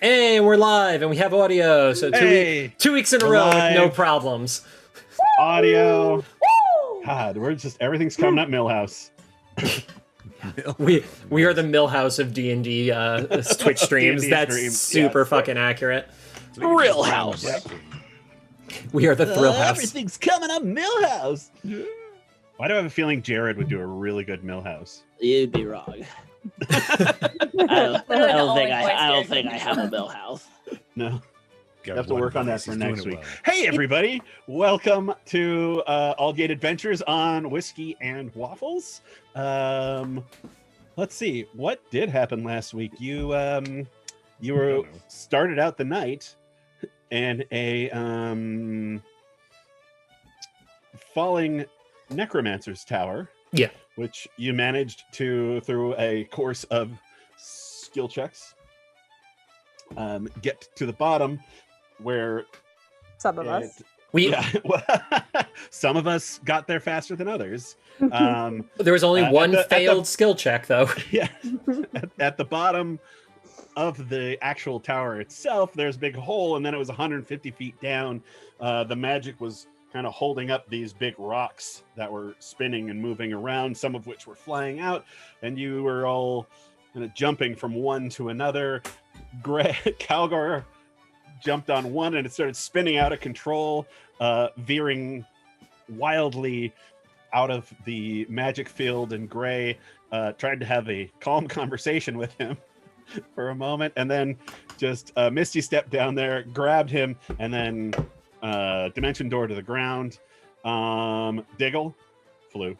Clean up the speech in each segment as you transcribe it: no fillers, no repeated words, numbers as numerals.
Hey, we're live and we have audio. So 2 weeks in a row with no problems. Audio. God, everything's coming up Millhouse. We are the Millhouse of D&D Twitch streams. D&D That's streams, super yes. fucking accurate. Thrill House. Yep. We are the Thrill House. Everything's coming up Millhouse. Why do I have a feeling Jared would do a really good Millhouse? You'd be wrong. I don't think I have a Millhouse. No. You have to work on that for next week. Hey, everybody. Welcome to Aldgate Adventures on Whiskey and Waffles. Let's see. What did happen last week? You were started out the night in a falling necromancer's tower. Yeah. Which you managed to, through a course of skill checks, get to the bottom where some of us. Some of us got there faster than others. There was only one failed skill check, though. Yeah. At the bottom of the actual tower itself, there's a big hole, and then it was 150 feet down. The magic was kind of holding up these big rocks that were spinning and moving around, some of which were flying out, and you were all kind of jumping from one to another. Calgar jumped on one and it started spinning out of control, veering wildly out of the magic field, and Gray tried to have a calm conversation with him for a moment, and then just Misty stepped down there, grabbed him, and then dimension door to the ground. Diggle flew.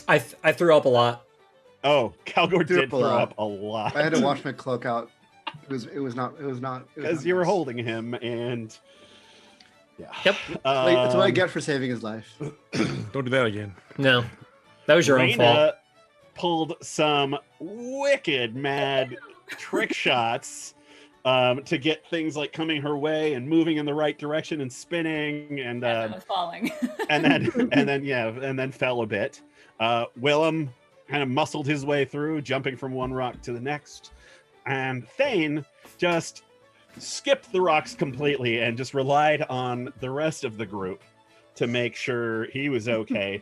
I threw up a lot. Oh, Calgor did throw up a lot. I had to wash my cloak out. It was not because you were holding him, and yeah. Yep. That's what I get for saving his life. Don't do that again. No, that was your own fault. Pulled some wicked mad trick shots to get things like coming her way and moving in the right direction and spinning, and falling. and then fell a bit. Willem kind of muscled his way through, jumping from one rock to the next, and Thane just skipped the rocks completely and just relied on the rest of the group to make sure he was okay.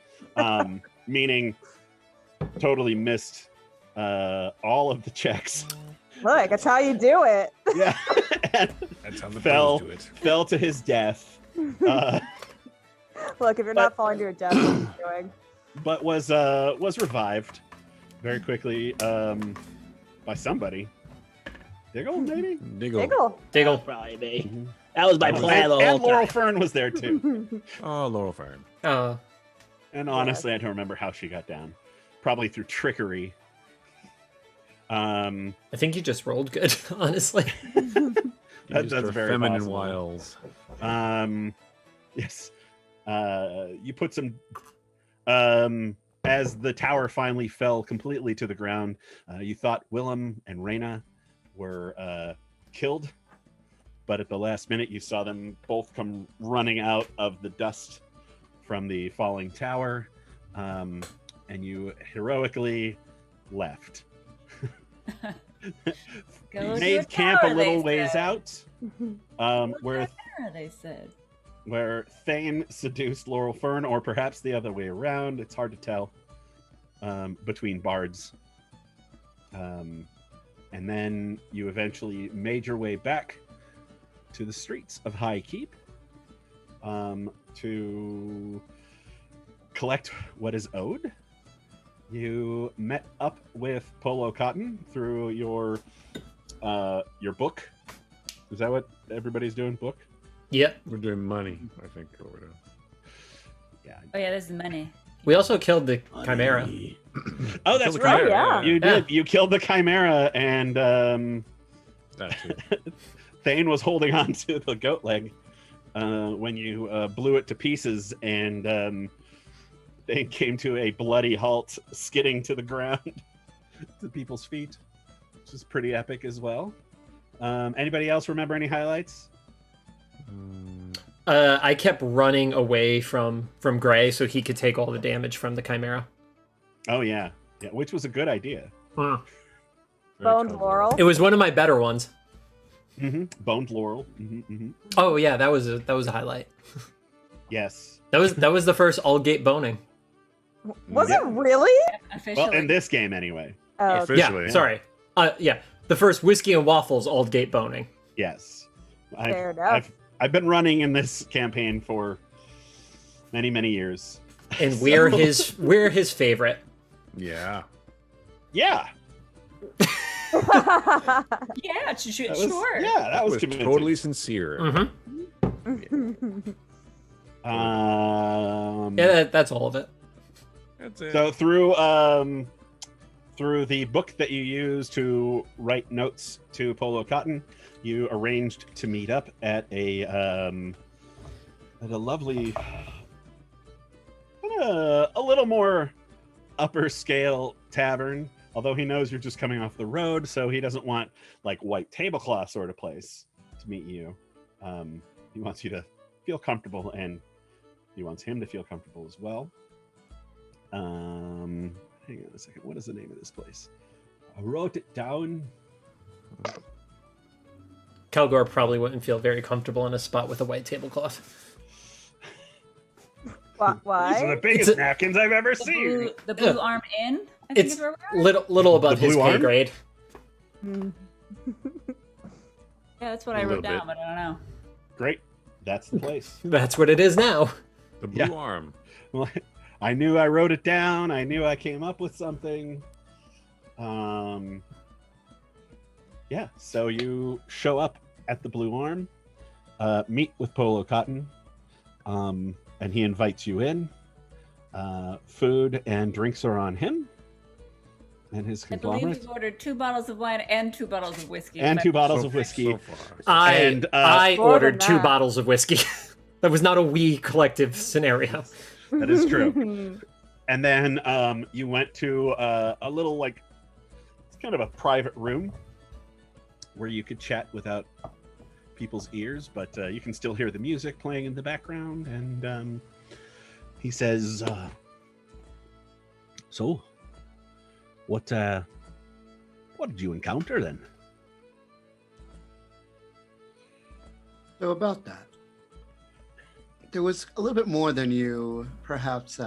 Meaning totally missed all of the checks. Look, that's how you do it. Yeah. That's how the fell pros do it. Fell to his death. Look, if you're not falling to your death, what are you doing? But was revived very quickly by somebody. Diggle, maybe? Diggle. Probably me. That was my plan the whole And Laurel time. Fern was there too. Oh, Laurel Fern. And honestly, I don't remember how she got down. Probably through trickery. I think you just rolled good, honestly. That's very feminine possible. wiles. Yes. You put some. As the tower finally fell completely to the ground, you thought Willem and Reyna were killed, but at the last minute, you saw them both come running out of the dust from the falling tower, and you heroically left. Made camp a little ways out, where They said. where Thane seduced Laurel Fern, or perhaps the other way around. It's hard to tell between bards. And then you eventually made your way back to the streets of High Keep to collect what is owed. You met up with Polo Cotton through your book. Is that what everybody's doing? Book? Yep. We're doing money, I think. Or Yeah. Oh yeah, there's the money. We also killed the Chimera. Oh, that's the right. Chimera, yeah. You did. You killed the Chimera, and that too. Thane was holding on to the goat leg when you blew it to pieces, and Thane came to a bloody halt, skidding to the ground to people's feet, which is pretty epic as well. Anybody else remember any highlights? I kept running away from Gray so he could take all the damage from the Chimera. Oh yeah, which was a good idea. Boned Laurel. It was one of my better ones. Boned laurel. Oh yeah, that was a highlight. Yes. That was the first Aldgate boning. Was Yeah. it really? Officially. Well, in this game anyway. Oh, Officially. Yeah, sorry. Yeah, the first Whiskey and Waffles Aldgate boning. Yes. Fair enough. I've been running in this campaign for many years. And we're his favorite. Yeah. Yeah. Yeah, That was, sure. Yeah, that was was convincing. totally sincere. Mm-hmm. Yeah, That's all of it. That's it. so through the book that you use to write notes to Polo Cotton, you arranged to meet up at a lovely, a little more upper scale tavern. Although he knows you're just coming off the road, so he doesn't want like white tablecloth sort of place to meet you. He wants you to feel comfortable, and he wants him to feel comfortable as well. Hang on a second. What is the name of this place? I wrote it down. Kelgor probably wouldn't feel very comfortable in a spot with a white tablecloth. These are Why? the biggest napkins I've ever seen. The blue arm inn. I think It's is where we're at. little above The his blue pay arm? grade. Yeah, that's what A I wrote little down, bit. but I don't know. Great. That's the place. That's what it is now. The blue Yeah. arm. Well, I knew I wrote it down. I knew I came up with something. Yeah, so you show up at the Blue Arm, meet with Polo Cotton, and he invites you in. Food and drinks are on him and his I believe conglomerate. we've ordered 2 bottles of wine and 2 bottles of whiskey. And 2 bottles So- of whiskey. So far. And, I More ordered than 2 that. bottles of whiskey. That was not a we collective scenario. That is true. And then you went to a little, like, it's kind of a private room where you could chat without people's ears, but you can still hear the music playing in the background. And he says, "So, what did you encounter then?" So about that, there was a little bit more than you perhaps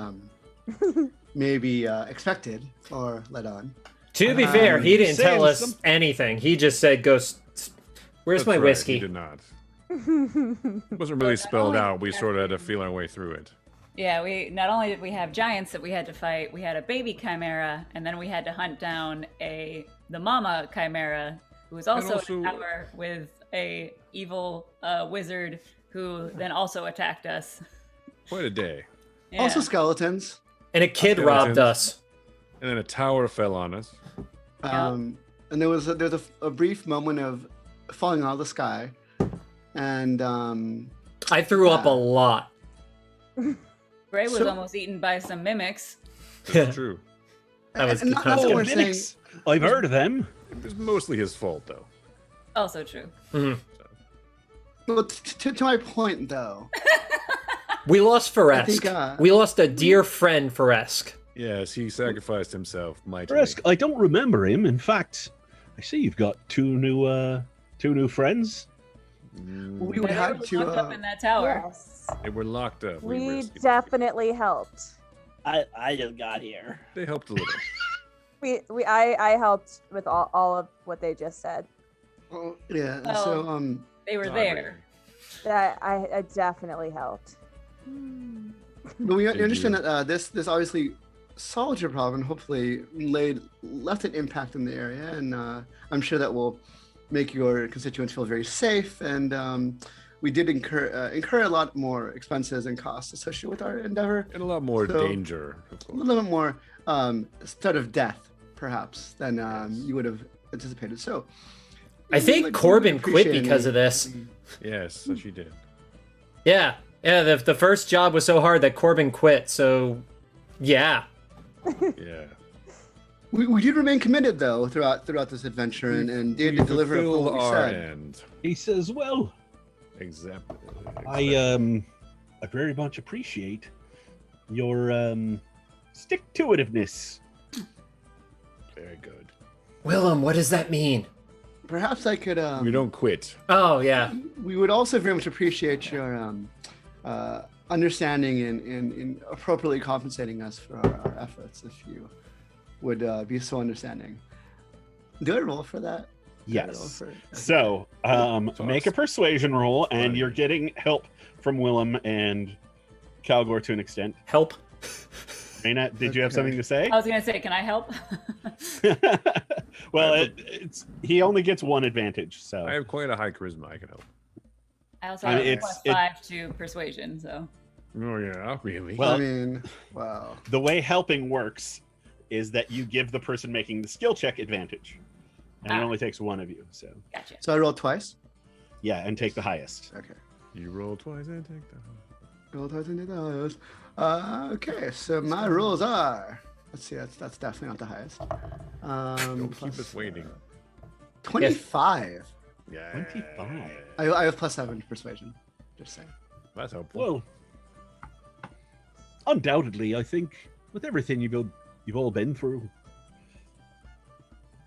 maybe expected or let on. To be fair, he didn't saying tell us some- anything. He just said, "Go. Where's That's my right, whiskey?" He did not. It wasn't really spelled out. We sort of had to feel our way through it. Yeah, we not only did we have giants that we had to fight, we had a baby chimera, and then we had to hunt down the mama chimera, who was also, also- in a tower with a evil wizard who then also attacked us. Quite a day. Yeah. Also skeletons. And a kid Skeletons. robbed us. And then a tower fell on us. And there was a brief moment of falling out of the sky, and I threw up a Yeah. lot. Gray was So- almost eaten by some mimics. That's true. That was and not because that of we're him. saying, Phoenix. I've heard of them. It was mostly his fault, though. Also true. well, to my point though, We lost Foresk. think, We lost a dear friend, Foresk. Yes, he sacrificed himself mightily. Frisk, I don't remember him. In fact, I see you've got two new friends. we Yeah, would they have were to. locked up in that tower. Yes. They were locked up. We rescued them. definitely helped. I just got here. They helped a little. I helped with all of what they just said. Oh, yeah. Well, So They were Not there. I definitely helped. but we Did understand you- that this obviously solved your problem. Hopefully, left an impact in the area, and I'm sure that will make your constituents feel very safe. And we did incur a lot more expenses and costs associated with our endeavor. And a lot more So- danger, of A course. little bit more threat of death, perhaps, than you would have anticipated. So, I think like, Corbin quit appreciate because any- of this. Yes, so she did. Yeah. The first job was so hard that Corbin quit. So, yeah. Yeah. We did remain committed though throughout this adventure and did We deliver upon fulfilled what we our said. end. He says, "Well, Exactly. I very much appreciate your stick-to-itiveness." Very good. Willem, what does that mean? perhaps I could. We don't quit. Oh yeah. We would also very much appreciate your understanding in appropriately compensating us for our efforts, if you would be so understanding. Do I roll for that? Yes. So, make a persuasion roll, and you're getting help from Willem and Calgor to an extent. Help. Maynard, did you have something to say? I was gonna say, can I help? Well, he only gets one advantage, so. I have quite a high charisma. I can help. I also have it's- +5 to persuasion, so. Oh yeah, really? Well, I mean, wow. the way helping works is that you give the person making the skill check advantage. And it only takes one of you, so. Gotcha. So I rolled twice. Yeah, and take the highest. Okay. You roll twice and take that. Roll twice into those. Okay, so my rules are. Let's see. That's definitely not the highest. Don't keep plus, us waiting. 25. Yeah. 25. I have +7 to persuasion. Just saying. That's helpful. Well, undoubtedly, I think with everything you've all been through,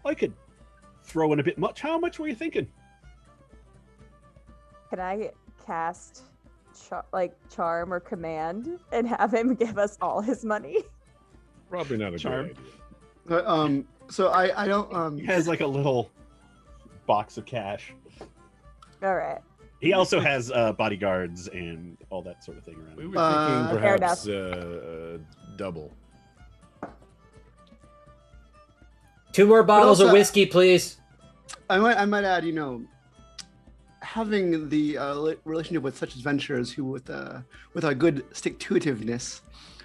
I could throw in a bit much. How much were you thinking? Can I cast charm or command and have him give us all his money? Probably not a Charm. good idea. But, so I don't He has like a little box of cash. All right. He also has bodyguards and all that sort of thing around We him. were thinking Fair perhaps double. 2 more bottles of also- whiskey, please. I might add, having the relationship with such adventurers who with a good stick-to-itiveness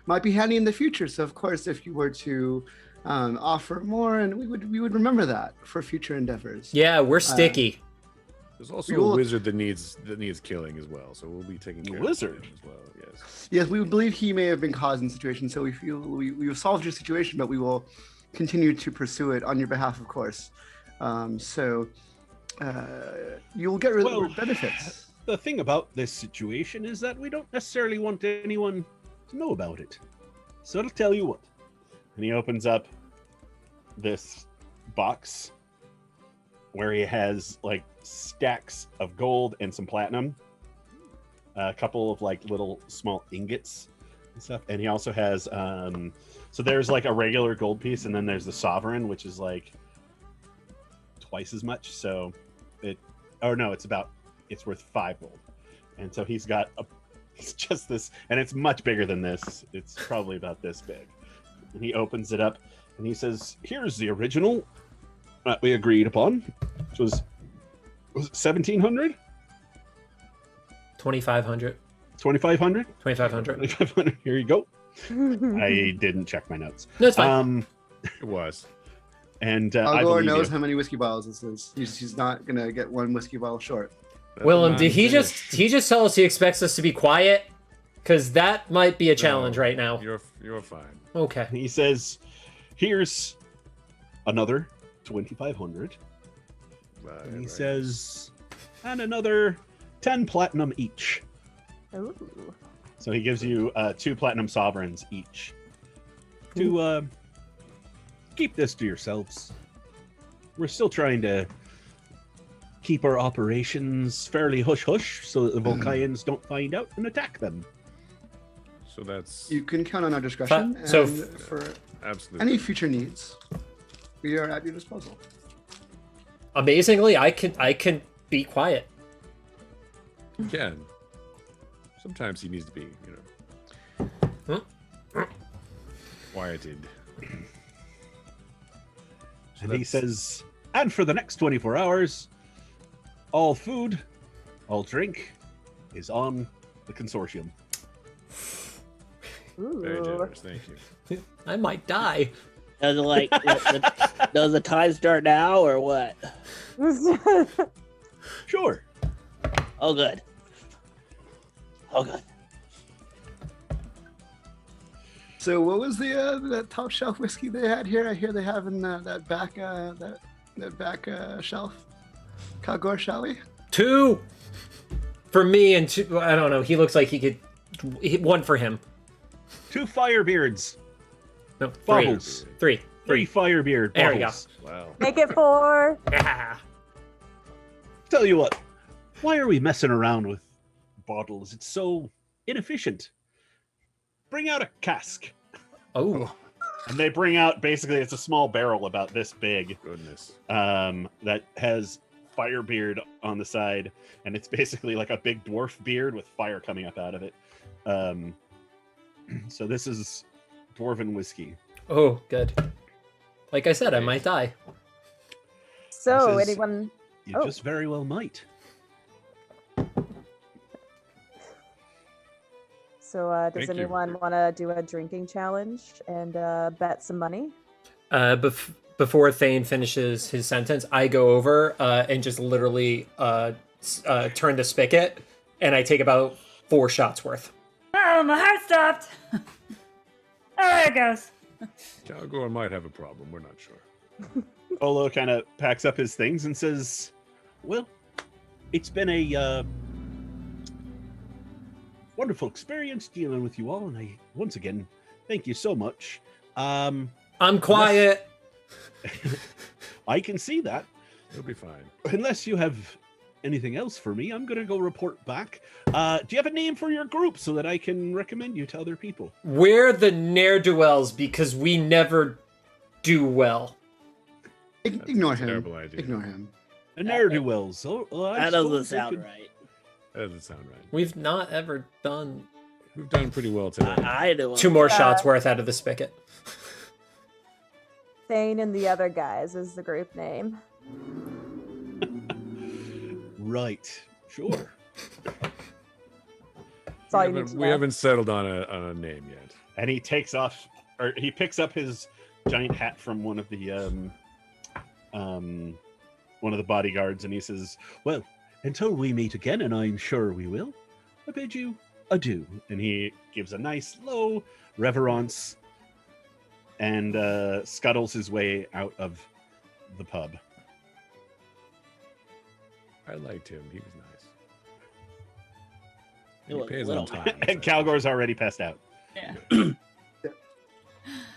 might be handy in the future. So of course, if you were to offer more, and we would remember that for future endeavors. Yeah, we're sticky. There's also we will- a wizard that needs killing as well, so we'll be taking care Wizard? of him as well. Yes. Yes, we believe he may have been causing the situation. So we feel we've solved your situation, but we will continue to pursue it on your behalf, of course. You'll get benefits. The thing about this situation is that we don't necessarily want anyone to know about it. So I'll tell you what. And he opens up this box where he has like stacks of gold and some platinum, a couple of like little small ingots and stuff. And he also has, so there's like a regular gold piece, and then there's the sovereign, which is like twice as much. So it's worth 5 gold. And so he's got it's just this, and it's much bigger than this. It's probably about this big. And he opens it up and he says, "Here's the original that we agreed upon, which was it 1,700? 2,500. 2,500? 2,500. 2,500. Here you go." I didn't check my notes. No, it's fine. It was. And I Algor believe knows you. how many whiskey bottles this is. He's not gonna get 1 whiskey bottle short. Willem, did he just tell us he expects us to be quiet? Because that might be a challenge right now. You're fine. Okay. He says, "Here's another 2,500." And he says, "And another 10 platinum each." Ooh. So he gives you 2 platinum sovereigns each to keep this to yourselves. We're still trying to keep our operations fairly hush-hush so that the Volcaians don't find out and attack them. So that's You can count on our discretion. So- and for absolutely. any future needs, we are at your disposal. Amazingly, I can be quiet. You can. Sometimes he needs to be, quieted. And he says, "And for the next 24 hours, all food, all drink is on the consortium." Very Ooh. generous, thank you. I might die. Does it does the time start now or what? Sure. Oh, good. Oh, good. So what was that top shelf whiskey they had here? I hear they have in that back shelf. Calgor, shall we? 2 for me and 2. I don't know. He looks like he could. 1 for him. 2 Firebeards. No, 3. Bubbles. 3. 3 Firebeard There we go. bottles. Wow. Make it 4. Ah. Tell you what, why are we messing around with bottles? It's so inefficient. Bring out a cask. Oh, And they bring out, basically, it's a small barrel about this big. Goodness. That has fire beard on the side, and it's basically like a big dwarf beard with fire coming up out of it. So this is Dwarven Whiskey. oh, good. Like I said, I might die. So, This is- anyone? You Oh. just very well might. So, does Thank you. anyone want to do a drinking challenge and bet some money? Before Thane finishes his sentence, I go over and just literally turn the spigot, and I take about 4 shots worth. Oh, my heart stopped. Oh, there it goes. Calgor might have a problem. We're not sure. Olo kind of packs up his things and says, well, it's been a wonderful experience dealing with you all, and I, once again, thank you so much. I'm quiet. I can see that. It'll be fine. Unless you have anything else for me, I'm going to go report back. Do you have a name for your group so that I can recommend you to other people? We're the ne'er-do-wells because we never do well. Ignore a him. terrible idea. Ignore him. A ne'er-do-wells. Oh, That doesn't sound right. That doesn't sound right. We've not ever done We've done pretty well today. I do. 2 more shots worth out of the spigot. Thane and the other guys is the group name. Right. Sure. That's all you need to We know. haven't settled on a name yet. And he takes off, or he picks up his giant hat from one of the bodyguards, and he says, well, until we meet again, and I'm sure we will, I bid you adieu. And he gives a nice low reverence and scuttles his way out of the pub. I liked him. He was nice. He He was pays little. on time. And Calgor's already passed out. Yeah.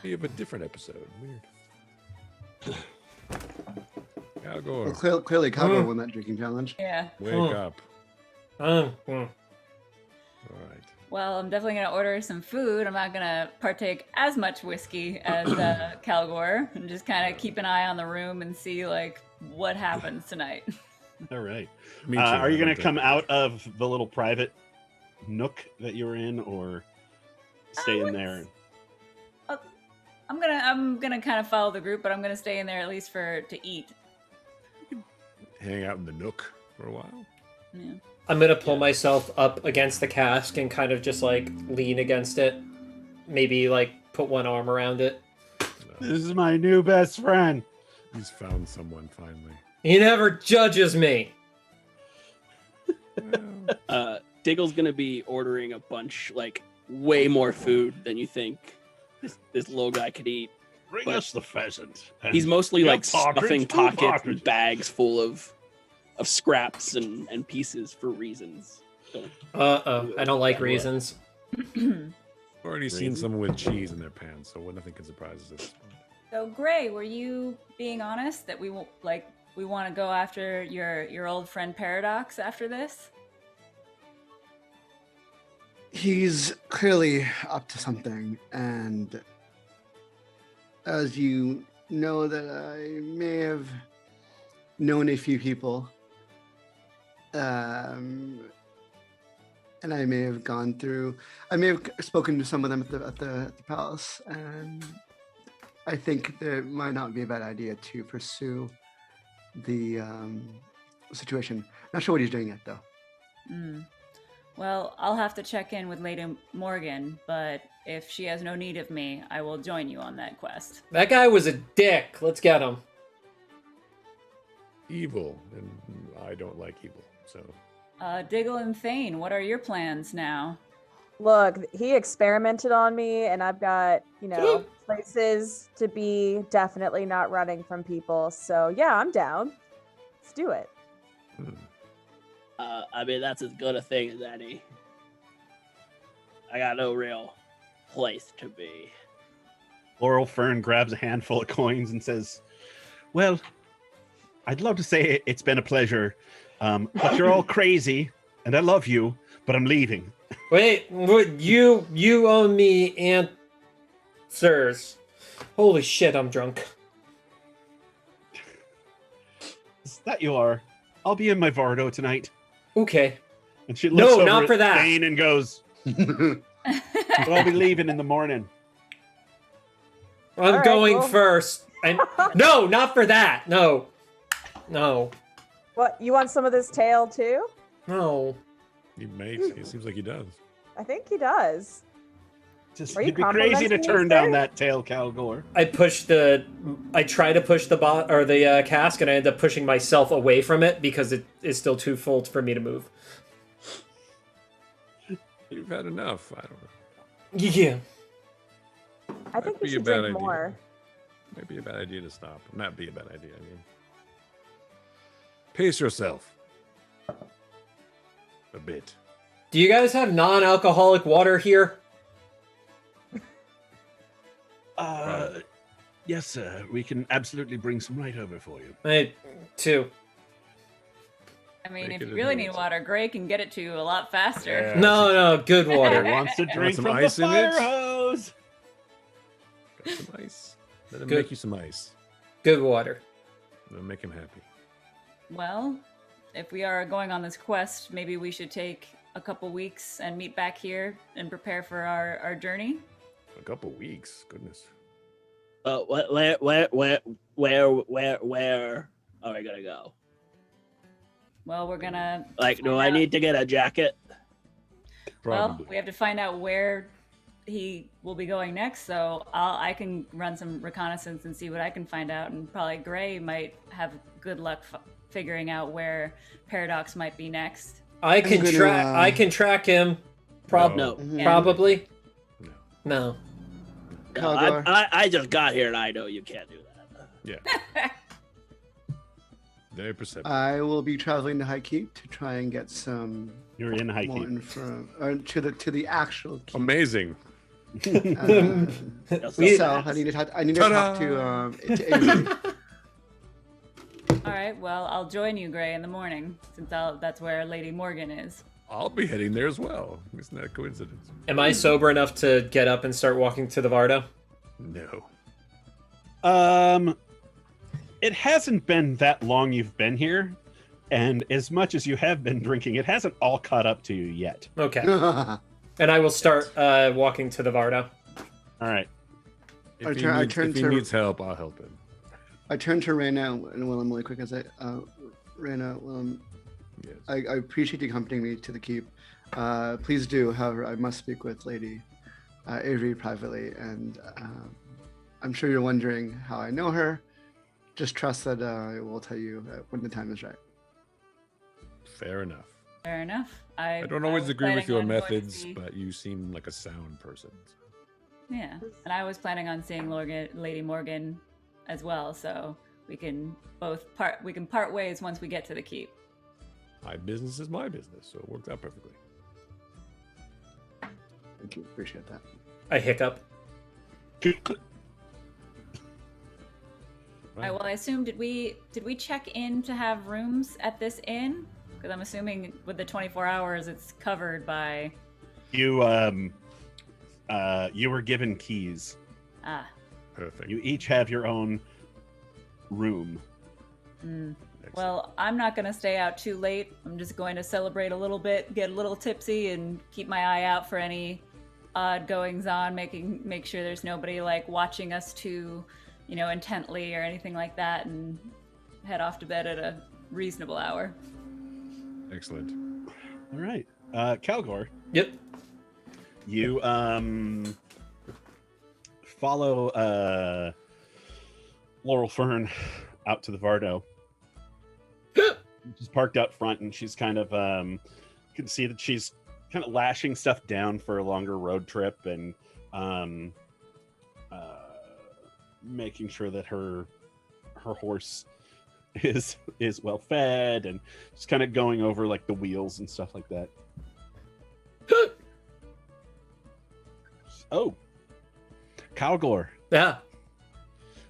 We have a different episode. Weird. Calgor, Well, clearly, Cabo won that drinking challenge. Yeah. wake Hmm. up. Mm. All right. Well, I'm definitely gonna order some food. I'm not gonna partake as much whiskey as Calgor, and just kind of keep an eye on the room and see like what happens tonight. All right. Me too. Are you I going don't to come think- out of the little private nook that you were in, or stay in there? I'm gonna kind of follow the group, but I'm gonna stay in there at least to eat. hang out in the nook for a while? Yeah. I'm gonna pull myself up against the cask and kind of just like lean against it. Maybe like put one arm around it. No. This is my new best friend. He's found someone finally. He never judges me. Well, Diggle's gonna be ordering a bunch, like way more food than you think this little guy could eat. Bring But us the pheasant. And He's mostly yeah, like stuffing two pockets partridge. and bags full of scraps and pieces for reasons. So, I don't like Yeah. reasons. already seen Crazy. someone with cheese in their pants, so nothing can surprise us at this point. So Gray, were you being honest that we want to go after your old friend Paradox after this? He's clearly up to something, and as you know, that I may have known a few people, and I may have I may have spoken to some of them at the palace, and I think that it might not be a bad idea to pursue the situation. Not sure what he's doing yet, though. Mm. Well, I'll have to check in with Lady Morgan, but if she has no need of me, I will join you on that quest. That guy was a dick. Let's get him. Evil, and I don't like evil, so Diggle and Thane, what are your plans now? Look, he experimented on me, and I've got, places to be, definitely not running from people. So, yeah, I'm down. Let's do it. I mean, that's as good a thing as any. I got no real place to be. Laurel Fern grabs a handful of coins and says, well, I'd love to say it's been a pleasure But you're all crazy, and I love you, but I'm leaving. Wait, what, you owe me answers. Holy shit, I'm drunk. Is that you are? I'll be in my Vardo tonight. Okay. And she looks over not at for that. Thane and goes, but I'll be leaving in the morning. I'm All right, going well- first. No, not for that. No. What, you want some of this tail too? No. He seems like he does. I think he does. Just, Are you you'd be crazy to complimenting me, turn sir? down that tail, Calgor. I try to push the cask, and I end up pushing myself away from it because it is still too full for me to move. You've had enough. I don't know. Yeah. I think That'd you be a should bad drink idea. more. Might be a bad idea to stop. Not be a bad idea, I mean. Pace yourself. A bit. Do you guys have non-alcoholic water here? Yes, sir. We can absolutely bring some right over for you. I too. I mean, Make if it you a really note. need water, Gray can get it to you a lot faster. Yeah. No, good water. Wants to drink some from the ice in it? fire hose. Got some ice. Let him Good. make you some ice. Good water. That'll make him happy. Well, if we are going on this quest, maybe we should take a couple weeks and meet back here and prepare for our journey. A couple weeks. Goodness. Where are we gonna go? Well, we're gonna Like, do I need to get a jacket? Probably. Well, we have to find out where he will be going next. So I can run some reconnaissance and see what I can find out, and probably Gray might have good luck figuring out where Paradox might be next. I can gonna, track. I can track him. No. Mhm. Probably. No. No. No, Calgar. I just got here and I know you can't do that. Yeah. Very perceptive. I will be traveling to High Keep to try and get some You're in high more keep. info to the actual keep. Amazing. Yes, We- So I need to talk to Avery. All right. Well, I'll join you, Gray, in the morning, since that's where Lady Morgan is. I'll be heading there as well. Isn't that a coincidence? Am I sober enough to get up and start walking to the Vardo? No. It hasn't been that long you've been here, and as much as you have been drinking, it hasn't all caught up to you yet. Okay. And I will start walking to the Vardo. All right. If he, I needs, turn if he to- needs help, I'll help him. I turn to Reyna, and while I'm really quick, as Reyna, Yes. I appreciate you accompanying me to the keep. Please do. However, I must speak with Lady Avery privately, and I'm sure you're wondering how I know her. Just trust that I will tell you when the time is right. Fair enough. Fair enough. I don't always was agree with planning your on going to methods, see- but you seem like a sound person. Yeah, and I was planning on seeing Lady Morgan as well, so we can part ways once we get to the keep. My business is my business, so it works out perfectly. Thank you. Appreciate that. I hiccup. All right, well, I assume did we check in to have rooms at this inn? Because I'm assuming with the 24 hours, it's covered by. You were given keys. Perfect. You each have your own room. Mm. Excellent. Well, I'm not going to stay out too late. I'm just going to celebrate a little bit, get a little tipsy, and keep my eye out for any odd goings on. Make sure there's nobody like watching us too, intently or anything like that, and head off to bed at a reasonable hour. Excellent. All right. Calgor, Yep. you follow Laurel Fern out to the Vardo. She's parked out front, and she's kind of you can see that she's kind of lashing stuff down for a longer road trip, and making sure that her horse is well fed, and just kind of going over like the wheels and stuff like that. Oh, Calgor, Yeah.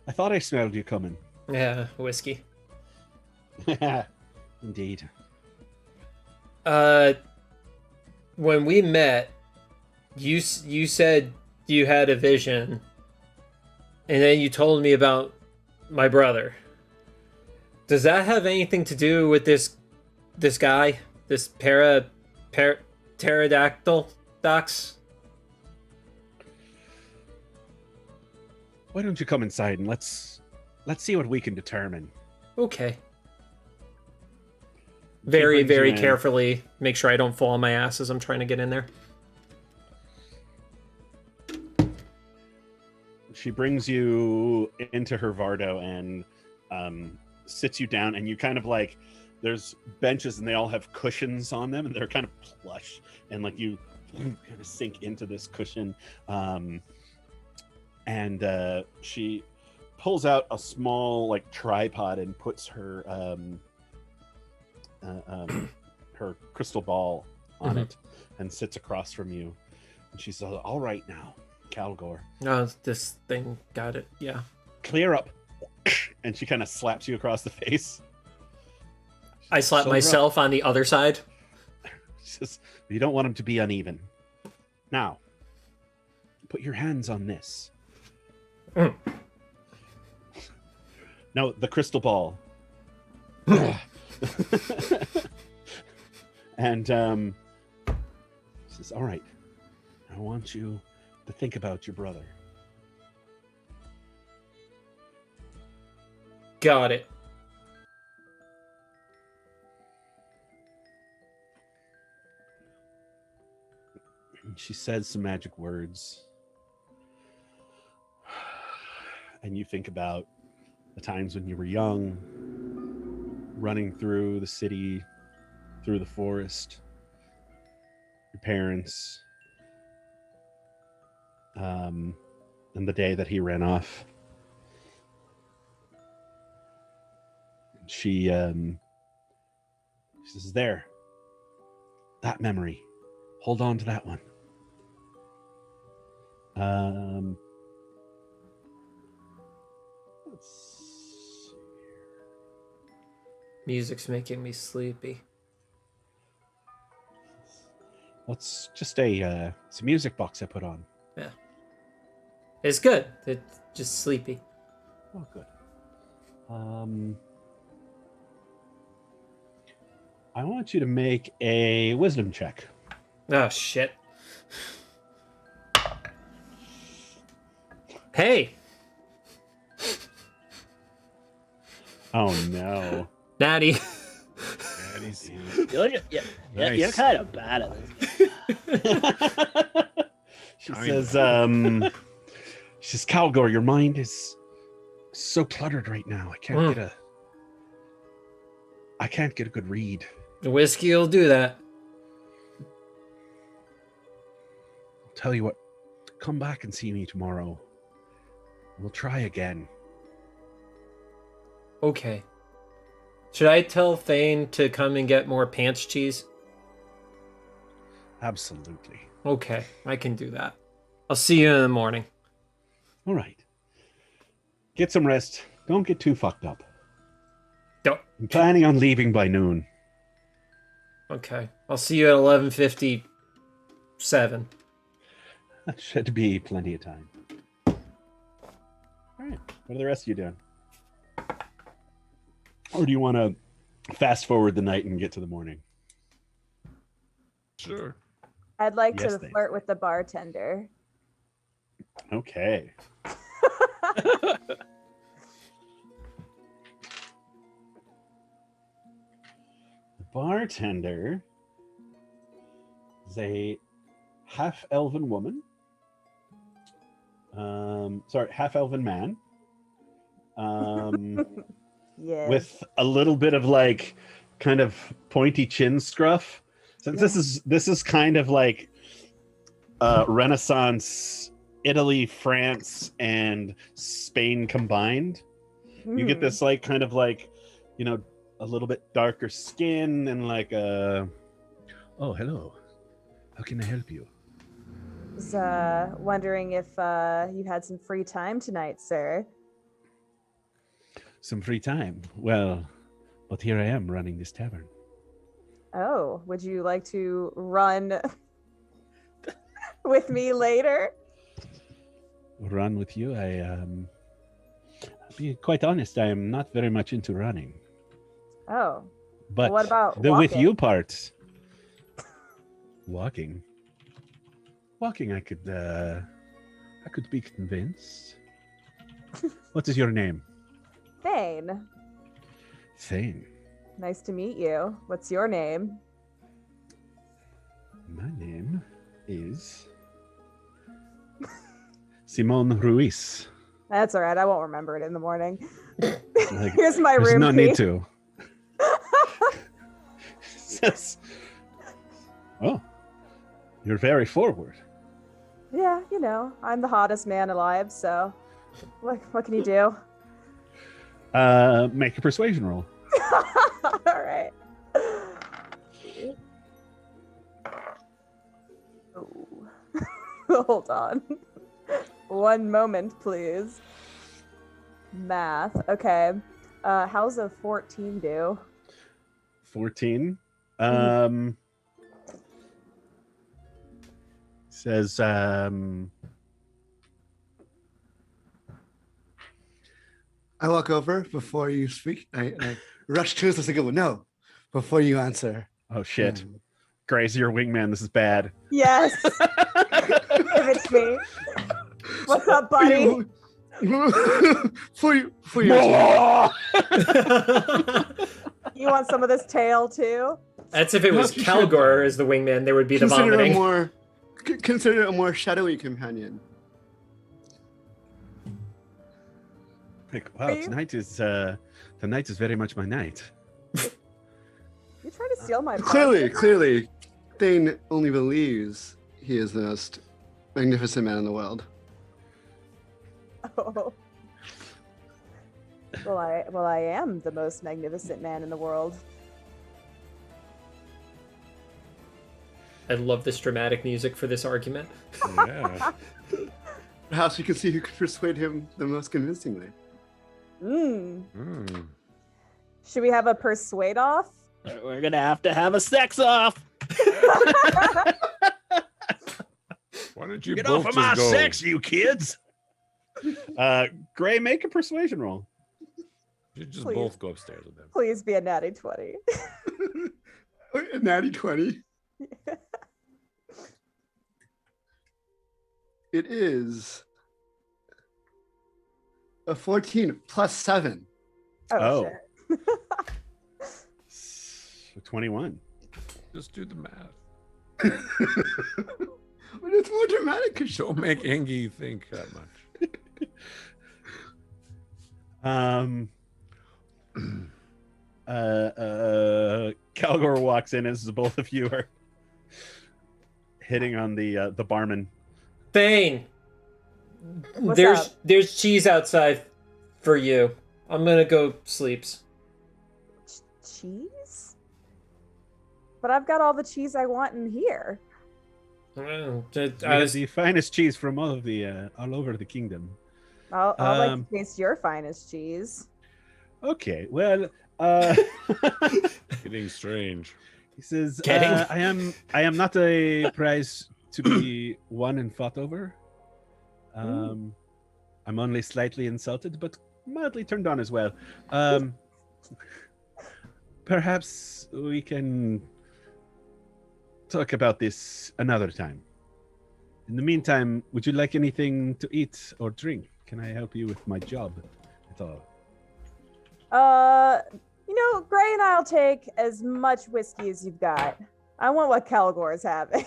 I thought I smelled you coming. Yeah. Whiskey. Indeed. When we met, you said you had a vision, and then you told me about my brother. Does that have anything to do with this guy, this pterodactyl dox? Why don't you come inside and let's see what we can determine. Okay. She Very, brings you very in. carefully. Make sure I don't fall on my ass as I'm trying to get in there. She brings you into her Vardo and sits you down, and you kind of like, there's benches and they all have cushions on them, and they're kind of plush, and like you kind of sink into this cushion. And she pulls out a small like tripod and puts her her crystal ball on it and sits across from you. And she says, "All right now, Calgor. Oh, this thing got it. Yeah. Clear up." And she kind of slaps you across the face. I slap So myself on the other side. She says, "You don't want him to be uneven. Now, put your hands on this." No, the crystal ball. And she says, "All right, I want you to think about your brother." Got it. And she says some magic words. And you think about the times when you were young, running through the city, through the forest, your parents, and the day that he ran off. She says, "There, that memory. Hold on to that one." Let's see here. Music's making me sleepy. It's just it's a music box I put on. Yeah. It's good. It's just sleepy. Oh, good. I want you to make a wisdom check. Oh, shit. Hey! Oh no. Natty. You're Nice. kind of bad at this. She says, "Calgor, your mind is so cluttered right now. I can't get a good read." The whiskey will do that. I'll tell you what, come back and see me tomorrow. We'll try again. Okay. Should I tell Thane to come and get more pants cheese? Absolutely. Okay, I can do that. I'll see you in the morning. All right. Get some rest. Don't get too fucked up. Don't. I'm planning on leaving by noon. Okay. I'll see you at 11:57. That should be plenty of time. All right. What are the rest of you doing? Or do you want to fast forward the night and get to the morning? Sure. I'd like Yes, to thanks. flirt with the bartender. Okay. The bartender is a half-elven woman. Half-elven man. Yes. With a little bit of like kind of pointy chin scruff. So this is kind of like Renaissance Italy, France, and Spain combined. You get this like kind of like, you know, a little bit darker skin and like a "Oh, hello. How can I help you?" Was wondering if you had some free time tonight, sir. Some free time. Well, but here I am running this tavern. Oh, would you like to run with me later? Run with you? Be quite honest, I am not very much into running. Oh, But what about the with walking? you part, walking, I could be convinced. What is your name? Thane. Thane. Nice to meet you. What's your name? My name is Simon Ruiz. That's all right. I won't remember it in the morning. Like, Here's my there's room no key. need to. Says, oh, you're very forward. Yeah, you know, I'm the hottest man alive, so what can you do? Make a persuasion roll. All right. Oh. Hold on. One moment, please. Math. Okay. How's a 14 do? 14. Says I walk over before you speak. I rush to us and go, no, before you answer. oh shit. Grace, you're a wingman. This is bad. Yes. If it's me. What's up, buddy? For you. You want some of this tail too? That's if it was Not too Calgor as the wingman, there would be the vomiting. Consider a more shadowy companion. Like, wow, Are you- tonight is very much my night. You trying to steal my Clearly, Thane only believes he is the most magnificent man in the world. Oh. Well, I am the most magnificent man in the world. I love this dramatic music for this argument. Yeah. Perhaps we can see who could persuade him the most convincingly. Mm. Should we have a persuade off? We're gonna have to have a sex off. Why don't you Get both off of just my go? sex, you kids! Gray, make a persuasion roll. You just Please. both go upstairs with them. Please be a natty 20. A natty 20. It is a 14 plus 7. Oh. Shit. 21. Just do the math. But it's more dramatic because Don't make Angie think that much. Calgor walks in as both of you are hitting on the barman. Thane, What's up? there's cheese outside for you. I'm gonna go sleeps. Cheese? But I've got all the cheese I want in here. I It was is the finest cheese from all over the kingdom. I'll like Um, to taste your finest cheese. Okay, well, Getting strange. he says, Getting- I am not a prize to be won and fought over. I'm only slightly insulted, but mildly turned on as well. Perhaps we can talk about this another time. In the meantime, would you like anything to eat or drink? Can I help you with my job at all? Gray and I'll take as much whiskey as you've got. I want what Calgor's having.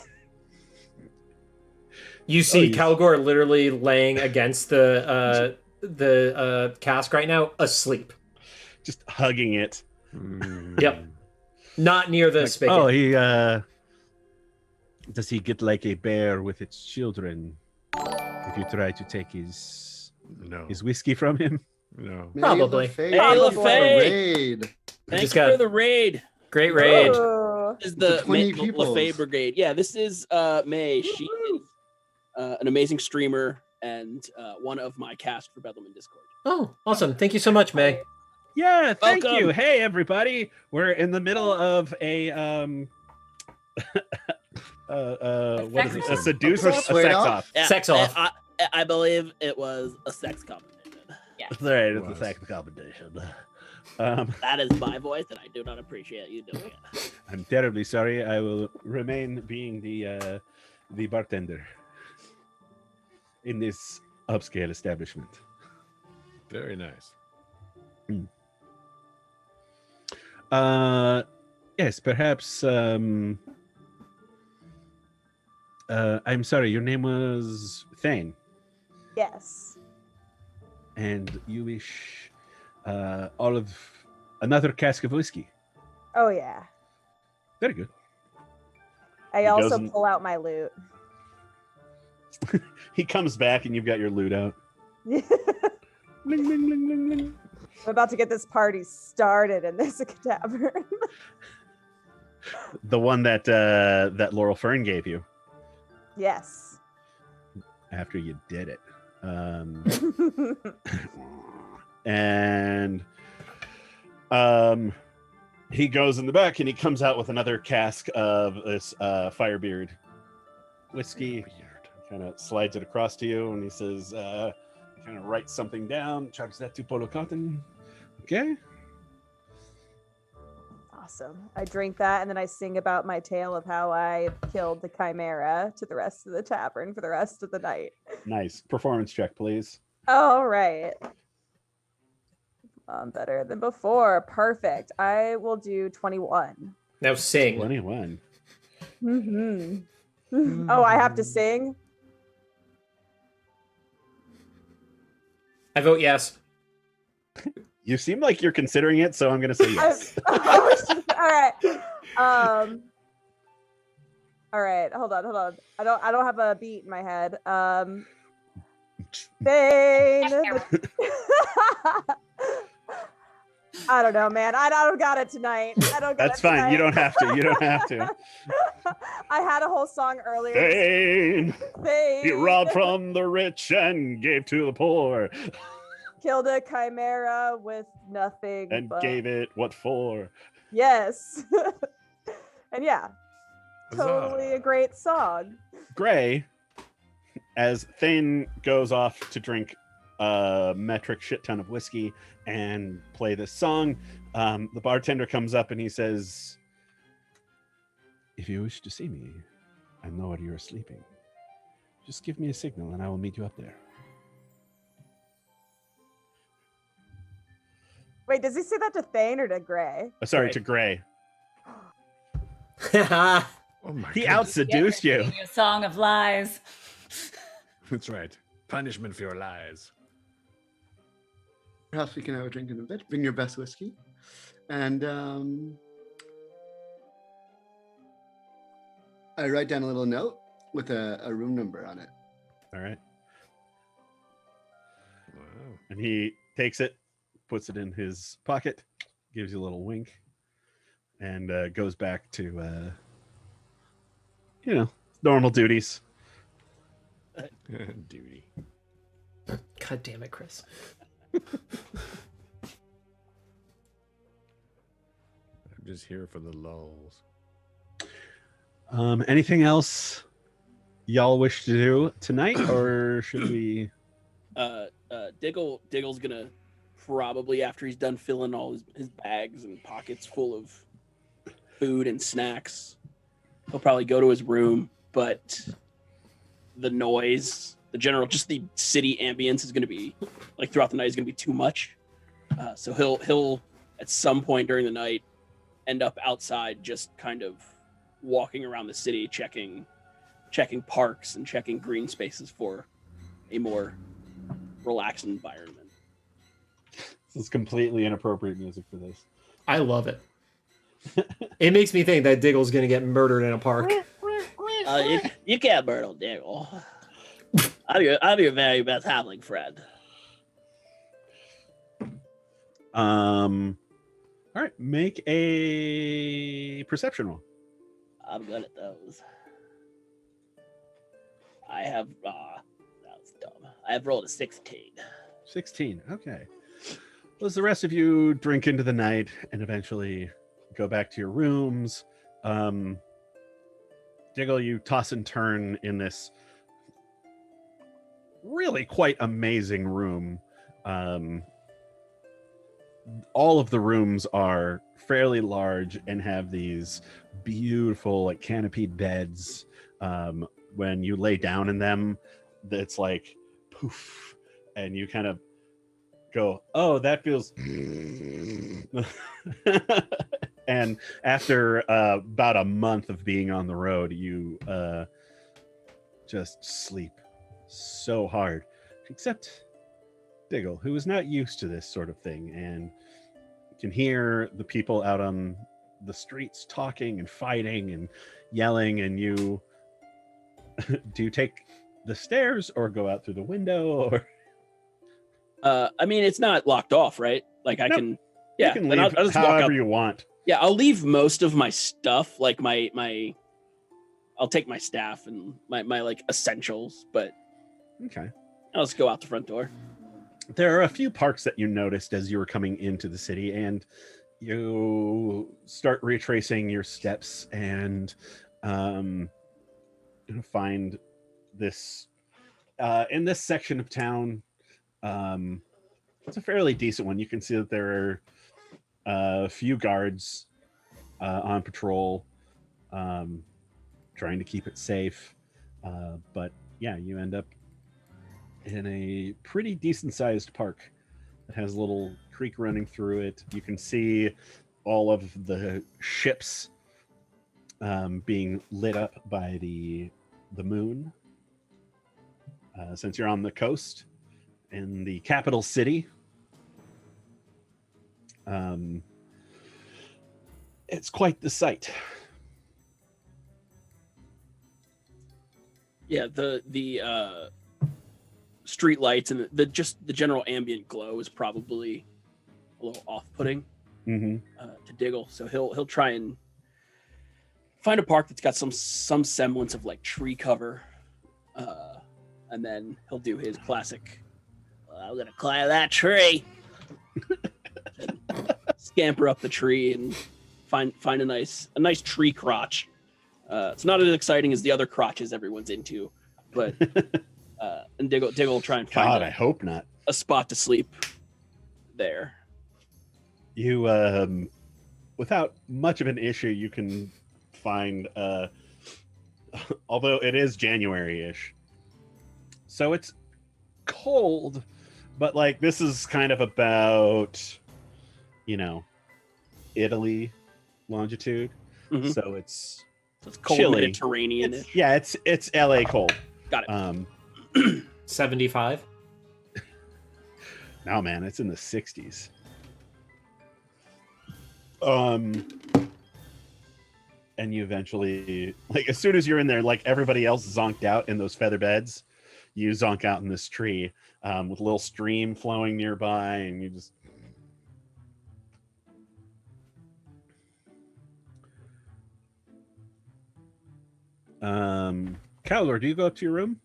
You see yes. Calgor literally laying against the cask right now, asleep. Just hugging it. Yep. Not near the spigot. Oh, he does he get like a bear with its children if you try to take his No. whiskey from him? No. Probably. Hey, LaFay! Raid. Thanks just got- for the raid. Great raid. Ooh. This is the 20 peoples. LaFay Brigade. Yeah, this is May. She is an amazing streamer and one of my cast for Bedlam in Discord. Oh, awesome. Thank you so much, May. Yeah, thank Welcome. you. Hey, everybody. We're in the middle of a what is it? A sex seduce off? A persuade sex off? off. Yeah, Sex off. I believe it was a sex competition. Yes. That's right, it's a Was. sex competition. That is my voice, and I do not appreciate you doing it. I'm terribly sorry. I will remain being the bartender in this upscale establishment. Very nice. Yes, perhaps. I'm sorry. Your name was Thane, Yes. and you wish all of another cask of whiskey. Oh yeah. Very good. I He also goes and- pull out my loot. He comes back, and you've got your loot out. I'm Bling, bling, bling, bling, bling. about to get this party started in this tavern. The one that that Laurel Fern gave you Yes. after you did it. And he goes in the back and he comes out with another cask of this Firebeard whiskey. Kind of slides it across to you, and he says, kind of writes something down. Charges that to Polo Cotton. Okay. Awesome. I drink that and then I sing about my tale of how I killed the chimera to the rest of the tavern for the rest of the night. Nice. Performance check, please. All right. Better than before. Perfect. I will do 21. Now sing. 21. Mm-hmm. Oh, I have to sing? I vote yes. You seem like you're considering it, so I'm going to say yes. All right. All right. Hold on. I don't have a beat in my head. Bane. I don't know, man. I don't got it tonight. I don't got That's it fine. tonight. You don't have to. You don't have to. I had a whole song earlier. Bane. Bane. He robbed from the rich and gave to the poor, Killed a chimera with nothing and but gave it what for. yes. And yeah, Huzzah. totally a great song. Gray, as Thane goes off to drink a metric shit ton of whiskey and play this song, the bartender comes up and he says, "If you wish to see me, I know where you are sleeping. Just give me a signal and I will meet you up there." Wait, does he say that to Thane or to Gray? Sorry, Gray. to Gray. Oh my He goodness. out seduced you. A song of lies. That's right. Punishment for your lies. Perhaps we can have a drink in a bit. Bring your best whiskey. And I write down a little note with a room number on it. All right. Wow. And he takes it, puts it in his pocket, gives you a little wink, and goes back to, normal duties. Duty. God damn it, Chris. I'm just here for the lulls. Anything else y'all wish to do tonight, or should we? Diggle's gonna probably, after he's done filling all his bags and pockets full of food and snacks, he'll probably go to his room, but the noise, just the city ambience is gonna be, like, throughout the night is gonna be too much. So he'll at some point during the night end up outside, just kind of walking around the city, checking parks and checking green spaces for a more relaxed environment. This is completely inappropriate music for this. I love it. It makes me think that Diggle's gonna get murdered in a park. You can't murder Diggle. I'm your very best halfling friend. All right, make a perception roll. I'm good at those. I have that was dumb. I have rolled a 16. 16. Okay. as the rest of you drink into the night and eventually go back to your rooms, Diggle, you toss and turn in this really quite amazing room. All of the rooms are fairly large and have these beautiful like canopied beds. When you lay down in them, it's like poof, and you kind of go, oh, that feels and after about a month of being on the road, you just sleep so hard, except Diggle, who is not used to this sort of thing and can hear the people out on the streets talking and fighting and yelling. And you do you take the stairs or go out through the window? Or I mean, it's not locked off, right? Like I can, yeah, you can then leave I'll just walk however out. you want. Yeah, I'll leave most of my stuff, like my I'll take my staff and my like essentials, but Okay. I'll just go out the front door. There are a few parks that you noticed as you were coming into the city, and you start retracing your steps and find this in this section of town. It's a fairly decent one. You can see that there are a few guards on patrol, trying to keep it safe. But yeah, you end up in a pretty decent sized park that has a little creek running through it. You can see all of the ships being lit up by the moon. Since you're on the coast in the capital city, it's quite the sight. Yeah, the street lights and the general ambient glow is probably a little off-putting Mm-hmm. to Diggle. So he'll try and find a park that's got some semblance of like tree cover, and then he'll do his classic. I'm gonna climb that tree. Scamper up the tree and find a nice tree crotch. It's not as exciting as the other crotches everyone's into, but and Diggle will try and find God, I hope not. a spot to sleep there. You, without much of an issue, you can find, although it is January-ish, so it's cold, but like this is kind of about, Italy longitude, so it's cold chilly. Mediterranean-ish. It's LA cold. Got it. 75. No, man, it's in the 60s. And you eventually, like, as soon as you're in there, like everybody else zonked out in those feather beds, you zonk out in this tree with a little stream flowing nearby, and you just. Cowler, do you go up to your room?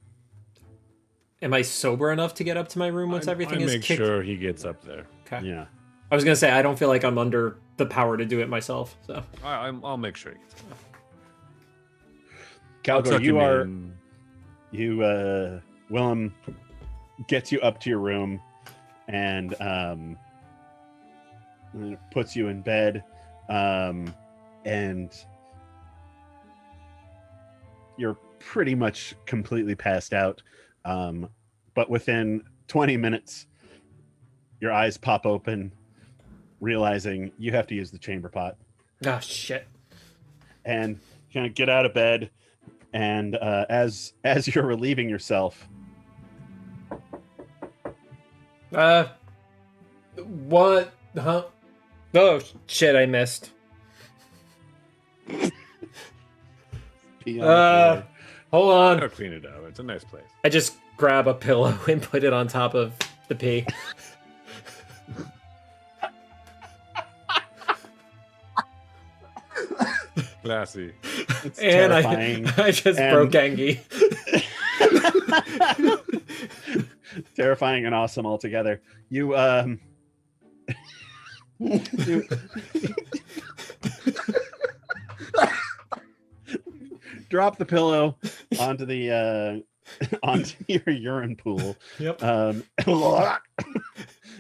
Am I sober enough to get up to my room once everything is make kicked? sure he gets up there. Okay. Yeah. I was gonna say I don't feel like I'm under the power to do it myself. So I'll make sure he gets up. I'll Cowler, tuck you him are. in. Willem gets you up to your room and puts you in bed, and you're pretty much completely passed out, but within 20 minutes your eyes pop open, realizing you have to use the chamber pot, oh shit. and kind of get out of bed, and as you're relieving yourself, What? Huh? Oh shit! I missed. pee on the floor. Hold on. I'll clean it up. It's a nice place. I just grab a pillow and put it on top of the pee. Classy. It's And terrifying. I just And- broke Angie. Terrifying and awesome altogether. You Drop the pillow onto the onto your urine pool. Yep.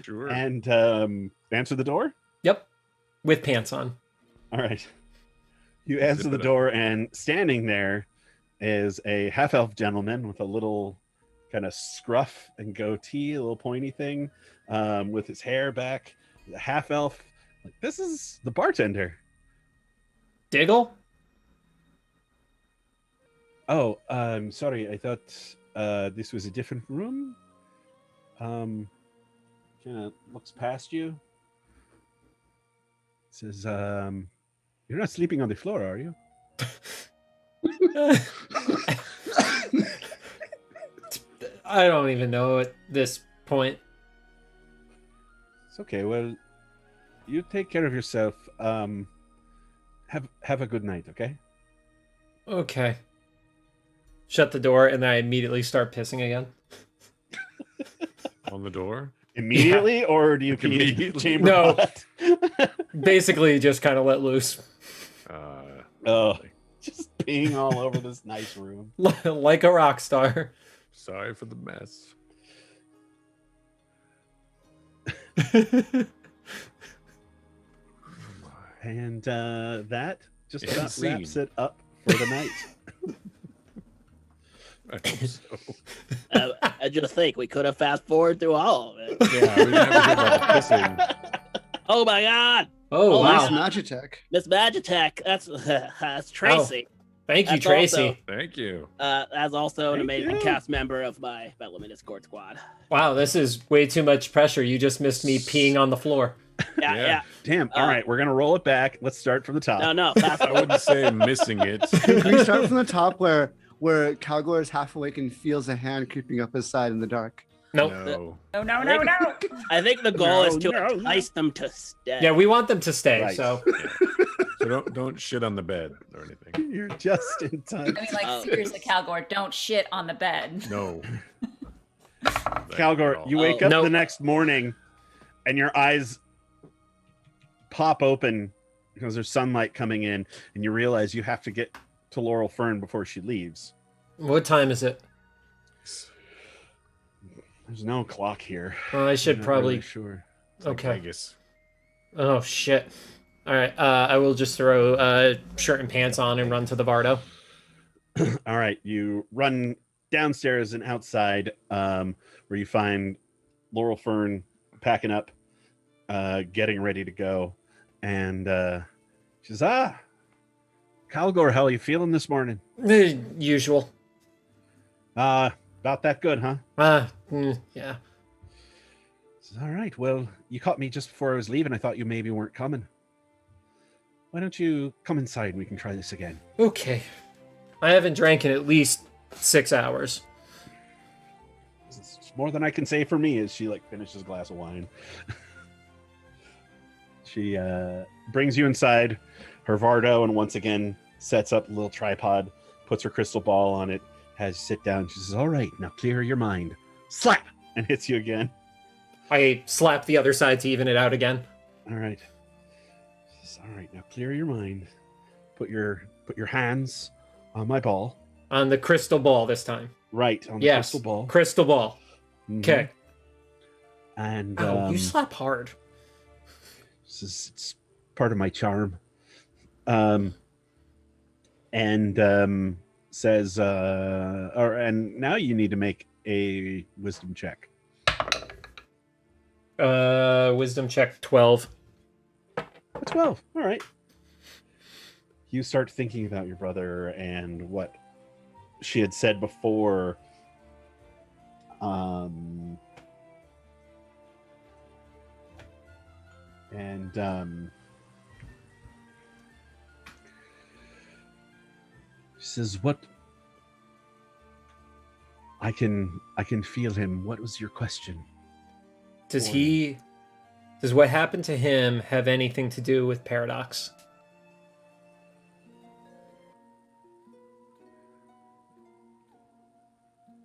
Sure. And answer the door. Yep. With pants on. All right. You answer Zip the it up. door, and standing there is a half-elf gentleman with a little kind of scruff and goatee, a little pointy thing, with his hair back. The half-elf. This is the bartender. Diggle? Oh, sorry. I thought this was a different room. Kind of looks past you. Says, "You're not sleeping on the floor, are you?" I don't even know at this point. It's okay. Well, you take care of yourself. Have a good night, okay? Okay. Shut the door, and then I immediately start pissing again. On the door. Immediately, or do you Immediately. chamber No. pot? Basically, just kind of let loose. Oh, just peeing all over this nice room. Like a rock star. Sorry for the mess. And that just End about scene. wraps it up for the night. I hope so. I just think we could have fast forward through all of it. Yeah, we never heard about the kissing. Oh my God, Oh, Oh, Nice wow. Magitech. Miss Magitech, that's Tracy. Thank you, That's Tracy. also- Thank you. As also an Thank amazing you. cast member of my Bellamy Discord squad. Wow, this is way too much pressure. You just missed me peeing on the floor. Yeah, Yeah. yeah. Damn. All right, we're gonna roll it back. Let's start from the top. No, fast I forward. wouldn't say missing it. Can we start from the top where Calgor is half awake and feels a hand creeping up his side in the dark? Nope. No. No. I think the goal is to No, no, entice them to stay. Yeah, we want them to stay, Right. so. So don't shit on the bed or anything. You're just in time. I mean, like, seriously, Calgor, don't shit on the bed. No. Calgor, you wake Oh. up Nope. the next morning, and your eyes pop open because there's sunlight coming in, and you realize you have to get to Laurel Fern before she leaves. What time is it? There's no clock here. I should I'm not probably. really sure. Okay. Vegas. Oh, shit. All right. I will just throw shirt and pants on and run to the Vardo. All right, you run downstairs and outside, where you find Laurel Fern packing up, getting ready to go, and she says, Calgor, how are you feeling this morning? Usual. About that good, huh? Yeah. Says, all right, well, you caught me just before I was leaving. I thought you maybe weren't coming. Why don't you come inside and we can try this again? Okay. I haven't drank in at least 6 hours. It's more than I can say for me as she finishes a glass of wine. She brings you inside her Vardo and once again sets up a little tripod, puts her crystal ball on it, has you sit down. She says, all right, now clear your mind. Slap! And hits you again. I slap the other side to even it out again. All right. She says, all right, now clear your mind. Put your hands on my ball. On the crystal ball this time. Right, on the Yes. crystal ball. Crystal ball. Mhm. Okay. And Ow, you slap hard. it's part of my charm. Says, and now you need to make a wisdom check. Wisdom check 12. 12. All right. You start thinking about your brother and what she had said before. She says, "What? I can feel him. What was your question?" Does what happened to him have anything to do with Paradox?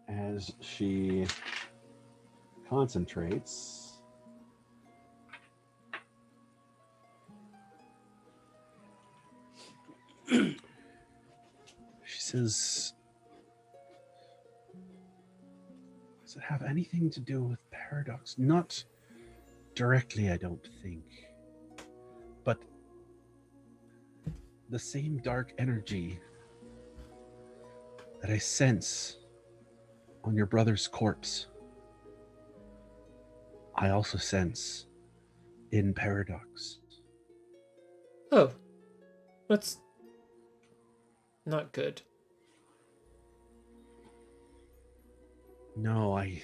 As she concentrates, Does it have anything to do with paradox? Not directly, I don't think. But the same dark energy that I sense on your brother's corpse, I also sense in paradox. Oh, that's not good. No, I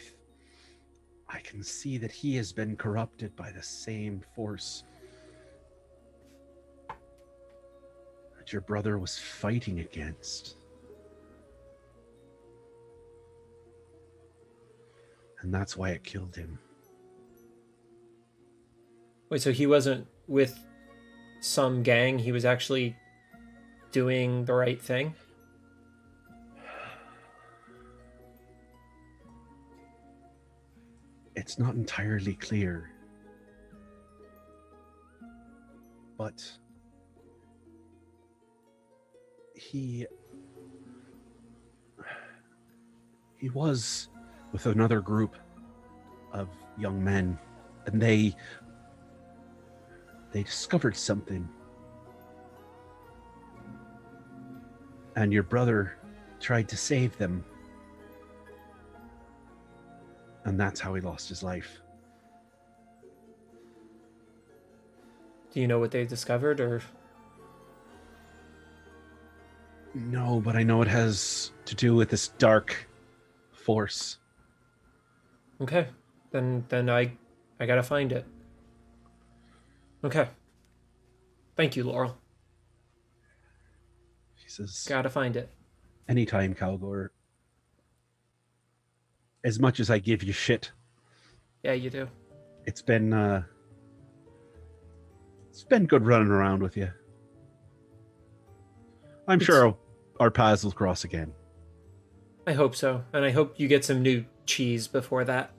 can see that he has been corrupted by the same force that your brother was fighting against. And that's why it killed him. Wait, so he wasn't with some gang? He was actually doing the right thing? It's not entirely clear. But he was with another group of young men, and they discovered something. And your brother tried to save them. And that's how he lost his life. Do you know what they discovered, or? No, but I know it has to do with this dark force. Okay, then I gotta find it. Okay. Thank you, Laurel. He says, Gotta find it. anytime, Calgor. As much as I give you shit, Yeah, you do. it's been good running around with you. I'm sure our paths will cross again. I hope so, and I hope you get some new cheese before that.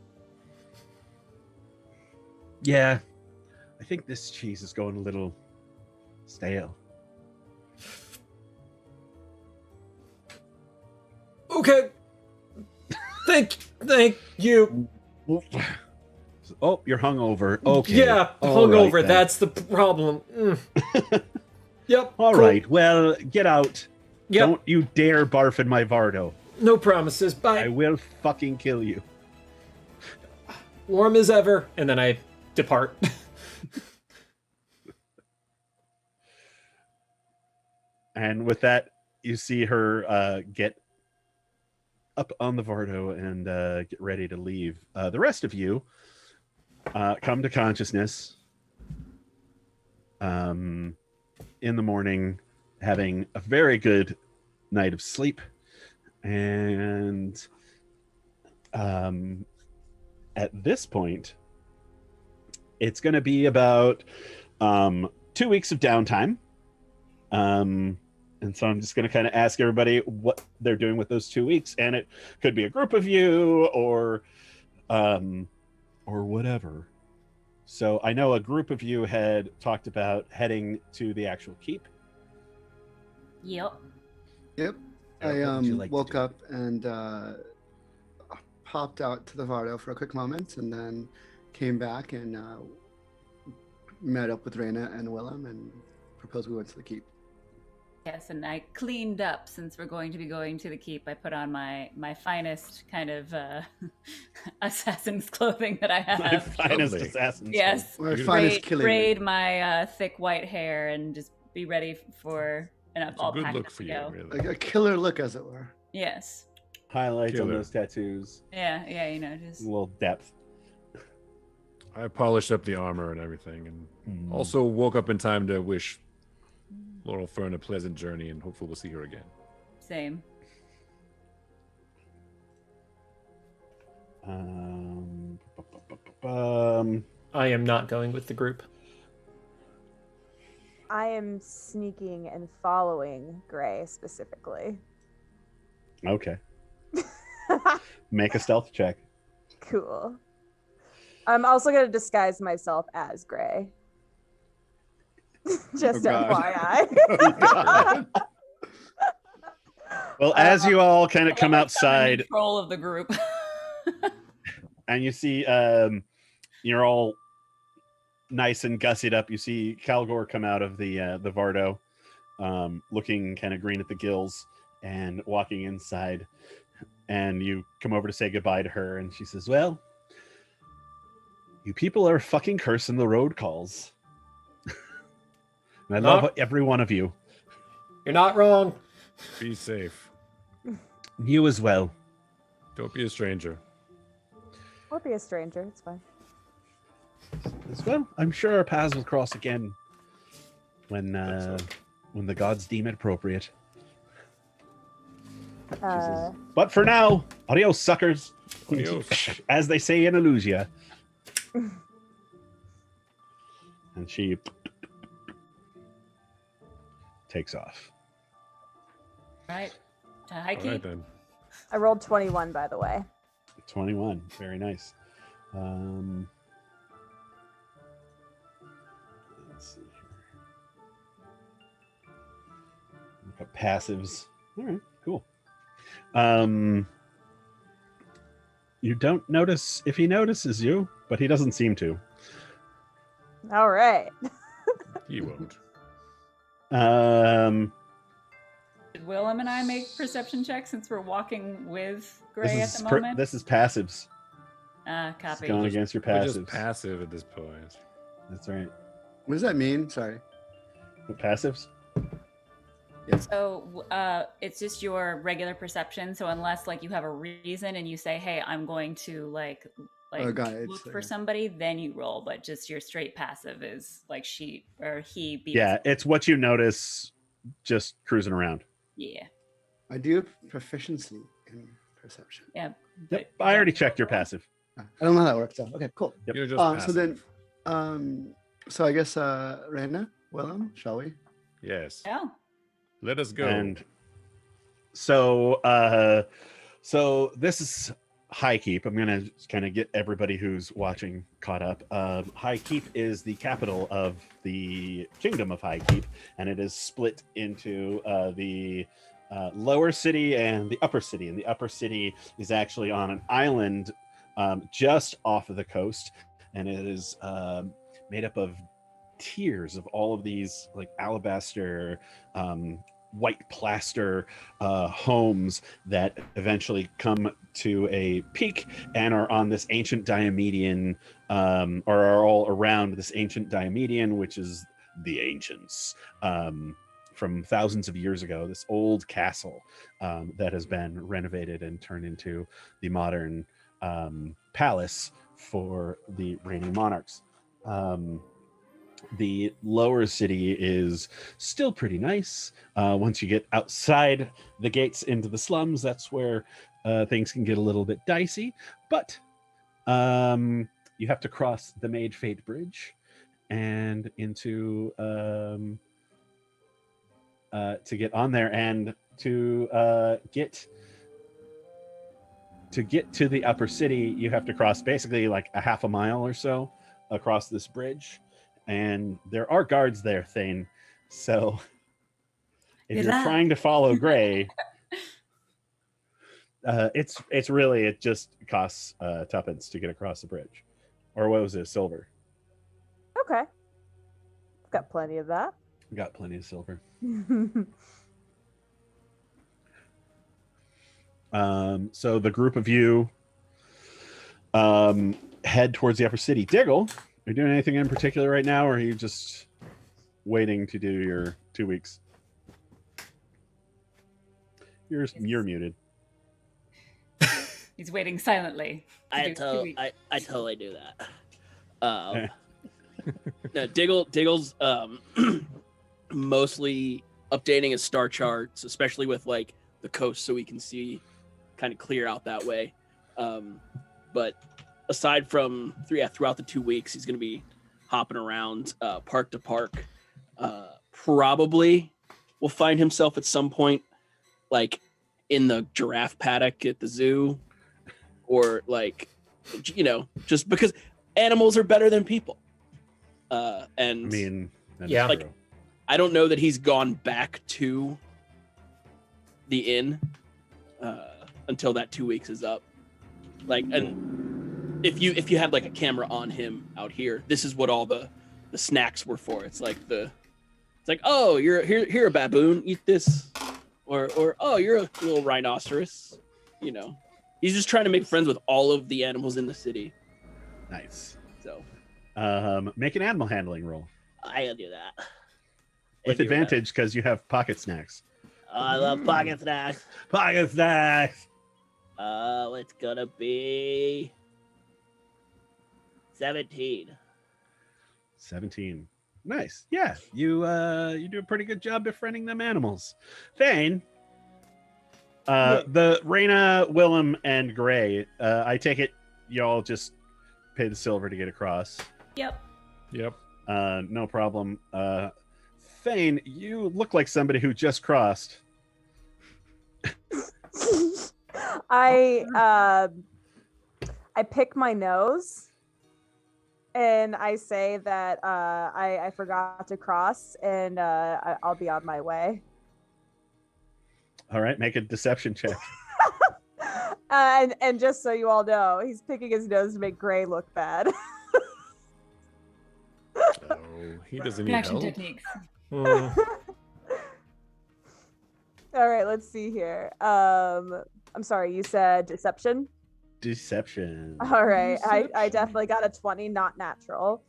Yeah, I think this cheese is going a little stale. Okay. Thank you. Oh, you're hungover. Okay. Yeah, All hungover. right, then. That's the problem. Yep. All cool. right. Well, get out. Yep. Don't you dare barf in my Vardo. No promises. Bye. I will fucking kill you. Warm as ever. And then I depart. And with that, you see her get up on the Vardo and get ready to leave. The rest of you come to consciousness in the morning, having a very good night of sleep. And at this point, it's going to be about 2 weeks of downtime. And so I'm just going to kind of ask everybody what they're doing with those 2 weeks. And it could be a group of you or whatever. So I know a group of you had talked about heading to the actual keep. Yep. Yep. What I would you like to woke do? up and popped out to the Vardo for a quick moment, and then came back and met up with Reyna and Willem and proposed we went to the keep. Yes, and I cleaned up since we're going to be going to the keep. I put on my finest kind of assassin's clothing that I have. My finest Lovely. assassin. Yes. Our finest killing. braid my thick white hair and just be ready for It's a all good packed look up for to you, go. really. Like a killer look, as it were. Yes. Highlights on Killer. those tattoos. Yeah, you know, just A little depth. I polished up the armor and everything, and Mm. also woke up in time to wish Laurel Fern a pleasant journey, and hopefully we'll see her again. same. I am not going with the group. I am sneaking and following Gray specifically. Okay. Make a stealth check. Cool. I'm also going to disguise myself as Gray. Just Oh, God. FYI. Oh, God. Well, as you all kind of come I'm in outside, control of the group. and you see you're all nice and gussied up. You see Calgor come out of the Vardo, looking kind of green at the gills and walking inside. And you come over to say goodbye to her, and she says, well, you people are fucking cursing the road calls. And I love every one of you. You're not wrong. Be safe. You as well. Don't be a stranger. Or be a stranger. It's fine. As well, I'm sure our paths will cross again when the gods deem it appropriate. She says, but for now, adios, suckers. Adios. As they say in Illusia. And she takes off. Right. High All key. right then. I rolled 21, by the way. 21. Very nice. Let's see here. Look up passives. All right, cool. You don't notice if he notices you, but he doesn't seem to. All right. He won't. Did Willem and I make perception checks since we're walking with Gray at This the is moment? this is passives. Ah, It's copy. going against your We're just passives. passive at this point. That's right. What does that mean? Sorry. What passives? So it's just your regular perception. So unless like you have a reason and you say, "Hey, I'm going to like Oh, got it. look It's, for somebody," then you roll. But just your straight passive is like she or he. Beats. Yeah, it's what you notice just cruising around. Yeah. I do have proficiency in perception. Yeah. Yep, I already checked your passive. I don't know how that works. So, okay, cool. Yep. You're just So passive. then, so I guess, Rena, Willem, shall we? Yes. Yeah. Let us go. And so so this is High Keep. I'm gonna kind of get everybody who's watching caught up. High Keep is the capital of the kingdom of High Keep, and it is split into the lower city and the upper city. And the upper city is actually on an island just off of the coast, and it is made up of tiers of all of these like alabaster white plaster homes that eventually come to a peak and are on this ancient Diomedian or are all around this ancient Diomedian, which is the ancients from thousands of years ago, this old castle that has been renovated and turned into the modern palace for the reigning monarchs. The lower city is still pretty nice. Once you get outside the gates into the slums, that's where things can get a little bit dicey. But you have to cross the Mage Fate Bridge and into to get on there, and to get to the upper city, you have to cross basically like a half a mile or so across this bridge. And there are guards there, Thane. So if you're trying to follow Gray, it's really, it just costs tuppence to get across the bridge. Or what was it, silver? Okay. I've got plenty of that. Got plenty of silver. So the group of you head towards the upper city. Diggle, are you doing anything in particular right now, or are you just waiting to do your 2 weeks? You're muted. He's waiting silently. I totally do that. No, Diggle's mostly updating his star charts, especially with like the coast, so we can see kind of clear out that way. But aside from throughout the 2 weeks, he's going to be hopping around park to park. Probably will find himself at some point like in the giraffe paddock at the zoo, or like, you know, just because animals are better than people. And I mean, yeah, true. I don't know that he's gone back to the inn until that 2 weeks is up. Like, and if you had like a camera on him out here, this is what all the snacks were for. It's like oh, you're here a baboon, eat this, or oh, you're a little rhinoceros. You know, he's just trying to make friends with all of the animals in the city. Nice. So, make an animal handling roll I'll do that. with advantage because you have pocket snacks. I love pocket snacks. Pocket snacks. It's gonna be 17. 17. Nice. Yeah, you do a pretty good job befriending them animals. Thane, the Raina, Willem, and Gray. I take it y'all just pay the silver to get across. Yep. Yep. No problem. Thane, you look like somebody who just crossed. I pick my nose and I say that I forgot to cross and I'll be on my way. All right, make a deception check. And just so you all know, he's picking his nose to make Gray look bad. Oh, he doesn't need Connection help. techniques. Mm. All right, let's see here. I'm sorry, you said deception? Deception. All right, I definitely got a 20, not natural.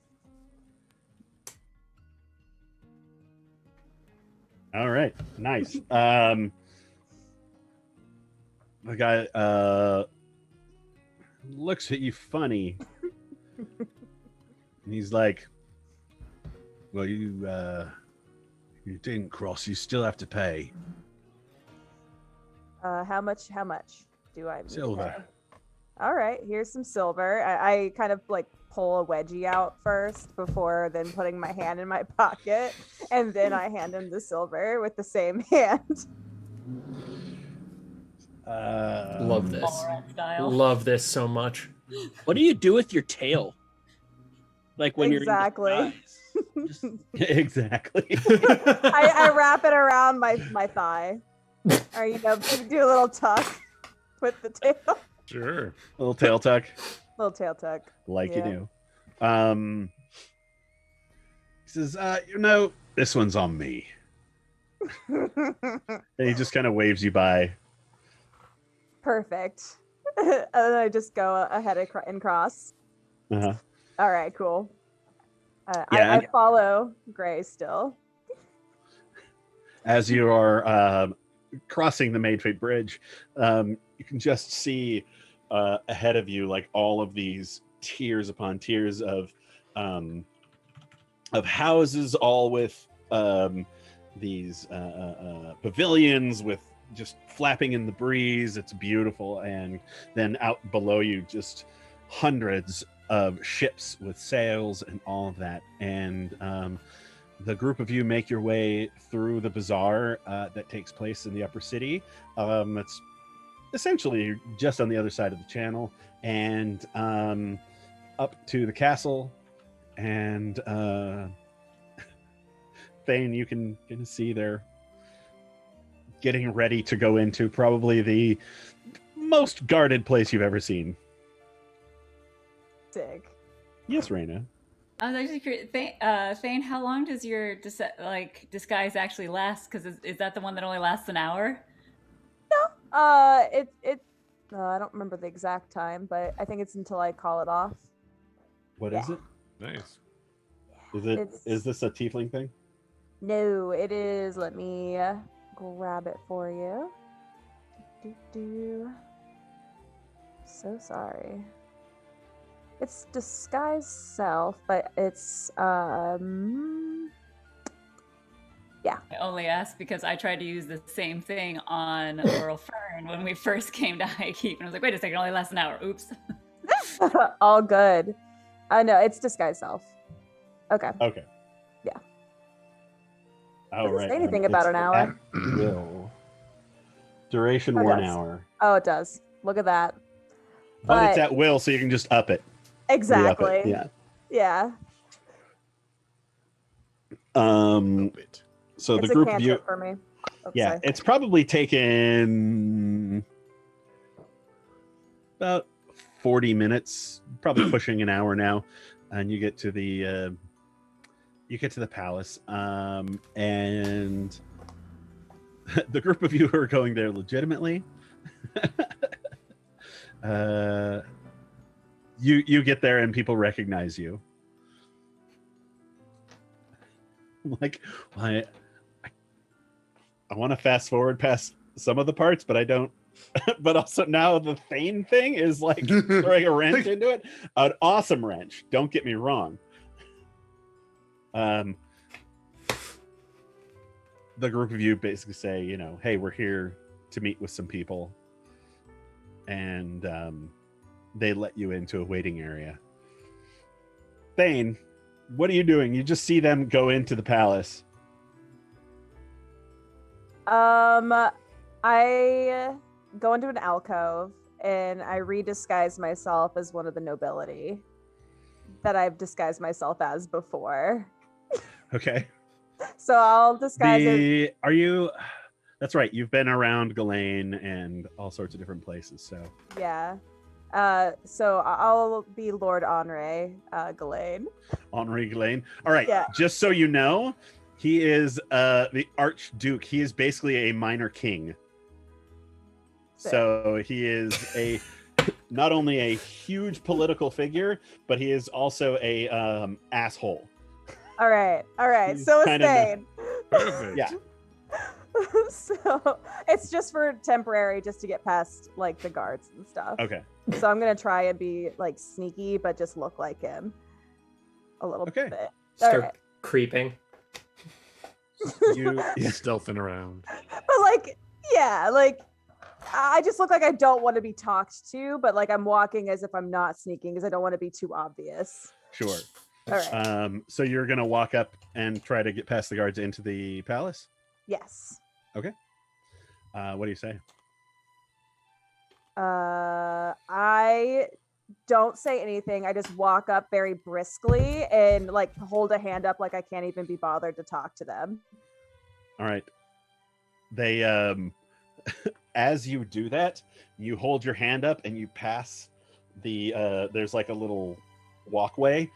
All right, nice. The guy looks at you funny. And he's like, well, you didn't cross, you still have to pay. How much do I need to Silver. pay? All right, here's some silver. I kind of like pull a wedgie out first before then putting my hand in my pocket, and then I hand him the silver with the same hand. Love this. Borat style. Love this so much. What do you do with your tail? Like when Exactly. you're in disguise? Just, Exactly. I wrap it around my thigh, or do a little tuck with the tail, Sure. Little tail tuck, little tail tuck. like Yeah. you do. He says, this one's on me. And he just kind of waves you by. Perfect. And then I just go ahead and cross. Uh-huh. All right, cool. Yeah, I follow Gray still. As you are crossing the Maidfate Bridge, you can just see ahead of you like all of these tiers upon tiers of houses, all with these pavilions with just flapping in the breeze. It's beautiful. And then out below you, just hundreds of ships with sails and all of that. And the group of you make your way through the bazaar that takes place in the upper city. It's essentially just on the other side of the channel, and up to the castle. And Thane, you can see they're getting ready to go into probably the most guarded place you've ever seen. Sick. Yes, Raina. I was actually curious, Thane, how long does your disguise actually last? Because is that the one that only lasts an hour? I don't remember the exact time, but I think it's until I call it off. What is it? Nice. Is this a tiefling thing? No, it is. Let me grab it for you. So sorry. It's disguise self, but it's I only asked because I tried to use the same thing on Laurel Fern when we first came to Highkeep, and I was like, wait a second, it only lasts an hour. Oops. all good. No, it's disguise self. Okay. Okay. Yeah. All Doesn't right. say anything about an hour. At will. Duration Oh, it 1 does. hour. Oh, it does. Look at that. But it's at will, so you can just up it. Exactly. Re-up it, yeah. Yeah. So It's the a group of you, cantrip for me. Oops, Yeah, sorry. it's probably taken about 40 minutes, probably pushing an hour now, and you get to the palace, and the group of you who are going there legitimately, you get there and people recognize you. Like, I want to fast forward past some of the parts, but I don't. But also now the Thane thing is like throwing a wrench into it. An awesome wrench. Don't get me wrong. The group of you basically say, you know, hey, we're here to meet with some people, and they let you into a waiting area. Thane, what are you doing? You just see them go into the palace. I go into an alcove and I redisguise myself as one of the nobility that I've disguised myself as before. Okay. So I'll disguise it. Are you? That's right. You've been around Ghislaine and all sorts of different places. So Yeah. So I'll be Lord Henri Ghislaine. Henri Ghislaine. All right. Yeah. Just so you know, he is the Archduke. He is basically a minor king. So he is not only a huge political figure, but he is also a asshole. All right. He's So is kind of Thane. Perfect. Yeah. So it's just for temporary, just to get past like the guards and stuff. Okay. So I'm gonna try and be like sneaky, but just look like him a little Okay. bit. Start right. creeping. You Stealthing around. But like, yeah, like I just look like I don't want to be talked to, but like I'm walking as if I'm not sneaking because I don't want to be too obvious. sure. All right. So you're gonna walk up and try to get past the guards into the palace. Yes. What do you say? I don't say anything. I just walk up very briskly and like hold a hand up like I can't even be bothered to talk to them. All right. They as you do that, you hold your hand up and you pass the there's like a little walkway.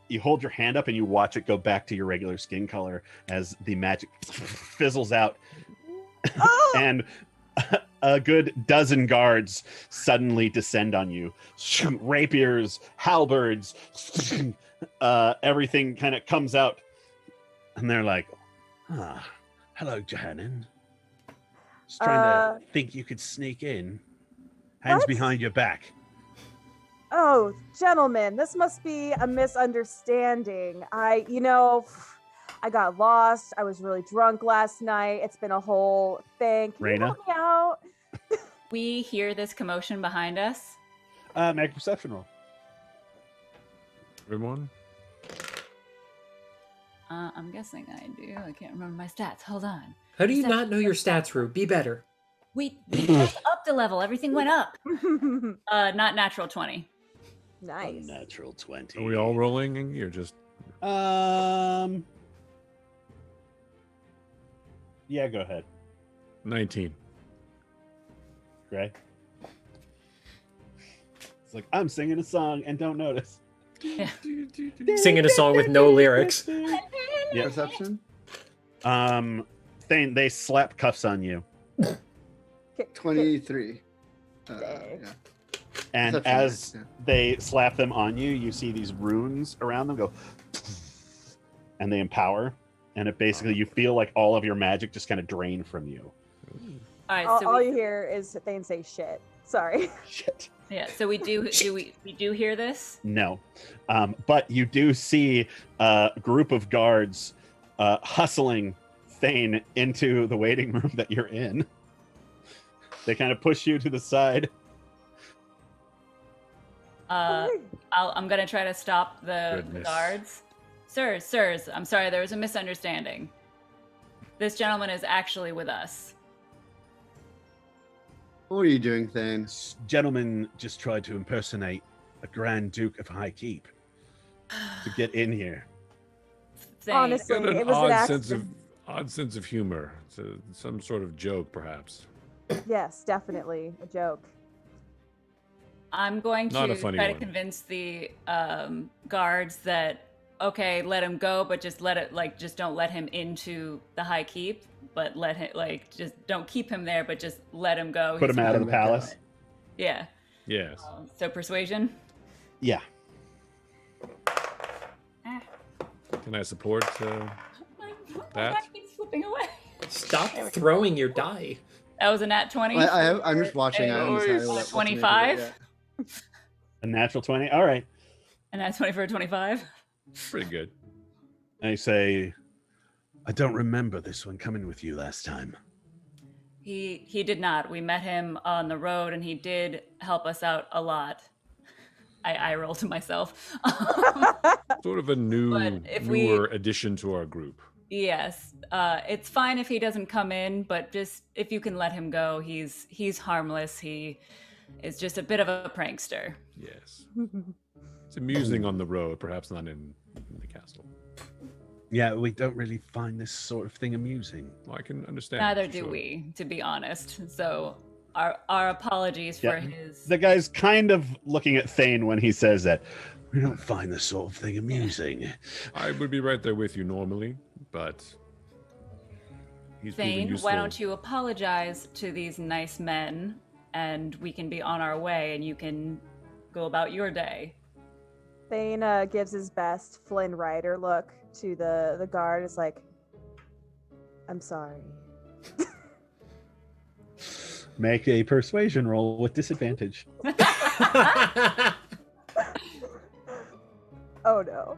You hold your hand up and you watch it go back to your regular skin color as the magic fizzles out. Oh! And a good dozen guards suddenly descend on you. Rapiers, halberds, everything kind of comes out. And they're like, hello, Johannan. Just trying to think you could sneak in. Hands What? behind your back. Oh, gentlemen, this must be a misunderstanding. I got lost. I was really drunk last night. It's been a whole thing. Can you Raina? help me out? We hear this commotion behind us. Make a perception roll. Everyone? I'm guessing I do. I can't remember my stats. Hold on. How do you not know your stats, Rue? Be better. We just upped a level. Everything went up. Not natural 20. Nice. Natural 20. Are we all rolling? You're just Yeah, go ahead. 19. Gray. It's like, I'm singing a song and don't notice. Yeah. Singing a song with no lyrics. Yeah. Perception? They slap cuffs on you. 23. Dang. Yeah. And Perception, as yeah. they slap them on you, you see these runes around them go, and they empower. And it basically, you feel like all of your magic just kind of drain from you. All right. All So you hear is Thane say shit. Sorry. Shit. we do hear this. No. But you do see a group of guards hustling Thane into the waiting room that you're in. They kind of push you to the side. I'm gonna try to stop the Goodness. guards. Sirs, I'm sorry, there was a misunderstanding. This gentleman is actually with us. What are you doing, Thane? This gentleman just tried to impersonate a Grand Duke of High Keep to get in here. Thane, Honestly, Got an it was an odd sense of accident. Odd sense of humor. It's some sort of joke, perhaps. Yes, definitely a joke. I'm going Not a to funny try to one. convince the guards that okay, let him go, but just just don't let him into the high keep, but let him just don't keep him there, but just let him go. Put him out of the Put him back palace. Yeah. Yes. So persuasion. Yeah. Can I support My that? die keeps flipping away. Stop throwing your die. That was a nat 20. I'm just watching. I'm sorry, what to make of it, 25. yeah. A natural 20. All right. And that's 20 for a 25. Pretty good. I say, I don't remember this one coming with you last time. He did not. We met him on the road, and he did help us out a lot. I roll to myself. Sort of a newer But if we- addition to our group. Yes, it's fine if he doesn't come in, but just if you can let him go, he's harmless. He is just a bit of a prankster. Yes. It's amusing on the road, perhaps not in the castle. Yeah, we don't really find this sort of thing amusing. Well, I can understand. Neither for do sure. we, to be honest. So our apologies for Yeah. his. The guy's kind of looking at Thane when he says that. We don't find this sort of thing amusing. I would be right there with you normally, but he's proving Thane, useful. why don't you apologize to these nice men, and we can be on our way, and you can go about your day. Thane gives his best Flynn Rider look to the guard. It's like, I'm sorry. Make a persuasion roll with disadvantage. Oh no.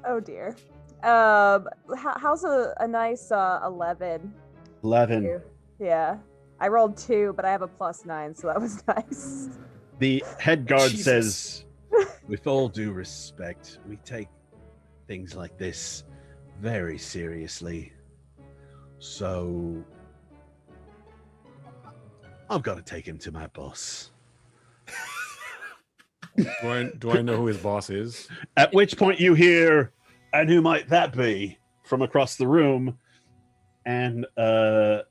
Oh dear. How's a nice 11? 11. Yeah. I rolled 2, but I have a +9, so that was nice. The head guard Jesus. says, with all due respect, we take things like this very seriously. So I've got to take him to my boss. Do I know who his boss is? At which point you hear, and who might that be? From across the room. And there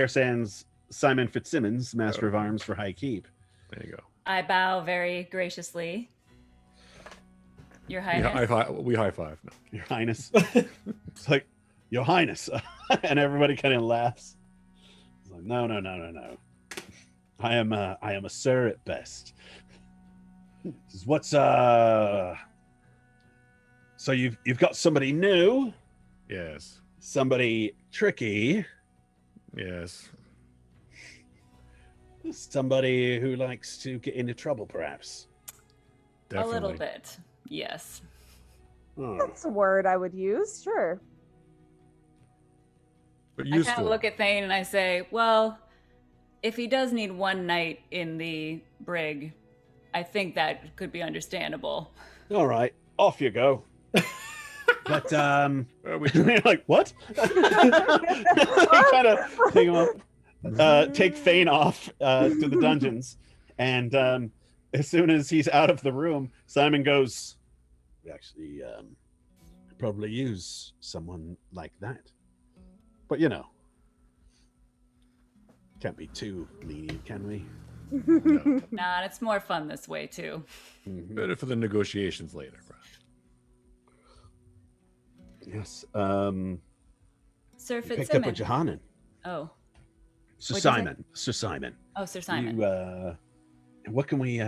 stands Simon Fitzsimmons, Master of Arms for High Keep. There you go. I bow very graciously. Your We Highness. we high five. No. Your Highness. It's like, Your Highness. And everybody kind of laughs. It's like, no. I am a sir at best. Says, what's so you've got somebody new, Yes. somebody tricky, Yes. somebody who likes to get into trouble, perhaps. Definitely. A little bit. Yes. Oh. That's a word I would use, sure. But I kind useful. of look at Thane and I say, well, if he does need one night in the brig, I think that could be understandable. All right, off you go. But We you're like, what? kind of take him off, take Thane off to the dungeons, and as soon as he's out of the room, Simon goes, "We actually could probably use someone like that, but you know, can't be too lenient, can we?" no. Nah, it's more fun this way too. Mhm. Better for the negotiations later, perhaps. Yes. Sir You picked up a Fitzsimmons. Johannan. Oh. Sir What'd you say? Simon. Sir Simon. Oh, Sir Simon. You, what can we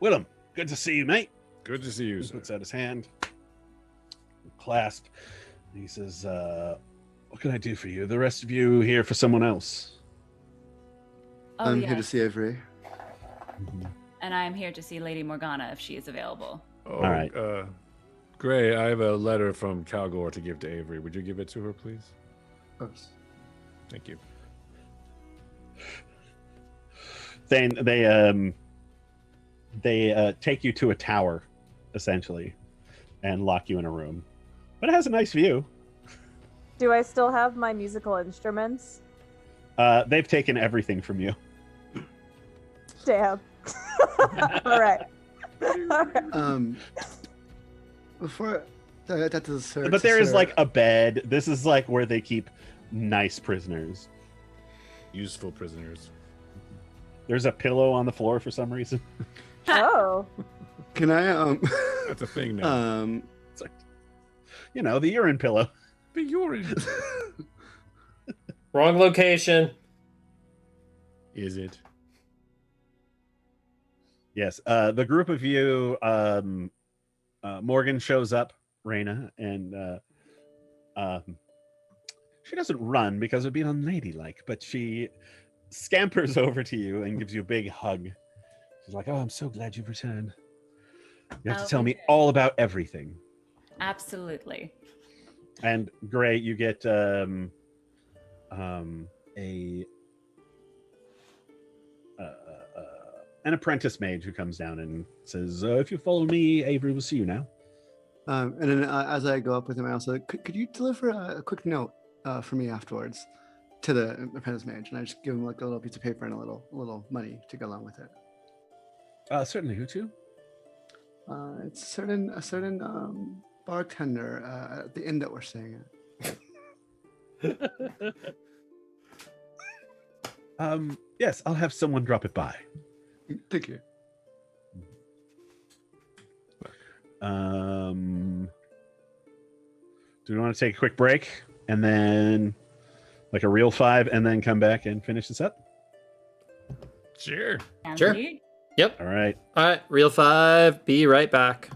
Willem, good to see you, mate. Good to see you, He sir. puts out his hand, clasp. He says, what can I do for you? The rest of you here for someone else? Oh, I'm yes. here to see Avery. And I am here to see Lady Morgana if she is available. Oh, All right. Gray, I have a letter from Calgore to give to Avery. Would you give it to her, please? Of course. Thank you. Then they take you to a tower, essentially, and lock you in a room. But it has a nice view. Do I still have my musical instruments? They've taken everything from you. Damn. All right. All right. Before That is sir. But there is like a bed. This is like where they keep nice prisoners. Useful prisoners. There's a pillow on the floor for some reason. Oh. Can I That's a thing now. It's like, the urine pillow. The urine. Wrong location. Is it? Yes. The group of you, Morgan shows up, Raina, and she doesn't run because it would be unladylike, but she scampers over to you and gives you a big hug. She's like, "Oh, I'm so glad you've returned. You have to tell me all about everything." Absolutely. And Gray, you get an apprentice mage who comes down and says, "If you follow me, Avery will see you now." and then as I go up with him, I also could you deliver a quick note for me afterwards to the apprentice mage, and I just give him like a little piece of paper and a little money to go along with it. Certainly. Who to? It's a certain bartender at the inn that we're staying at. Yes, I'll have someone drop it by. Thank you. Do we want to take a quick break and then like a real 5 and then come back and finish this up? Sure. Sure. Andy? Yep. All right. All right. Real 5. Be right back.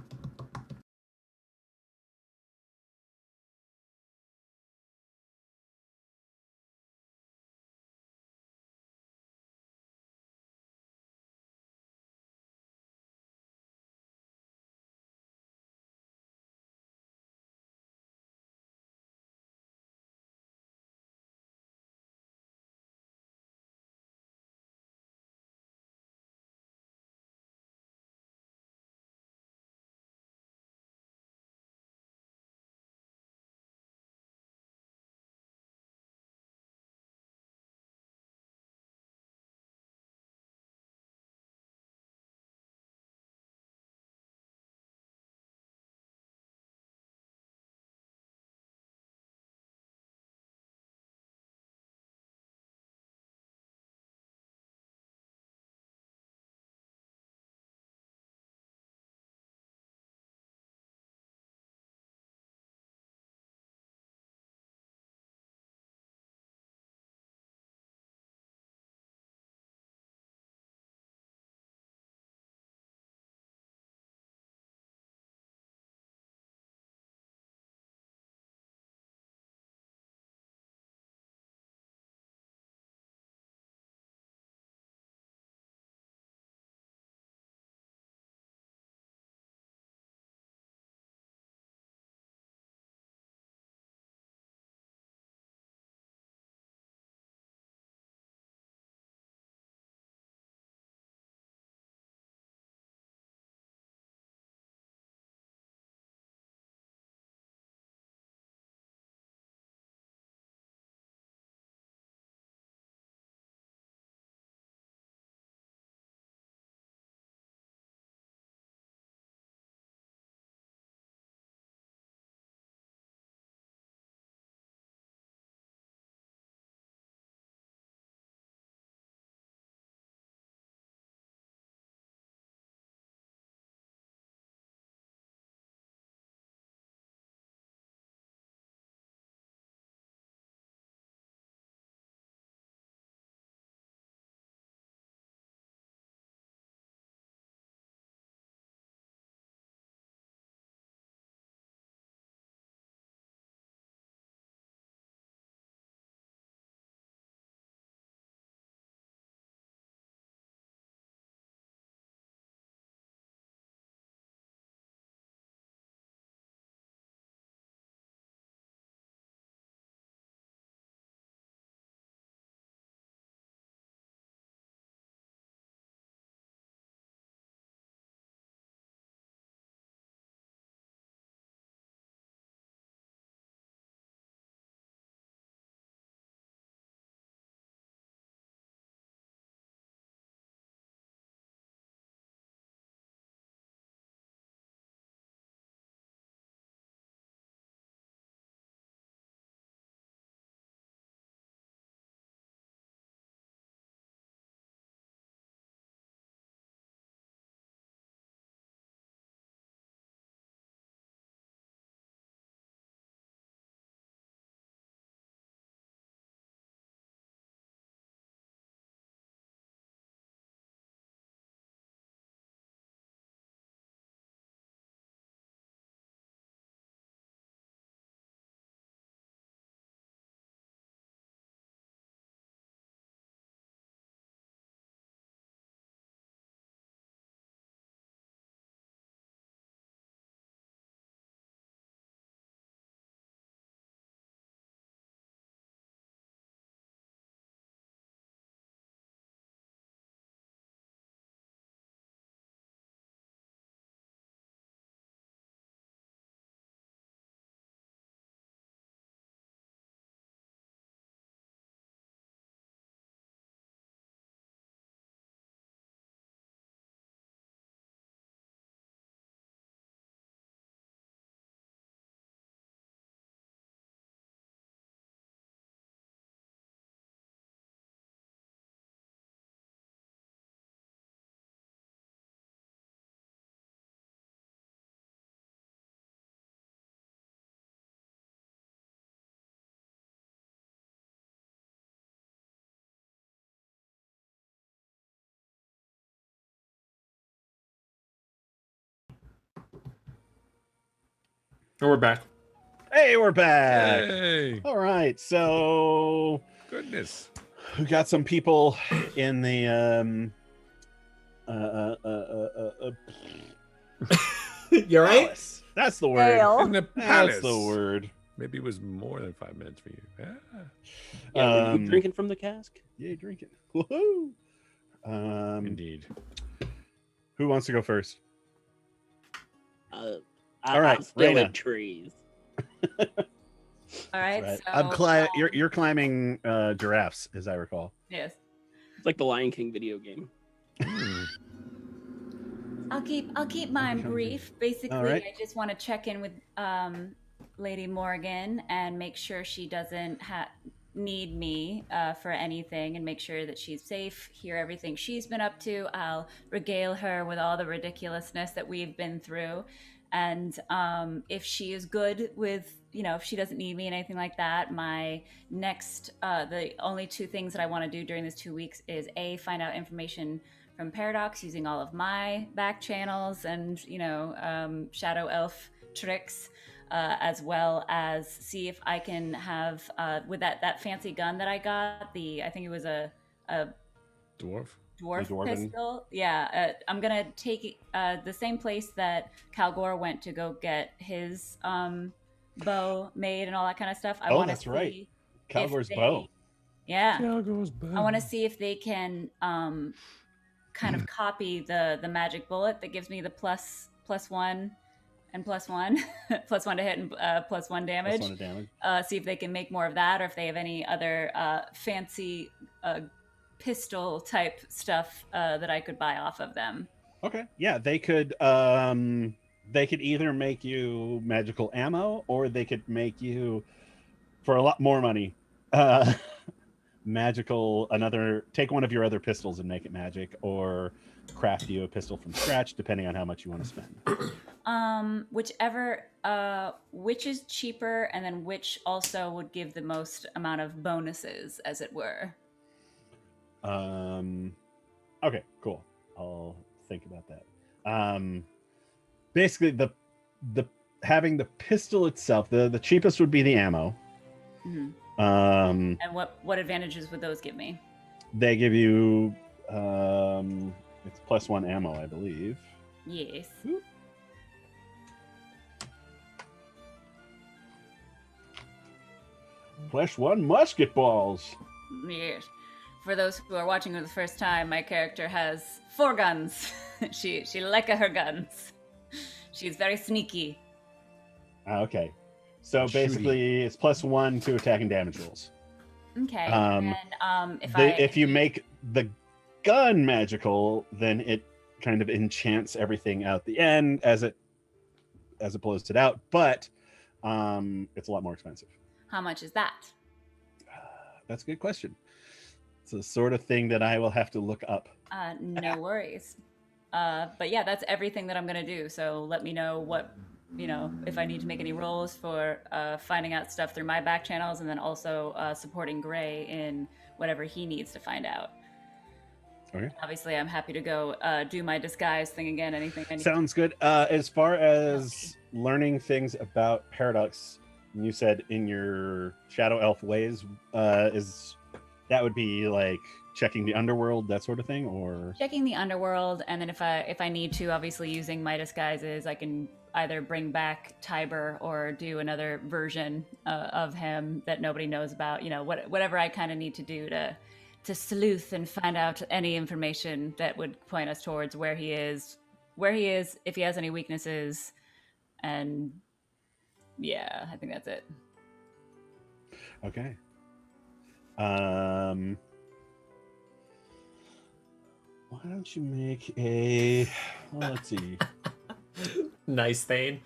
We're back. Hey, we're back. Hey, All right, so goodness. we got some people in the You're right. palace. That's the word. Ale. In the palace. That's the word. Maybe it was more than 5 minutes for you. Ah. Yeah, were you drinking from the cask? Yeah, drinking. Woohoo! Indeed. Who wants to go first? All right, I'm still Raina. in trees. All right. Right. So, You're climbing giraffes, as I recall. yes. It's like the Lion King video game. Hmm. I'll keep mine brief. Basically, right. I just want to check in with Lady Morgan and make sure she doesn't need me for anything, and make sure that she's safe. Hear everything she's been up to. I'll regale her with all the ridiculousness that we've been through, and if she is good with, if she doesn't need me and anything like that, my next the only two things that I want to do during this 2 weeks is find out information from Paradox using all of my back channels and shadow elf tricks, as well as see if I can have with that fancy gun that I got, I think it was a Dwarf. dwarf Dwarven. pistol. Yeah, I'm gonna take the same place that Calgor went to go get his bow made and all that kind of stuff. I Oh, want to that's right. see if Calgor's they- bow. Yeah, Calgor's bow. I want to see if they can kind of copy the magic bullet that gives me the plus one and plus one plus one to hit and plus one damage. Plus one to damage. See if they can make more of that, or if they have any other fancy pistol type stuff that I could buy off of them. Okay. Yeah, they could either make you magical ammo, or they could make you, for a lot more money, take one of your other pistols and make it magic, or craft you a pistol from scratch, depending on how much you want to spend. Whichever, which is cheaper, and then which also would give the most amount of bonuses, as it were. Okay, cool. I'll think about that. Basically, the having the pistol itself, the cheapest would be the ammo. Mm-hmm. And what advantages would those give me? they give you it's plus one ammo, I believe. Yes. Plus one musket balls. Yes. For those who are watching for the first time, my character has 4 guns. she like her guns. She's very sneaky. Okay. So basically, it's plus one to attack and damage rolls. Okay. And if you make the gun magical, then it kind of enchants everything out the end as it blows it out. But it's a lot more expensive. How much is that? That's a good question. It's the sort of thing that I will have to look up. No worries. But yeah, that's everything that I'm gonna do. So let me know what, if I need to make any rolls for finding out stuff through my back channels, and then also supporting Gray in whatever he needs to find out. Okay. Obviously, I'm happy to go do my disguise thing again. Anything. Sounds good. As far as learning things about Paradox, you said in your Shadow Elf ways, that would be like checking the underworld, that sort of thing, or Checking the underworld, and then if I need to, obviously using my disguises, I can either bring back Tiber or do another version of him that nobody knows about. Whatever I kind of need to do to sleuth and find out any information that would point us towards where he is, if he has any weaknesses, and yeah, I think that's it. okay. Why don't you make a? Well, let's see. Nice Thane.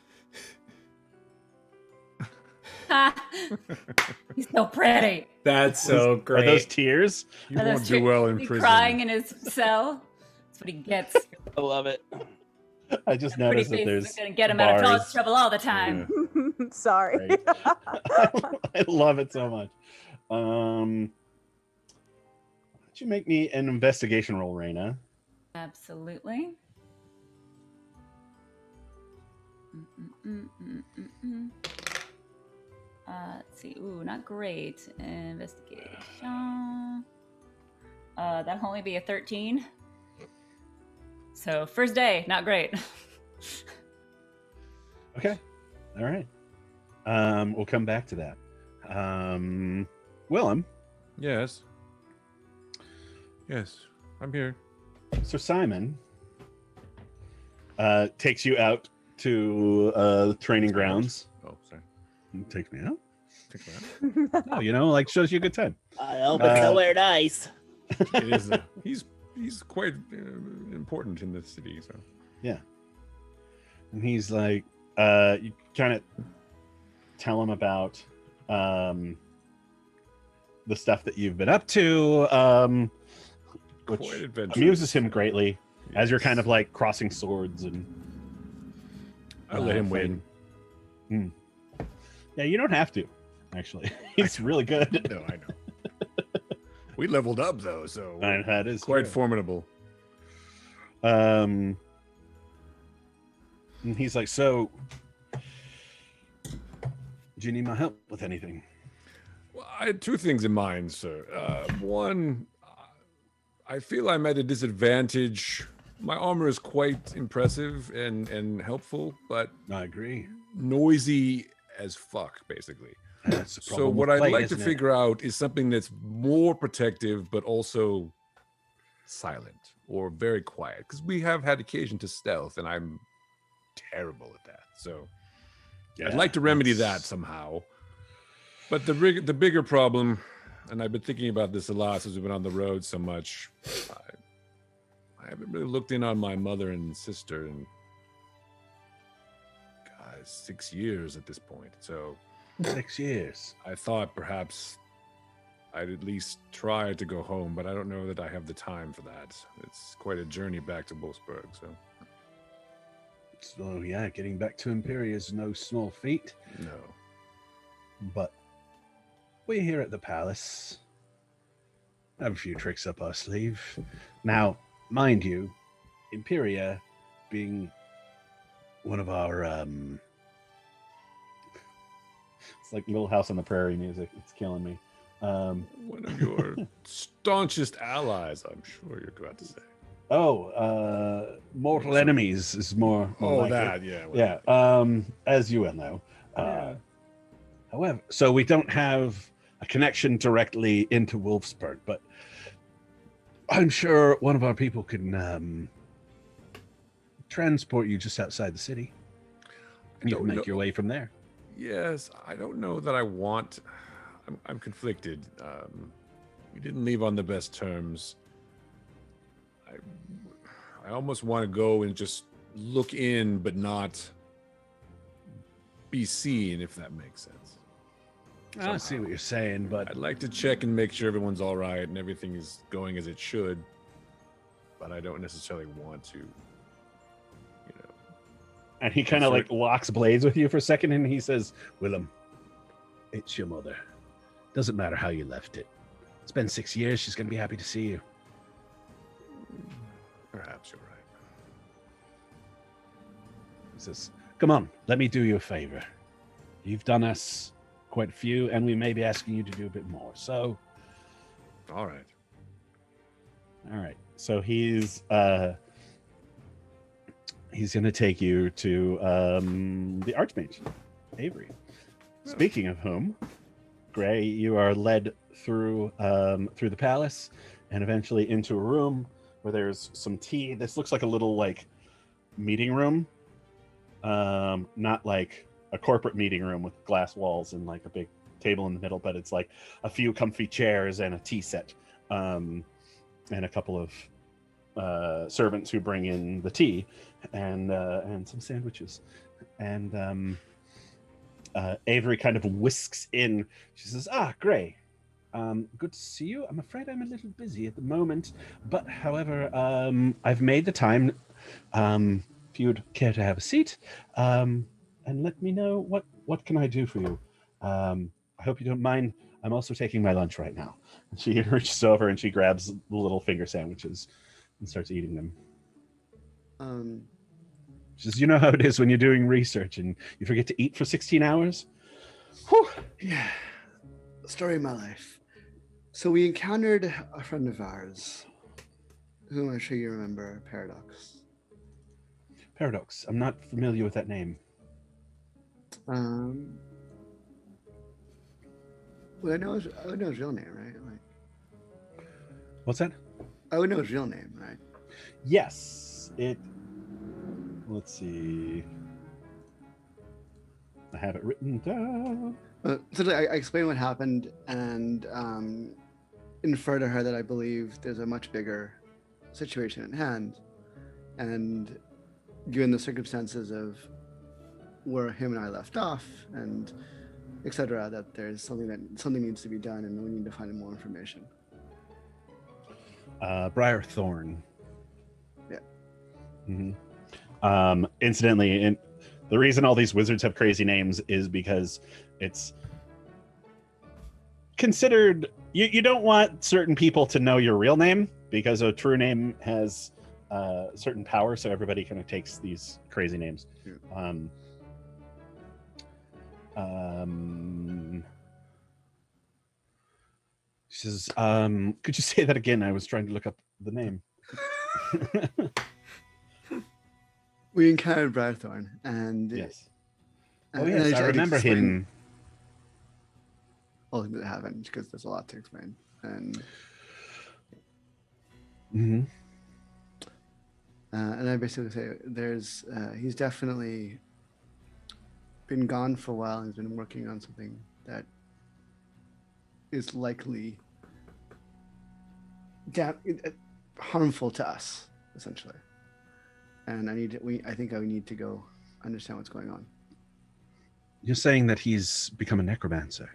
He's so pretty. That's so Are great. those tears? You Are those won't do well in he prison. crying in his cell. That's what he gets. I love it. I just Pretty noticed that faces there's are gonna get him out of bars. trouble all the time. Sorry. Great. I love it so much. Why don't you make me an investigation roll, Raina? Absolutely. Let's see. Ooh, not great. Investigation. That'll only be a 13. So first day, not great. Okay. All right. We'll come back to that. Willem. Yes. Yes, I'm here. So Simon takes you out to the training grounds. Oh, sorry. Take me out? Take me out. No, like shows you a good time. I hope it's nowhere nice. It is. He's quite important in this city. So Yeah. And he's like, you kind of tell him about the stuff that you've been up to, which quite adventurous. amuses him greatly as you're kind of like crossing swords and. I let him win. Mm. Yeah, you don't have to. Actually, he's really good. No, I know. We leveled up though, so That is quite true. formidable. And he's like, so do you need my help with anything? Well, I had two things in mind, sir. One, I feel I'm at a disadvantage. My armor is quite impressive and helpful, but I agree. noisy as fuck, basically. That's the So problem what with I'd plate, like to isn't it? figure out is something that's more protective, but also silent or very quiet. Because we have had occasion to stealth, and I'm terrible at that. So I'd like to remedy that somehow. But the bigger problem, and I've been thinking about this a lot since we've been on the road so much, I haven't really looked in on my mother and sister in 6 years at this point. So 6 years. I thought perhaps I'd at least try to go home, but I don't know that I have the time for that. It's quite a journey back to Wolfsburg. So yeah, getting back to Imperia is no small feat. No. But we're here at the palace. Have a few tricks up our sleeve. Now, mind you, Imperia being one of our it's like Little House on the Prairie music. It's killing me. One of your staunchest allies, I'm sure you're about to say. Mortal Enemies is more like that, it. yeah. Yeah, as you well know. However, so we don't have a connection directly into Wolfsburg, but I'm sure one of our people can transport you just outside the city. You can make your way from there. Yes, I don't know that I want. I'm conflicted. We didn't leave on the best terms. I almost want to go and just look in, but not be seen, if that makes sense. I see what you're saying, but I'd like to check and make sure everyone's all right and everything is going as it should, but I don't necessarily want to, And he kind of like locks blades with you for a second, and he says, "Willem, it's your mother. Doesn't matter how you left it. It's been 6 years. She's gonna be happy to see you." Perhaps you're right. He says, "Come on, let me do you a favor. You've done us quite a few, and we may be asking you to do a bit more. So, All right. So he's going to take you to the Archmage, Avery. Speaking of whom, Gray, you are led through the palace and eventually into a room where there's some tea. This looks like a little like meeting room, not like a corporate meeting room with glass walls and like a big table in the middle, but it's like a few comfy chairs and a tea set, and a couple of servants who bring in the tea and some sandwiches. And Avery kind of whisks in. She says, "Gray, good to see you. I'm afraid I'm a little busy at the moment, but however, I've made the time. If you'd care to have a seat, and let me know what can I do for you. I hope you don't mind. I'm also taking my lunch right now." And she reaches over and she grabs the little finger sandwiches and starts eating them. She says, you know how it is when you're doing research and you forget to eat for 16 hours? Whew. Yeah, story of my life. So we encountered a friend of ours, whom I'm sure you remember, Paradox. Paradox. I'm not familiar with that name. Well, I would know his real name, right? What's that? I would know his real name, right? Yes. Let's see. I have it written down. So I explained what happened and infer to her that I believe there's a much bigger situation at hand. And given the circumstances of where him and I left off and etc., that there's something needs to be done and we need to find more information. Briarthorn. Yeah. Mm-hmm. Incidentally, and the reason all these wizards have crazy names is because it's considered you don't want certain people to know your real name because a true name has certain power, so everybody kind of takes these crazy names. Yeah. She says, could you say that again? I was trying to look up the name. We encountered Briarthorn and Yes. and Oh yes, I remember him. All that happened because there's a lot to explain. And Mm-hmm. and I basically say he's definitely been gone for a while. He's been working on something that is likely harmful to us, essentially. And I think I need to go understand what's going on. You're saying that he's become a necromancer.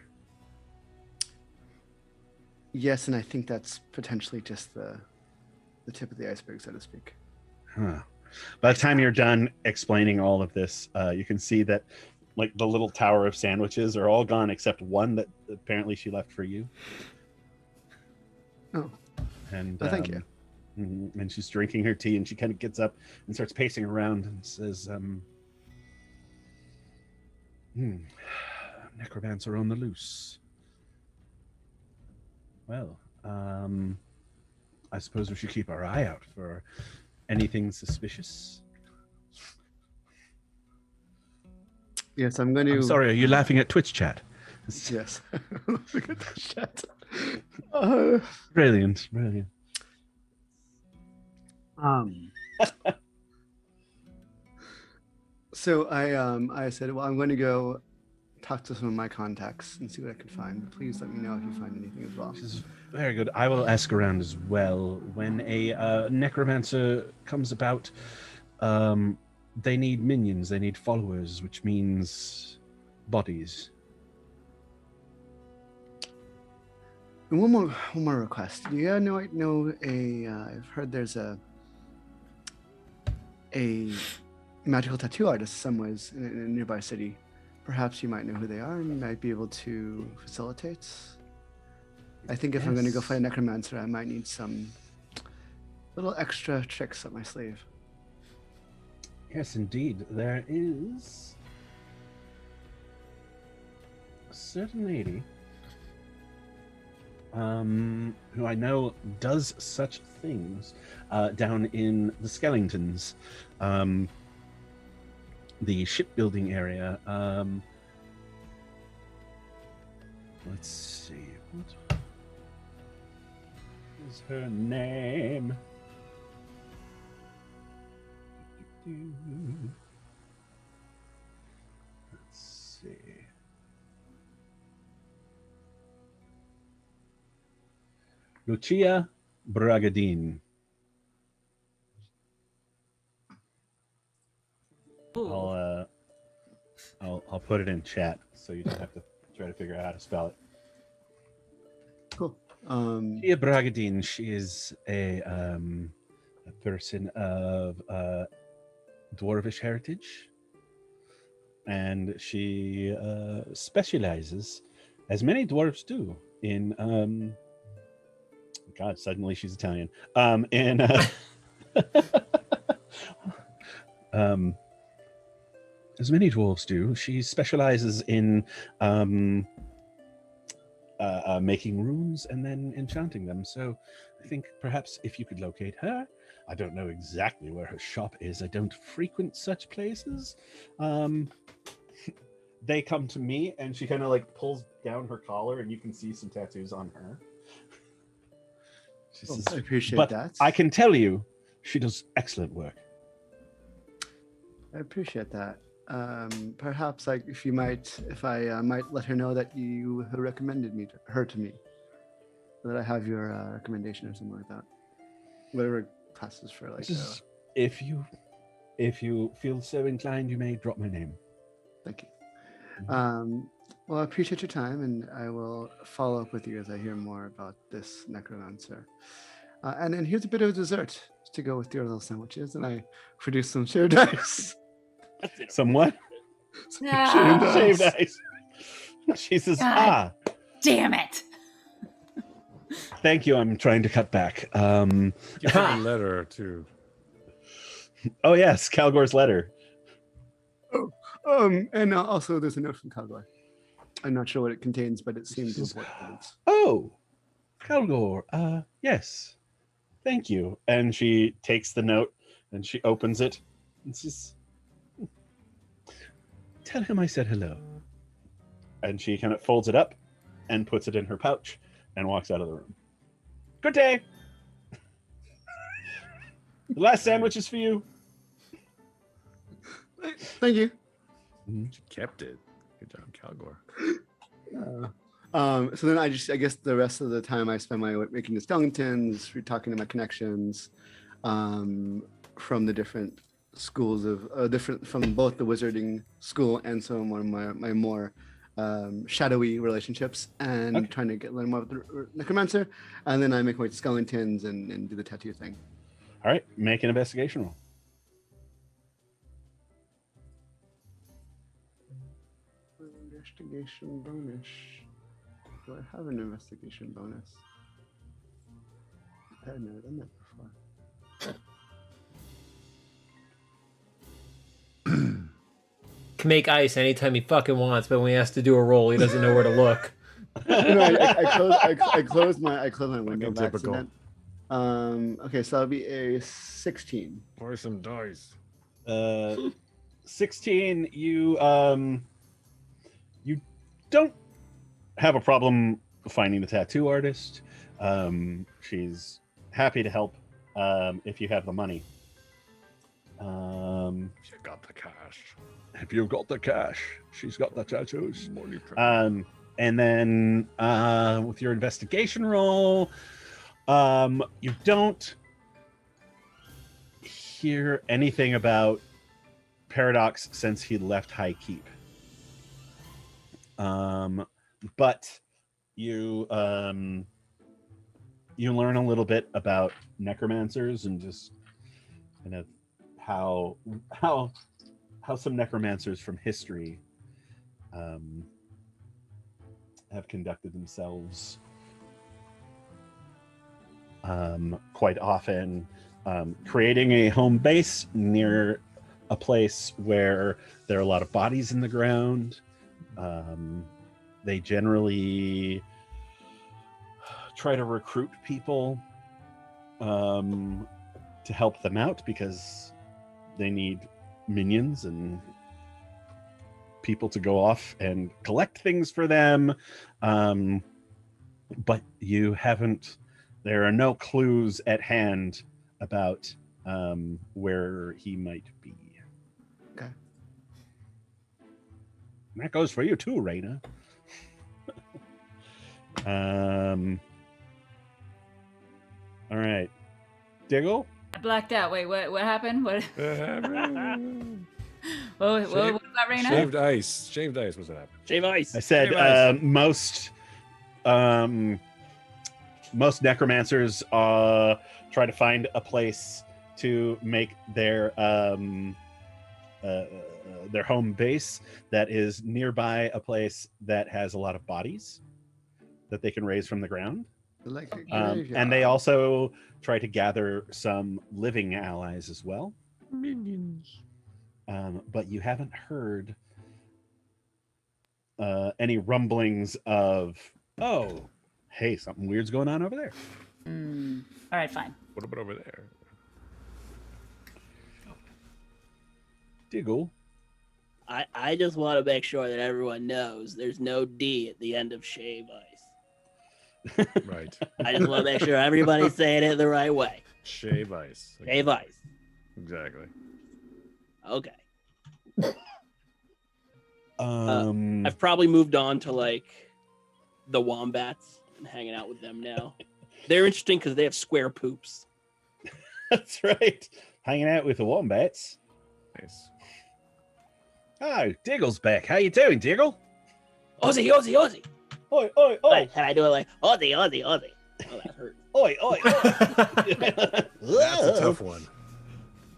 Yes, and I think that's potentially just the tip of the iceberg, so to speak. Huh. By the time you're done explaining all of this, you can see that like the little tower of sandwiches are all gone except one that apparently she left for you. Oh, and thank you. And she's drinking her tea, and she kind of gets up and starts pacing around and says, necromancer on the loose. Well, I suppose we should keep our eye out for anything suspicious. Yes, I'm going to. I'm sorry, are you laughing at Twitch chat? Yes. Look at that chat. Brilliant. So I said, well, I'm going to go talk to some of my contacts and see what I can find. Please let me know if you find anything as well. This is very good. I will ask around as well. When a necromancer comes about, they need minions, they need followers, which means bodies. And one more request. Do you know I've heard there's a magical tattoo artist somewhere in a nearby city. Perhaps you might know who they are and you might be able to facilitate. I think if I'm going to go fight a necromancer, I might need some little extra tricks up my sleeve. Yes, indeed. There is a certain lady who I know does such things down in the Skellingtons, the shipbuilding area. Let's see. What is her name? Let's see. Lucia Bragadin. I'll put it in chat so you don't have to try to figure out how to spell it. Cool. Lucia Bragadin. She is a person of dwarvish heritage, and she specializes, as many dwarves do, in God, suddenly she's Italian. as many dwarves do. She specializes in making runes and then enchanting them. So I think perhaps if you could locate her. I don't know exactly where her shop is. I don't frequent such places. They come to me, and she kind of like pulls down her collar, and you can see some tattoos on her. She says, I appreciate but that. I can tell you, she does excellent work. I appreciate that. Perhaps, like, if I might let her know that you recommended her to me, that I have your recommendation or something like that. Whatever passes for like. If you feel so inclined, you may drop my name. Thank you. Well, I appreciate your time, and I will follow up with you as I hear more about this necromancer. And then here's a bit of dessert to go with your little sandwiches, and I produce some shaved ice. Somewhat Ah. shaved ice. She says, God. Damn it. Thank you. I'm trying to cut back. Give her a letter too. Oh yes, Calgor's letter. And also there's a note from Calgor. I'm not sure what it contains, but it seems important. Oh, Calgor. Yes. Thank you. And she takes the note and she opens it and says, "Tell him I said hello." And she kind of folds it up and puts it in her pouch and walks out of the room. Good day. The last sandwich is for you. Thank you. She kept it. Good job, Calgor. So then I guess the rest of the time I spend making the skeletons, talking to my connections from the different schools of from both the wizarding school and some of my more shadowy relationships, and trying to learn more about the necromancer. And then I make my skeletons and do the tattoo thing. All right, make an investigation roll. Investigation bonus. Do I have an investigation bonus? I've never done that before. Can make ice anytime he fucking wants, but when he has to do a roll, he doesn't know where to look. I closed my window by typical. accident. Okay, so that'll be a 16. Pour some dice. 16. You don't have a problem finding the tattoo artist. She's happy to help if you have the money. She got the cash. If you've got the cash, she's got the tattoos. Money. And then with your investigation roll, you don't hear anything about Paradox since he left High Keep. But you learn a little bit about necromancers and just kind of how some necromancers from history have conducted themselves quite often, creating a home base near a place where there are a lot of bodies in the ground. They generally try to recruit people to help them out because they need minions and people to go off and collect things for them. But there are no clues at hand about where he might be. Okay. And that goes for you too, Raina. All right. Diggle? I blacked out. Wait, what happened? What about Raina? Shaved ice. Shaved ice was what happened. Shave ice. I said Shave ice. most necromancers try to find a place to make their home base that is nearby a place that has a lot of bodies that they can raise from the ground. And they also try to gather some living allies as well. Minions. but you haven't heard any rumblings of, oh, hey, something weird's going on over there. All right, fine. What about over there? Diggle. I just want to make sure that everyone knows there's no D at the end of shave ice. Right. I just want to make sure everybody's saying it the right way. Shave ice. Shave ice. Exactly. Okay. Um, I've probably moved on to like the wombats and hanging out with them now. They're interesting because they have square poops. that's right. Hanging out with the wombats. Nice. Oh, Diggle's back. How you doing, Diggle? Ozzy, Ozzy, Ozzy. Oi, oi, oi. Like, can I do it like Ozzy, Ozzy, Ozzy? Oh, that hurt. Oi, oi, That's a tough one.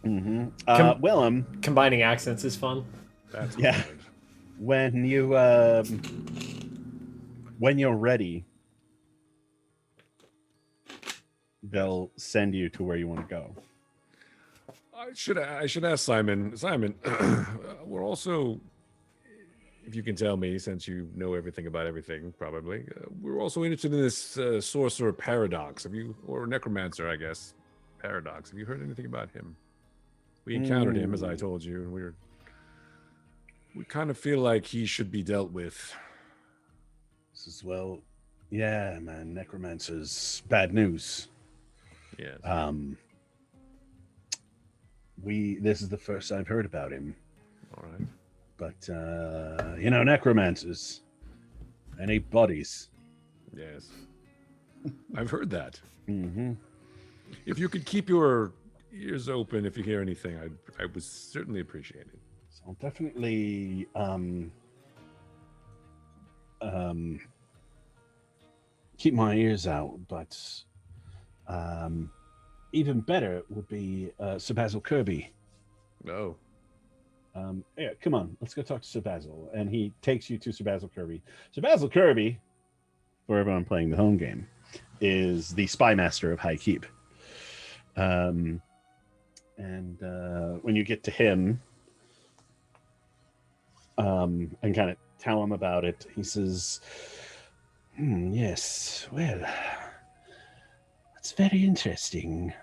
Mm-hmm. Willem, Combining accents is fun. That's Yeah. hard. when you're ready, they'll send you to where you want to go. I should ask Simon. Simon, we're also, if you can tell me, since you know everything about everything, probably, we're also interested in this sorcerer Paradox. Or necromancer, I guess, Paradox. Have you heard anything about him? We encountered him, as I told you, and we kind of feel like he should be dealt with. This is, well, yeah, man, necromancer's bad news. Yes. This is the first I've heard about him. All right. But necromancers, any bodies. Yes. I've heard that. Mm-hmm. If you could keep your ears open if you hear anything, I would certainly appreciate it. So I'll definitely keep my ears out, but even better would be Sir Basil Kirby. No. Yeah, come on, let's go talk to Sir Basil. And he takes you to Sir Basil Kirby. Sir Basil Kirby, for everyone playing the home game, is the spy master of High Keep. And when you get to him and kind of tell him about it, he says, yes, well, that's very interesting.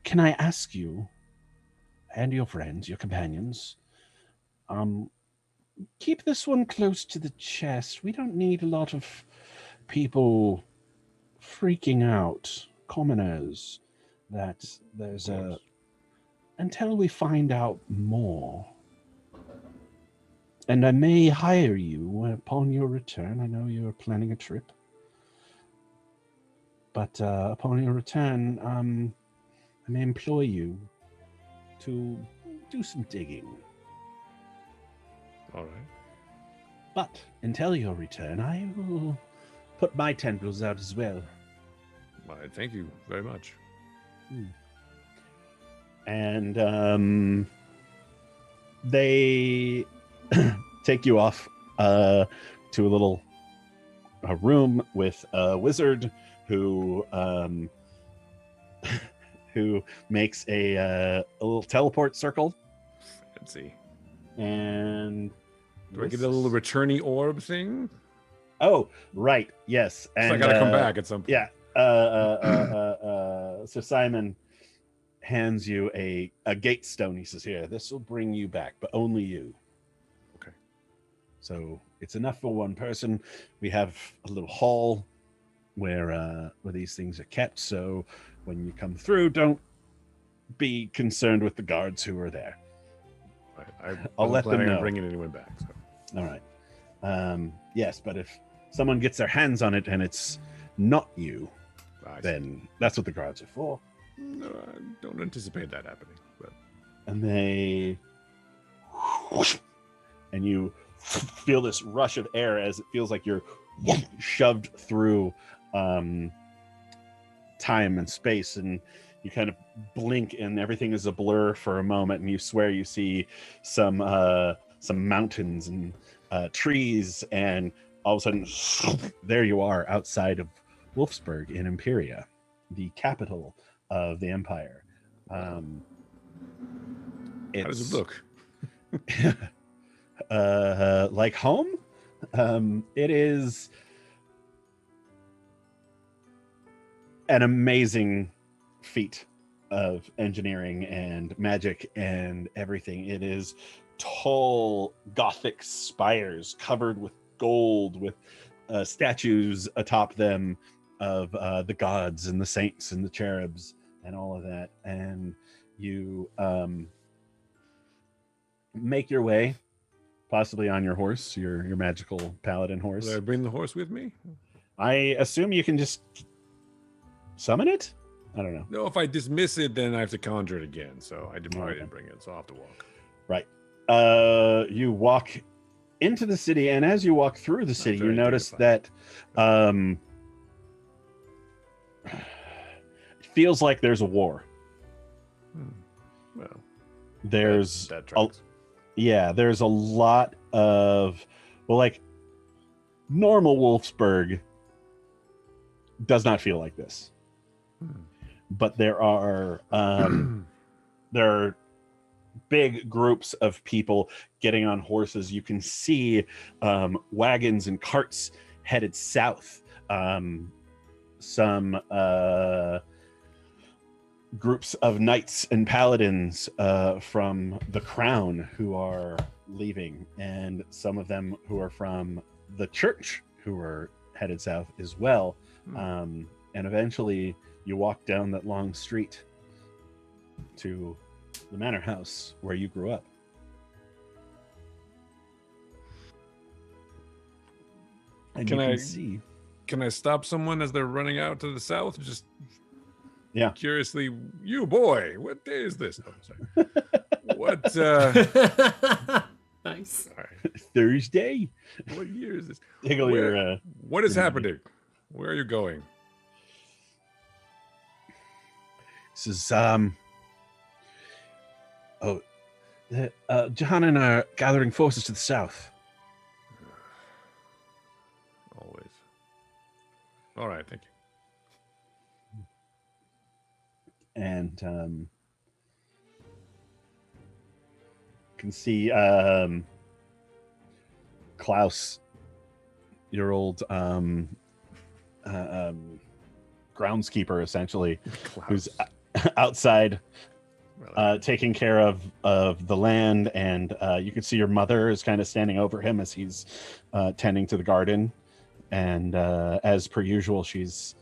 Can I ask you and your friends, your companions, keep this one close to the chest. We don't need a lot of people freaking out, commoners, that there's until we find out more. And I may hire you upon your return. I know you're planning a trip. But upon your return, I may employ you to do some digging. All right. But until your return, I will put my tendrils out as well. Well, thank you very much. And they take you off to a room with a wizard who makes a little teleport circle. Fancy. And Do I get a little returney orb thing? Oh, right, yes. And So I gotta come back at some point. Yeah. So Simon hands you a gate stone. He says, here, this will bring you back, but only you. Okay. So it's enough for one person. We have a little hall where these things are kept. So when you come through, don't be concerned with the guards who are there. Right. I'll let them know. On bringing anyone back. So. All right. Yes, but if someone gets their hands on it and it's not you, then that's what the guards are for. No, I don't anticipate that happening. But And they, and you feel this rush of air as it feels like you're shoved through time and space, and you kind of blink and everything is a blur for a moment, and you swear you see some mountains and trees, and all of a sudden there you are outside of Wolfsburg in Imperia, the capital of the empire. How does it look? Like home. It is an amazing feat of engineering and magic and everything. It is tall Gothic spires covered with gold, with statues atop them of the gods and the saints and the cherubs and all of that. And you make your way, possibly on your horse, your magical paladin horse. Will I bring the horse with me? I assume you can just summon it? I don't know. No, if I dismiss it, then I have to conjure it again. So I probably didn't bring it, so I'll have to walk. Right. You walk into the city, and as you walk through the city, you notice that it feels like there's a war. Well, there's that tracks. There's a lot of, well, like normal Wolfsburg does not feel like this. But there are big groups of people getting on horses. You can see wagons and carts headed south. Some groups of knights and paladins from the crown who are leaving, and some of them who are from the church who are headed south as well. And eventually you walk down that long street to the manor house where you grew up. And Can I stop someone as they're running out to the south? Just curiously, you boy, what day is this? Oh, sorry. What nice. All right. Thursday? What year is this? What is happening? Where are you going? This is Jahan and I are gathering forces to the south. Always. All right, thank you. And can see Klaus, your old groundskeeper, essentially, who's outside taking care of the land. And you can see your mother is kind of standing over him as he's tending to the garden. And as per usual, she's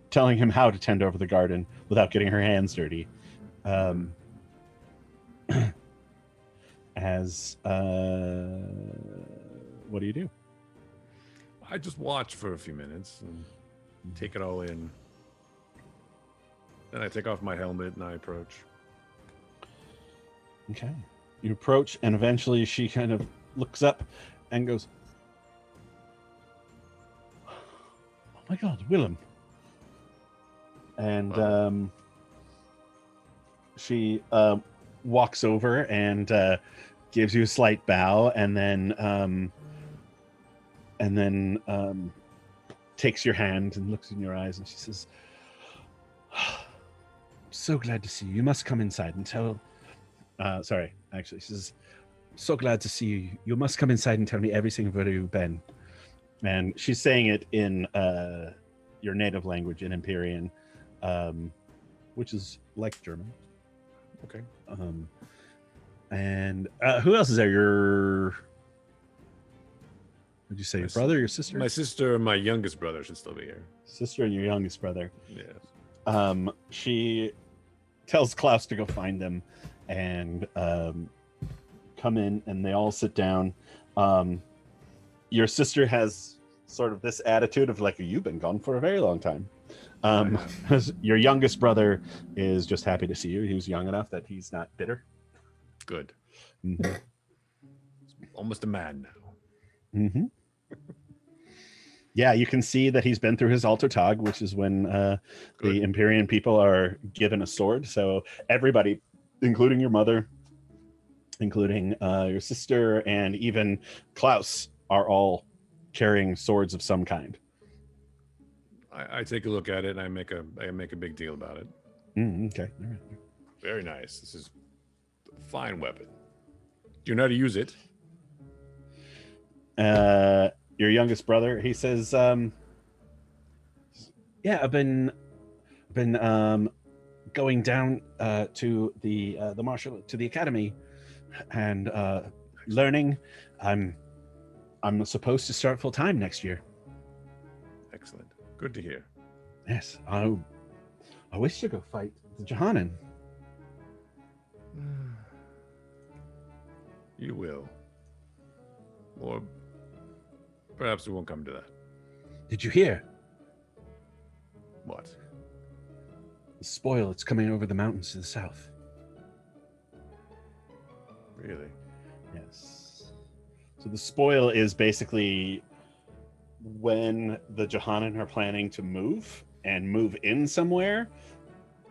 telling him how to tend over the garden without getting her hands dirty. What do you do? I just watch for a few minutes and take it all in. Then I take off my helmet and I approach. Okay. You approach, and eventually she kind of looks up and goes, "Oh my God, Willem!" And she walks over and gives you a slight bow, and then takes your hand and looks in your eyes, and she says, "I'm so glad to see you. You must come inside and tell." Sorry, actually, she says, "So glad to see you. You must come inside and tell me everything about where you've been." And she's saying it in your native language, in Empyrean, which is like German. Okay. And who else is there? Your... Would you say your brother, your sister? My sister and my youngest brother should still be here. Sister and your youngest brother. Yes. She tells Klaus to go find them and come in, and they all sit down. Your sister has sort of this attitude of like, you've been gone for a very long time. Your youngest brother is just happy to see you. He was young enough that he's not bitter. Good. Mm-hmm. Almost a man now. Mm-hmm. Yeah, you can see that he's been through his alter tag, which is when the Empyrean people are given a sword. So everybody, including your mother, including your sister, and even Klaus, are all carrying swords of some kind. I take a look at it and I make a big deal about it. Okay. All right. Very nice. This is fine weapon. Do you know how to use it? Your youngest brother, he says, yeah, I've been going down to the academy and learning. I'm supposed to start full time next year. Excellent. Good to hear. Yes, I wish to go fight the Johannan. You will. Or perhaps it won't come to that. Did you hear? What? The spoil, it's coming over the mountains to the south. Really? Yes. So the spoil is basically when the Johannan are planning to move and move in somewhere,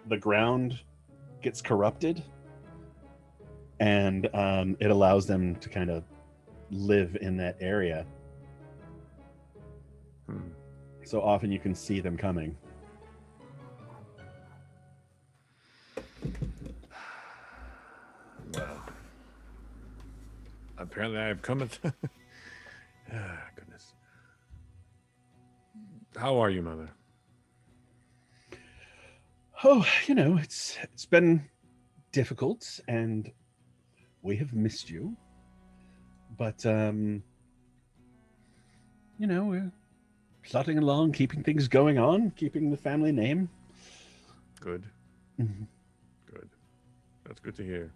the ground gets corrupted and it allows them to kind of live in that area. So often you can see them coming. Well, apparently I've come at goodness. How are you, Mother? Oh, it's been difficult and we have missed you. But we're plodding along, keeping things going on, keeping the family name. Good. Mm-hmm. Good. That's good to hear.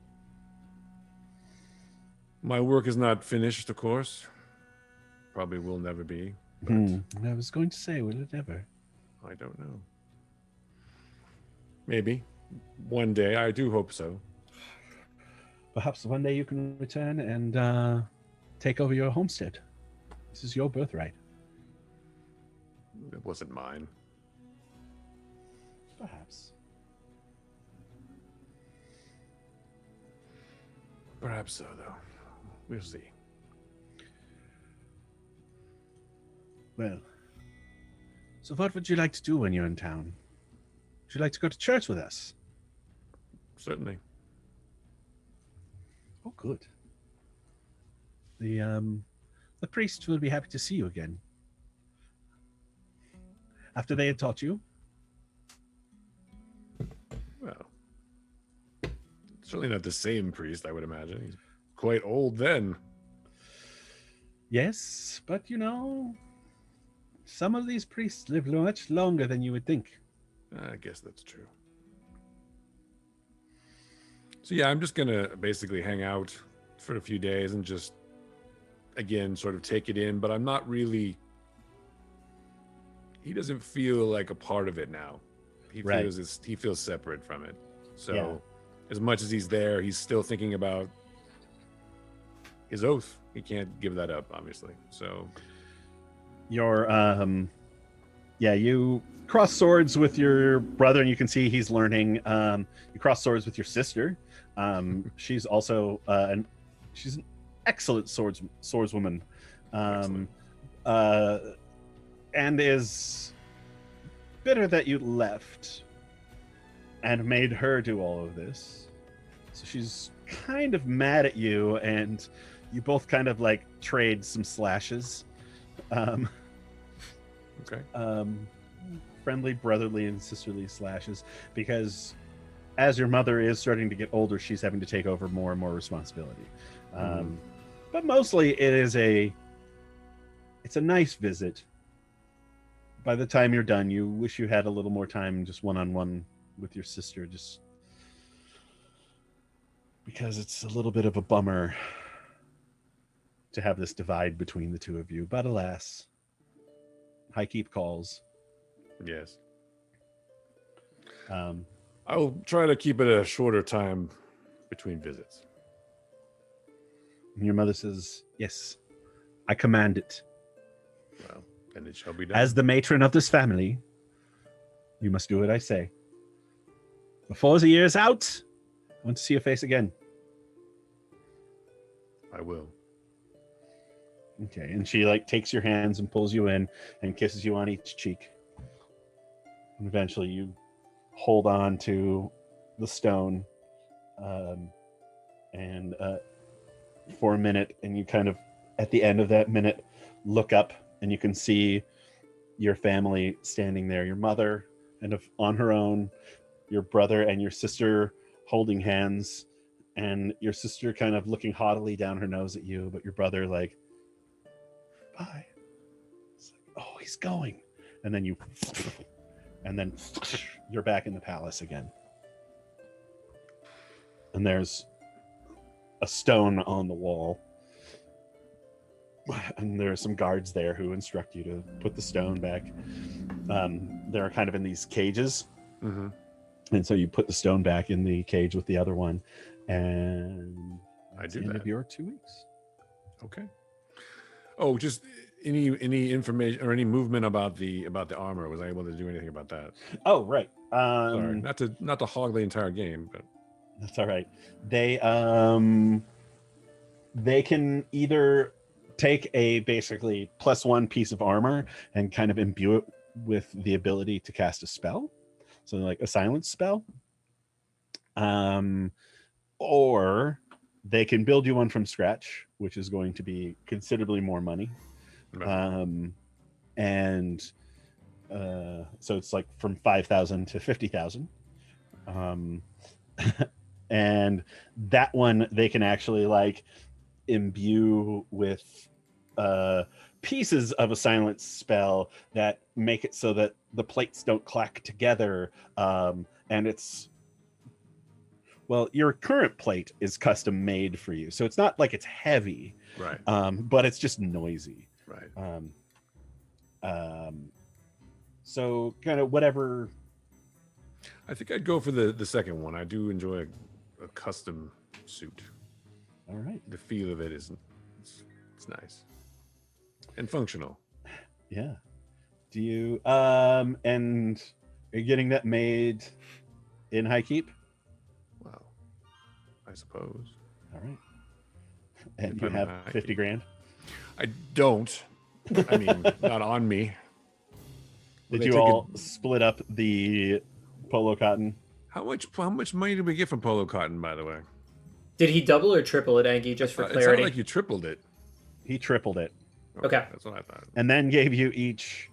My work is not finished, of course. Probably will never be. But I was going to say, will it ever? I don't know. Maybe. One day. I do hope so. Perhaps one day you can return and take over your homestead. This is your birthright. It wasn't mine. Perhaps. Perhaps so, though. We'll see. Well, so what would you like to do when you're in town? Would you like to go to church with us? Certainly. Oh, good. The priest will be happy to see you again. After they had taught you? Well, certainly not the same priest, I would imagine. He's quite old then. Yes, but some of these priests live much longer than you would think. I guess that's true. So yeah, I'm just gonna basically hang out for a few days and just, again, sort of take it in, but I'm not really... He doesn't feel like a part of it now. He feels separate from it. So as much as he's there, he's still thinking about his oath. He can't give that up, obviously. So you cross swords with your brother and you can see he's learning. You cross swords with your sister. She's also she's an excellent swordswoman. And is bitter that you left and made her do all of this. So she's kind of mad at you, and you both kind of like trade some slashes. okay. Friendly, brotherly, and sisterly slashes, because as your mother is starting to get older, she's having to take over more and more responsibility. But mostly it's a nice visit. By the time you're done, you wish you had a little more time just one-on-one with your sister, just because it's a little bit of a bummer to have this divide between the two of you. But alas, high keep calls. Yes. I'll try to keep it a shorter time between visits. And your mother says, yes, I command it. Well, and it shall be done. As the matron of this family, you must do what I say. Before the year is out, I want to see your face again. I will. Okay, and she takes your hands and pulls you in and kisses you on each cheek. And eventually you hold on to the stone And for a minute, and you kind of, at the end of that minute, look up and you can see your family standing there, your mother kind of on her own, your brother and your sister holding hands, and your sister kind of looking haughtily down her nose at you, but your brother like, bye. It's like, oh, he's going. And then you're back in the palace again. And there's a stone on the wall. And there are some guards there who instruct you to put the stone back. They're kind of in these cages. Mm-hmm. And so you put the stone back in the cage with the other one. And I that's do the end that. of your 2 weeks. Okay. Oh, just any information or any movement about the armor. Was I able to do anything about that? Oh, right. Sorry, not to hog the entire game, but That's all right. They can either take a basically +1 piece of armor and kind of imbue it with the ability to cast a spell, so like a silence spell, or they can build you one from scratch, which is going to be considerably more money. right. So it's like from 5,000 to 50,000. And that one they can actually like imbue with pieces of a silence spell that make it so that the plates don't clack together. And it's, well, your current plate is custom made for you, so it's not like it's heavy, Right. but it's just noisy. Right. So kind of whatever. I think I'd go for the second one. I do enjoy a custom suit. All right. The feel of it is it's nice and functional. Yeah. Do you and are you getting that made in High Keep? Wow. I suppose. All right. And If you I'm in have High 50 Keep. grand? I don't. I mean, not on me. Will Did they you take all split up the polo cotton? How much money did we get from Polo Cotton, by the way? Did he double or triple it, Angie, just for It sounded clarity? like you tripled it. He tripled it Okay. That's what I thought. and then gave you each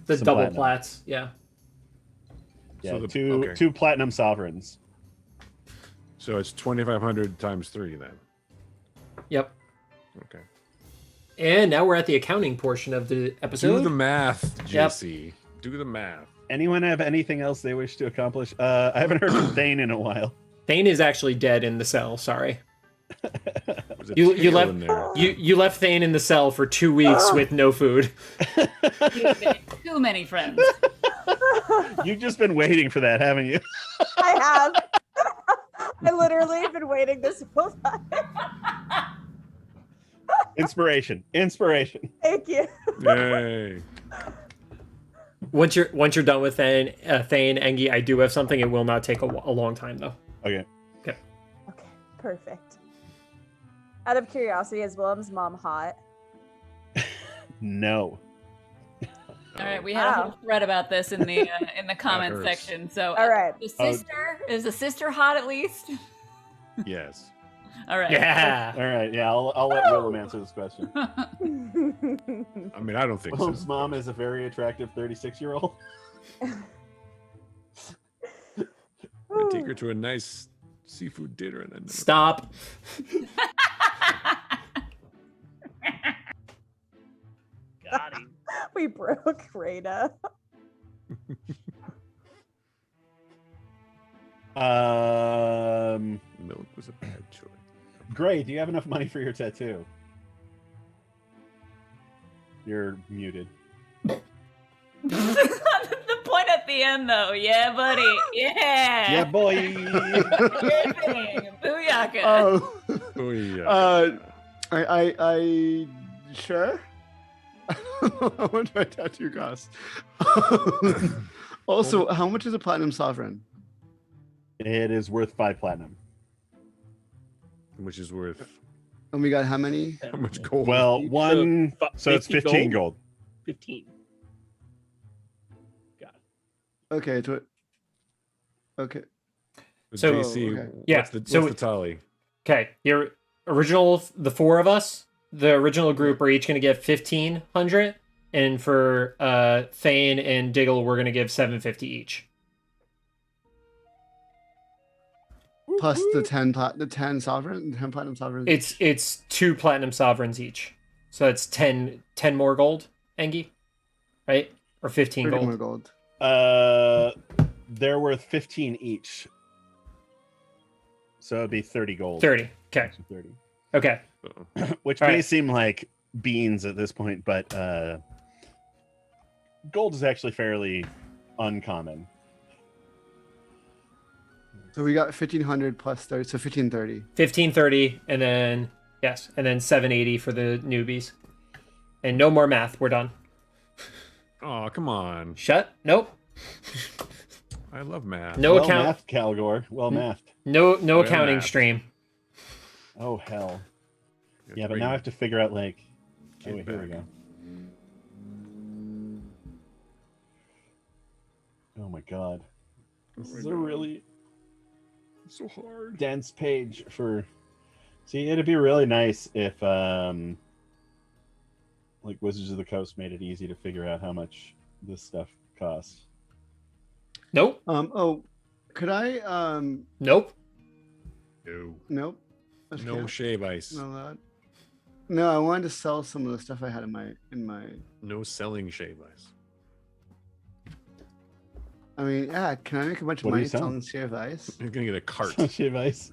The some double platinum. plats, yeah. Yeah, So two platinum sovereigns. So it's 2,500 times 3 then. Yep. Okay. And now we're at the accounting portion of the episode. Do the math, JC. Do the math. Anyone have anything else they wish to accomplish? I haven't heard from Thane in a while. Thane is actually dead in the cell. Sorry. There's a You tail left in there. you left Thane in the cell for 2 weeks with no food. Too many friends. You've just been waiting for that, haven't you? I have. I literally have been waiting this whole time. Inspiration. Thank you. Yay. Once you're done with Thane, Engie, I do have something. It will not take a long time though. Okay. Okay, perfect. Out of curiosity, is Willem's mom hot? No. All right, we had a whole thread about this in the comment hurts. section. So, All right. the sister is the sister hot at least? Yes. All right. Yeah. All right. Yeah, I'll let Willem answer this question. I mean, I don't think Willem's so. mom is a very attractive 36-year-old. I take her to a nice seafood dinner and then Stop. Got him. We broke Rada. milk was a bad choice. Gray, do you have enough money for your tattoo? You're muted. The point at the end, though. Yeah, buddy. Yeah. Yeah, boy. Yipping. Booyaka. Oh, Oh yeah. I sure. How much my tattoo cost? Also, how much is a platinum sovereign? It is worth 5 platinum. Which is worth And we got how many? how much gold? Well, one, so it's 50 15 gold. 15. Okay, okay. But So- JC, okay. Yeah, what's so the tally? Okay, your original, the four of us, the original group are each going to give 1,500, and for Thane and Diggle, we're going to give 750 each. Plus the 10 platinum sovereigns. It's 2 platinum sovereigns each, so it's 10 more gold, Engie, right? Or 15 30 gold. more gold. They're worth 15 each. So it'd be 30 gold. 30. Okay. 30. Okay. Which All may right. seem like beans at this point, but gold is actually fairly uncommon. So we got 1,500 plus 30, so 1,530. 1530, and then yes, and then 780 for the newbies. And no more math. We're done. Oh, come on. Shut. Nope. I love math. No Well account. mathed, Calgor. Well mathed. No Well accounting mathed. stream. Oh hell. It's Yeah, but great. now I have to figure out like. Get Oh wait, here we back. go. Oh my god. This is a really It's so hard. dense page for. See, it'd be really nice if like Wizards of the Coast made it easy to figure out how much this stuff costs. Nope. Oh, could I Nope. No. nope. That's No can't. shave ice. No, that. No, I wanted to sell some of the stuff I had in my. No selling shave ice. I mean, yeah. Can I make a bunch of What are you money selling selling? shave ice? You're gonna get a cart. Shave ice.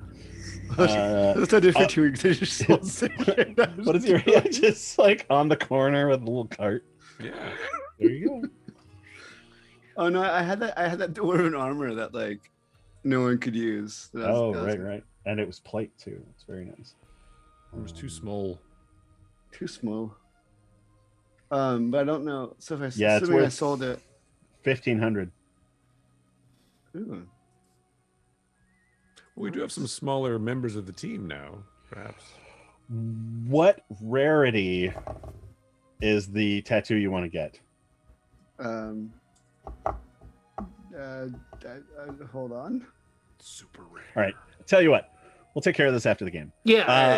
That's what I did for 2 weeks. I just sold shave ice. What is your just like on the corner with a little cart? Yeah. There you go. Oh no, I had that dwarven armor that like no one could use. That was- Oh, that was right. And it was plate too. It's very nice. It was too small. Too small. But I don't know. So if I Yeah, it's assuming I worth sold it. 1,500. Ooh. We do have some smaller members of the team now, perhaps. What rarity is the tattoo you want to get? Hold on. Super rare. All right. Tell you what, we'll take care of this after the game. Yeah. I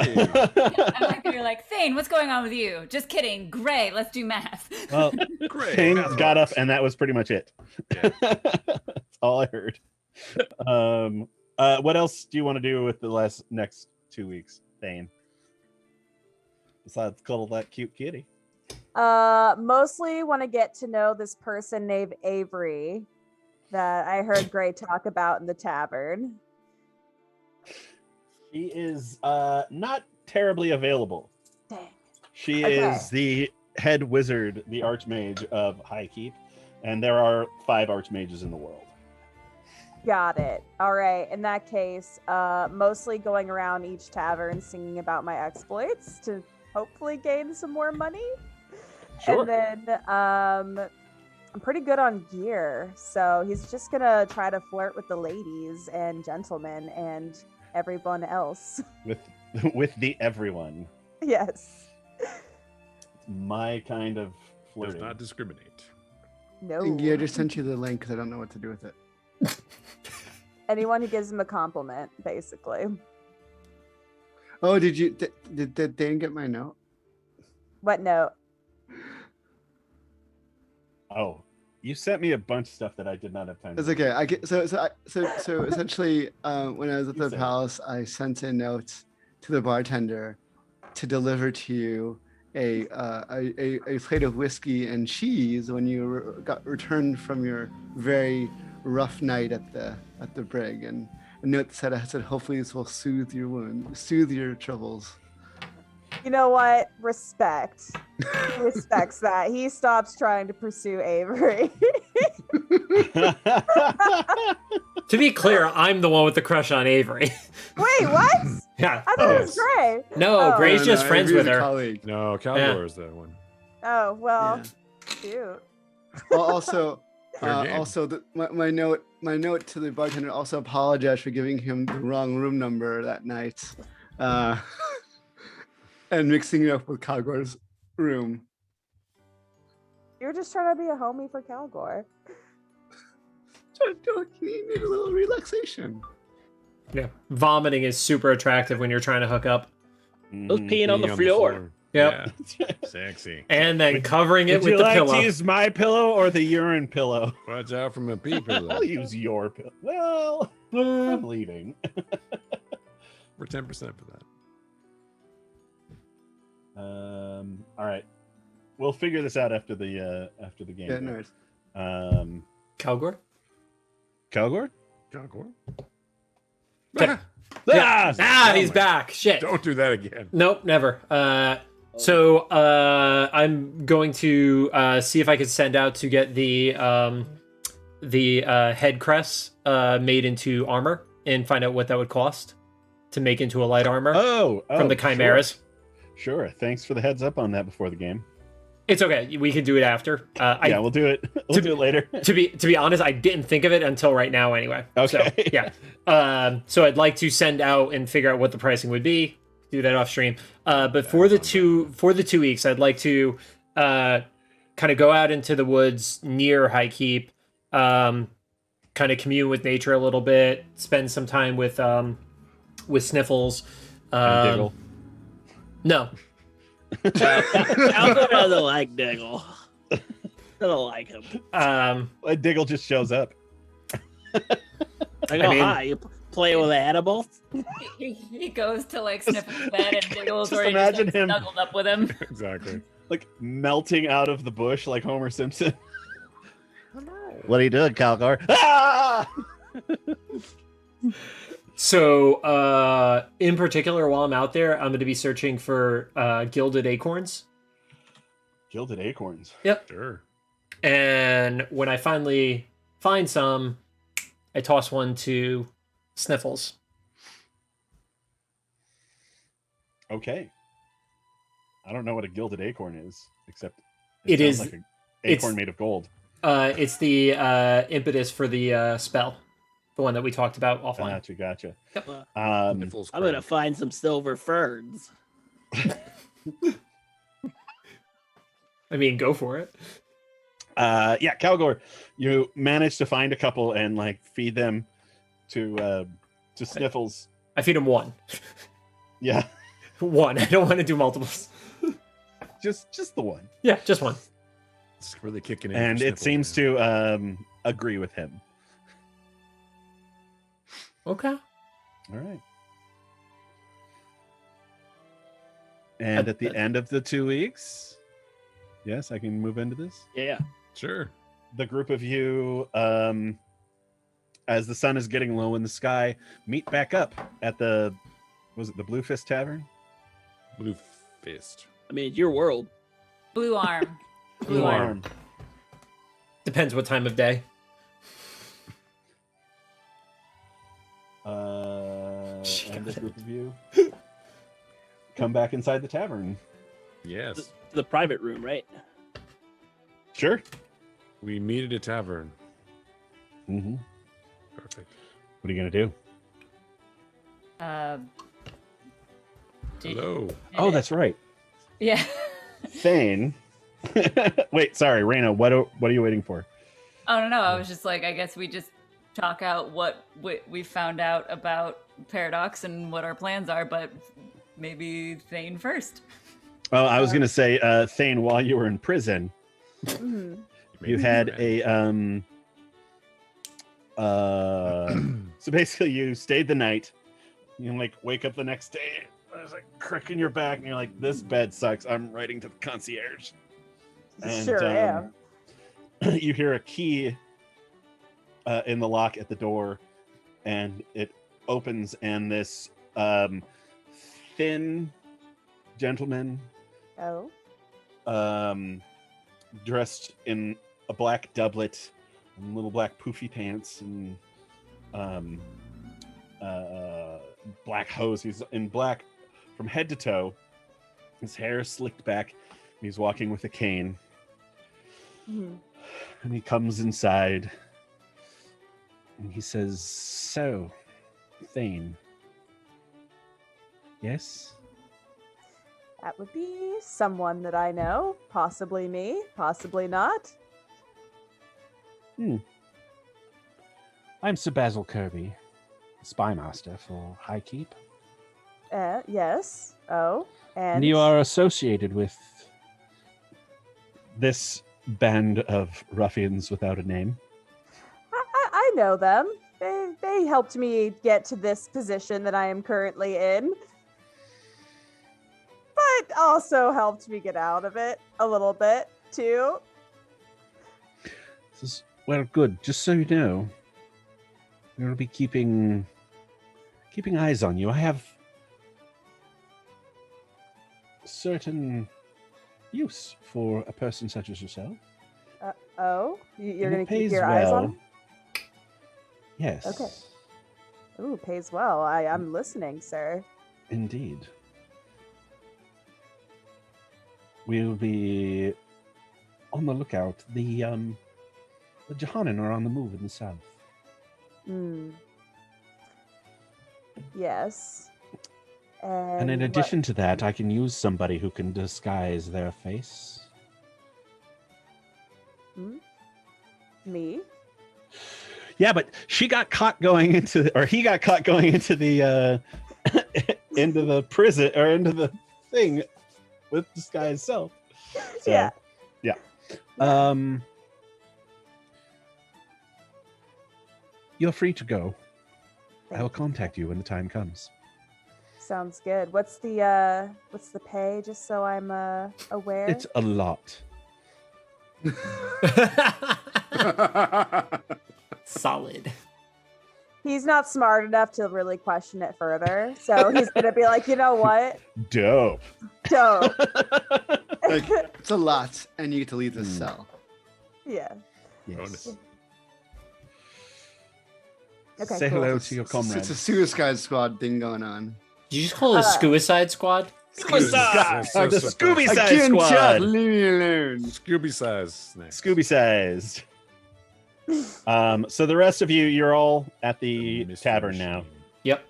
like that you're like, Thane, what's going on with you? Just kidding. Great, let's do math. Well, Great. Thane Math got up, rocks. and that was pretty much it. Yeah. That's all I heard. What else do you want to do with the next 2 weeks, Thane? Besides cuddle that cute kitty. Mostly want to get to know this person named Avery that I heard Gray talk about in the tavern. She is not terribly available. Dang. She Okay. is the head wizard, the archmage of Highkeep, and there are 5 archmages in the world. Got it. All right. In that case, mostly going around each tavern singing about my exploits to hopefully gain some more money. Sure. And then I'm pretty good on gear, so he's just gonna try to flirt with the ladies and gentlemen and everyone else. With the everyone. Yes. My kind of Does flirting. not discriminate. No. Ingy, I just sent you the link because I don't know what to do with it. Anyone who gives him a compliment, basically. Oh, did Dane get my note? What note? Oh, you sent me a bunch of stuff that I did not have time. It's to okay. I get so essentially when I was at You the said it. palace, I sent a note to the bartender to deliver to you a plate of whiskey and cheese when you got returned from your very rough night at the brig, and a note said hopefully this will soothe your wound, soothe your troubles. You know what? Respect. He respects that. He stops trying to pursue Avery. To be clear, I'm the one with the crush on Avery. Wait, what? Yeah. I thought it was Gray. No, Oh. Gray's just friends with Avery's a her. colleague. No, Caldor is that one. Oh, well, Yeah. cute. Also, Fair game. also my note to the bartender also apologized for giving him the wrong room number that night, and mixing it up with Kagor's room. You're just trying to be a homie for Calgor. He needed a little relaxation. Yeah, vomiting is super attractive when you're trying to hook up. Those peeing on the floor. Yep. Yeah. Sexy. And then covering it Would with you the like pillow. to use my pillow or the urine pillow? Watch out from a pee pillow. I'll use your pillow. Well, I'm bleeding. For 10% for that. All right. We'll figure this out after the game. Yeah, nice. Calgor? Calgor? Concord. Okay. He's back. Shit. Don't do that again. Nope, never. So I'm going to see if I can send out to get the head crest made into armor and find out what that would cost to make into a light armor from the chimeras. Sure. Thanks for the heads up on that before the game. It's okay. We can do it after. Yeah, we'll do it. We'll do it later. To be honest, I didn't think of it until right now. Anyway. Okay. So, yeah. So I'd like to send out and figure out what the pricing would be. Do that off stream. But for the 2 weeks, I'd like to kind of go out into the woods near High Keep, kind of commune with nature a little bit, spend some time with Sniffles. Diggle. No. Alpha doesn't like Diggle. Doesn't like him. Diggle just shows up. Like, hi, you play with animals? He goes to like sniff his bed and Diggle's Just already imagine just, him. snuggled up with him. Exactly. Like melting out of the bush like Homer Simpson. What are you doing, Calgar? Ah! So, in particular, while I'm out there, I'm going to be searching for gilded acorns. Gilded acorns. Yep. Sure. And when I finally find some, I toss one to Sniffles. Okay. I don't know what a gilded acorn is, except It sounds is- like an it's- acorn made of gold. It's the impetus for the spell, the one that we talked about offline. Gotcha. Nipples I'm gonna crack. find some silver ferns. I mean, go for it. Yeah, Calgor, you managed to find a couple and like feed them to Sniffles. I feed him one. Yeah, One. I don't want to do multiples. just the one. Yeah, just one. It's really kicking in. And for it Sniffles, seems man. to agree with him. Okay. All right. And at the end of the 2 weeks, yes, I can move into this. Yeah. Sure. The group of you, as the sun is getting low in the sky, meet back up at the Blue Fist Tavern? Blue fist. I mean, it's your world. Blue arm. Blue Arm. Depends what time of day. And the group of you come back inside the tavern. Yes. The private room, right? Sure. We meet at a tavern. Mm-hmm. Perfect. What are you gonna do? Hello. Oh, that's right. Yeah. Thane. Wait, sorry, Raina. What are you waiting for? I don't know. I was just like, I guess we just talk out what we found out about Paradox and what our plans are, but maybe Thane first. Well, I was gonna say, Thane, while you were in prison, Mhm. you had a so basically you stayed the night. You like wake up the next day, there's like crick in your back, and you're like, this bed sucks. I'm writing to the concierge. And, Sure am. You hear a key in the lock at the door, and it opens, and this thin gentleman Oh. dressed in a black doublet and little black poofy pants and black hose. He's in black from head to toe. His hair is slicked back. He's walking with a cane. Mhm. And he comes inside and he says, "So, Thane. Yes?" That would be someone that I know. Possibly me, possibly not. I'm Sir Basil Kirby, spymaster for High Keep. Yes. Oh, and And you are associated with this band of ruffians without a name. I know them. They helped me get to this position that I am currently in, but also helped me get out of it a little bit too. Well, good. Just so you know, we'll be keeping eyes on you. I have certain use for a person such as yourself. Oh, you're And gonna it keep pays your eyes on well. him? Yes. Okay. Ooh, pays well. I'm listening, sir. Indeed. We'll be on the lookout. The Johannan are on the move in the south. Hmm. Yes. And in what- addition to that, I can use somebody who can disguise their face. Me? Yeah, but she got caught going into, or he got caught going into the into the prison or into the thing with this guy himself. So, Yeah. You're free to go. I Thank will you. contact you when the time comes. Sounds good. What's the pay? Just so I'm aware. It's a lot. Solid. He's not smart enough to really question it further, so he's gonna be like, you know what? Dope. Dope. Like, it's a lot, and you get to leave the cell. Yeah. Yes. Okay. Say cool. hello to your It's comrades. a suicide squad thing going on. Did you just call it a Suicide Squad? Suicide! The Scooby Size Again, Squad! Jeff, leave me alone. Scooby size. Nice. Scooby sized. So the rest of you, you're all at the Mystery tavern now. Machine. Yep.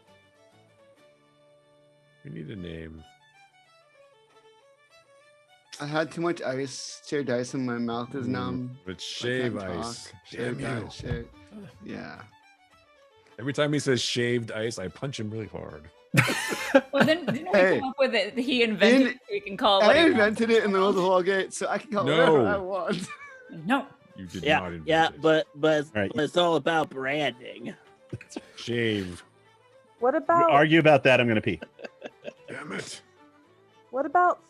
We need a name. I had too much ice, shaved ice, and my mouth is numb. But I shave can't ice. talk. Damn Shaved you. ice, shaved- Yeah. Every time he says shaved ice, I punch him really hard. Well, then didn't we Hey. come up with it? He invented it. We can call it what I he invented it in the middle of the Aldgate, so I can call it whatever I No. want. wants. No. You did not Yeah, invent yeah, it. but Right. it's all about branding. Shave. What You about argue about that, I'm going to pee. Damn it.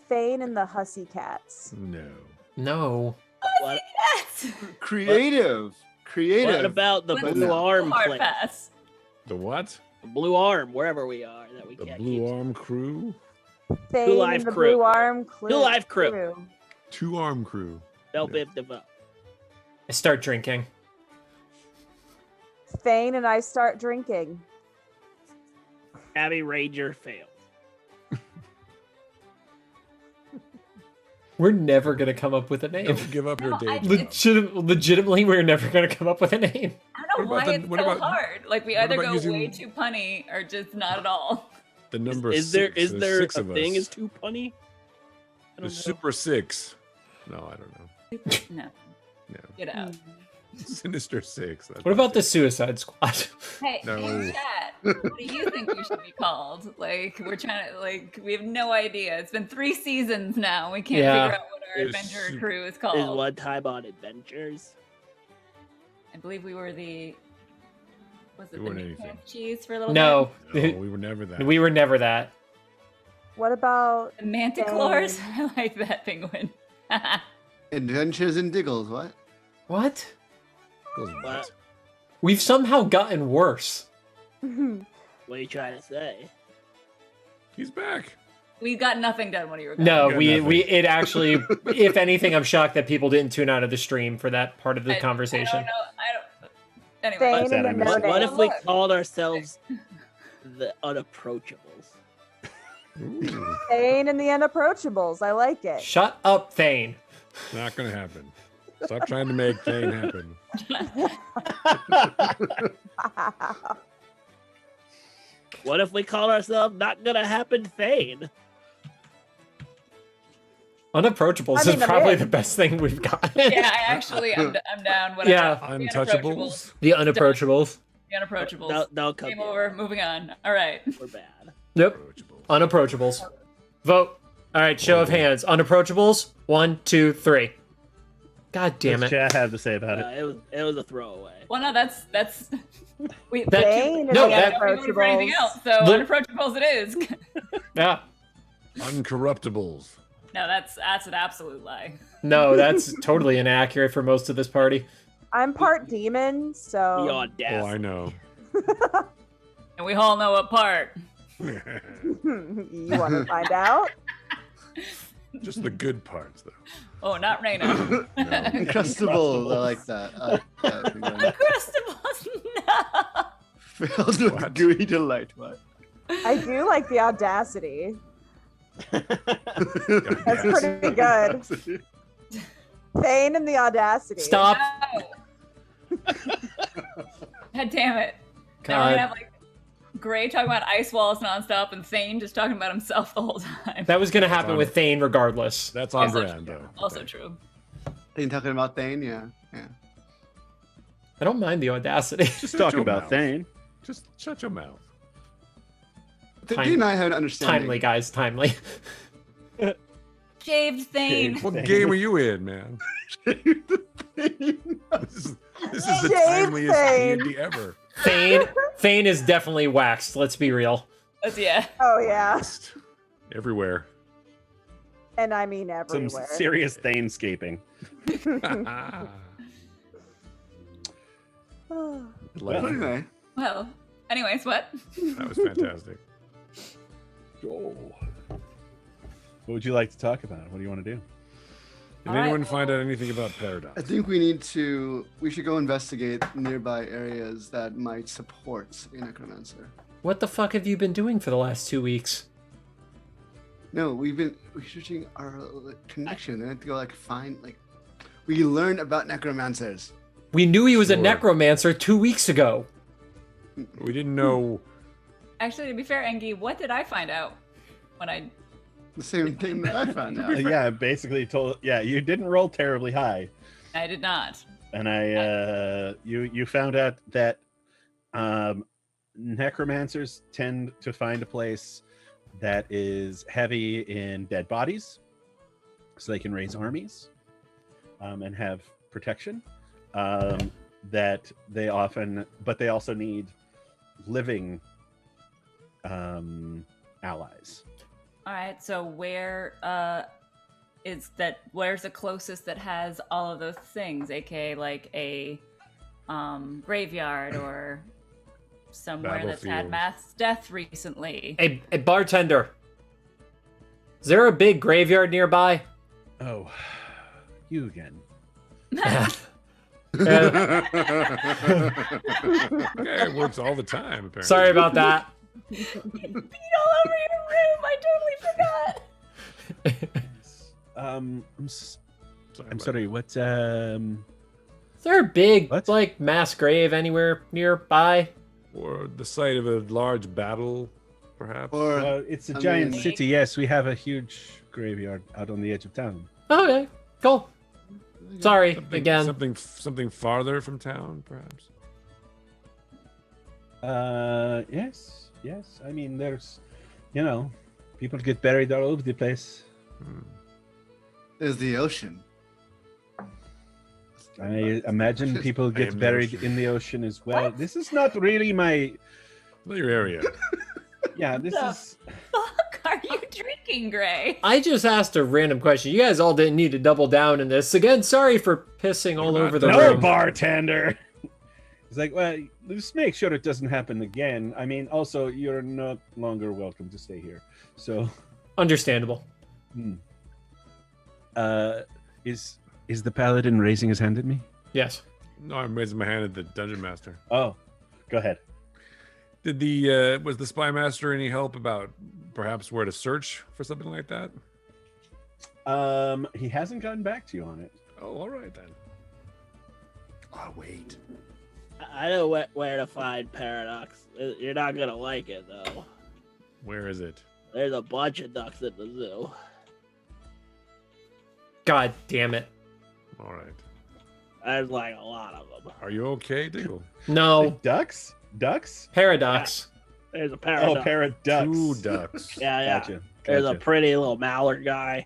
Thane and the Hussy Cats? No. No. What, Yes. Creative. Creative. what about the Let's blue do arm Hard place? pass. The what? The blue arm, wherever we are, that we The can't Blue keep. Arm Crew? Thane Live and the Crew. Blue Arm Two Live Crew. Two Arm Crew. They'll Yeah. bib develop. I start drinking. Thane and I start drinking. Abby Ranger failed. We're never gonna come up with a name. Don't give up your No, day I- job. Legitimately, we're never gonna come up with a name. I don't know What about why the- it's what so about- hard. Like we what either about go using- way too punny or just not at all. The number Is there six. is There's there six a of thing us. is too punny? I The don't know. Super Six. No, I don't know. No, No. get out. Sinister Six. That's What about the it. Suicide Squad? Hey, No. in chat, what do you think we should be called? Like we're trying to we have no idea. It's been 3 seasons now. We can't Yeah. figure out what our It's adventure super- crew is Is called. one time on adventures. I believe we were the. Was it We the weren't meat anything. pants cheese for a little No, No, we were never that. we were never that. What about bit? The manticores. I like that penguin. Adventures in Diggles, what? What? Those what? We've somehow gotten worse. What are you trying to say? He's back. We got nothing done when you were gone. No, got we nothing. it actually. If anything, I'm shocked that people didn't tune out of the stream for that part of the I conversation. don't know. Anyway, Thane that and the I missed. No What Name? if we called ourselves the Unapproachables? Ooh, Thane and the Unapproachables. I like it. Shut up, Thane. not gonna happen. Stop trying to make Thane happen. What if we called ourselves Not Gonna Happen Thane? Unapproachables I mean, is I'm probably in. the best thing we've got. yeah, I'm down. Whatever. Yeah. The Untouchables. The unapproachables. The unapproachables. They'll come Game in. over. Moving on. All right. We're bad. Yep. Approachable. Unapproachables. Vote. All right, show of hands. Unapproachables. 1, 2, 3. God damn What's it. chat have to say about it? It was a throwaway. Well, no, that's. We, That- Thane is no, yeah, that- nobody voted for anything else, so Look- unapproachables it is. Yeah. Uncorruptibles. No, that's an absolute lie. No, that's totally inaccurate for most of this party. I'm part demon, The so audacity. Oh, I know. And we all know what part. you want to find out? Just the good parts, though. Oh, not Reyna. No. Uncrustable. I like that. I like that. Uncrustables, no. Filled with What? gooey delight. What? I do like the audacity. That's Yes. pretty good. Thane and the audacity. Stop. No. God damn it. Now we're gonna God. have like Gray talking about ice walls nonstop and Thane just talking about himself the whole time. That was going to happen on- with Thane regardless. That's on Also brand, true. though. Also true. Thane talking about Thane, yeah. I don't mind the audacity. Just talking your about mouth. Thane. Just shut your mouth. Thane and I have an understanding. Timely, guys. Timely. Shaved Thane. What game are you in, man? This is the Shame timeliest Thane. D&D ever. Thane is definitely waxed. Let's be real. That's, yeah. Oh yeah, Everywhere. and I mean Some everywhere. serious Thanescaping. Like, Anyway, Well, anyways, what? that was fantastic. Oh. What would you like to talk about? What do you want to do? Did All right, anyone find well- out anything about Paradox? I think we should go investigate nearby areas that might support a necromancer. What the fuck have you been doing for the last 2 weeks? No, we've been researching our connection. I have to go find we learned about necromancers. We knew he was a Sure. necromancer 2 weeks ago. We didn't know. Actually, to be fair, Engi, what did I find out when I? The same thing that I found out. Yeah, basically told. Yeah, you didn't roll terribly high, I did not. and you found out that necromancers tend to find a place that is heavy in dead bodies, so they can raise armies and have protection. That they often, but they also need living allies. All right. So where's the closest that has all of those things, aka like a graveyard or somewhere that's had Battlefield. mass death recently? A bartender. Is there a big graveyard nearby? Oh, you again. Yeah. Yeah, it works all the time, apparently. Sorry about that. Beat all over your room. I totally forgot. I'm sorry. What's Is there a big What? mass grave anywhere nearby? Or the site of a large battle, perhaps. Or it's a I giant mean- city. Yes, we have a huge graveyard out on the edge of town. Okay, cool. Sorry something, again. something farther from town, perhaps. Yes. I mean, there's, people get buried all over the place. there's the ocean. I imagine people I get am the buried ocean. in the ocean as well. This is not really my. Not your area. Yeah, this The is. fuck are you drinking, Gray? I just asked a random question. You guys all didn't need to double down in this. Again, sorry for pissing all We're not over the done. No, room. bartender. It's like, well, just make sure it doesn't happen again. I mean, also, you're no longer welcome to stay here. So, Understandable. is the paladin raising his hand at me? Yes. No, I'm raising my hand at the dungeon master. Oh, go ahead. Did was the spy master any help about perhaps where to search for something like that? He hasn't gotten back to you on it. Oh, all right then. I'll wait. I know where to find Paradox. You're not gonna like it though. Where is it? There's a bunch of ducks at the zoo. God damn it. All right. There's like a lot of them. Are you okay, Diggle? No. Ducks? ducks? Paradox. There's a paradox. Oh, paraducks. 2 ducks. Yeah. Gotcha. There's a gotcha. pretty little mallard guy,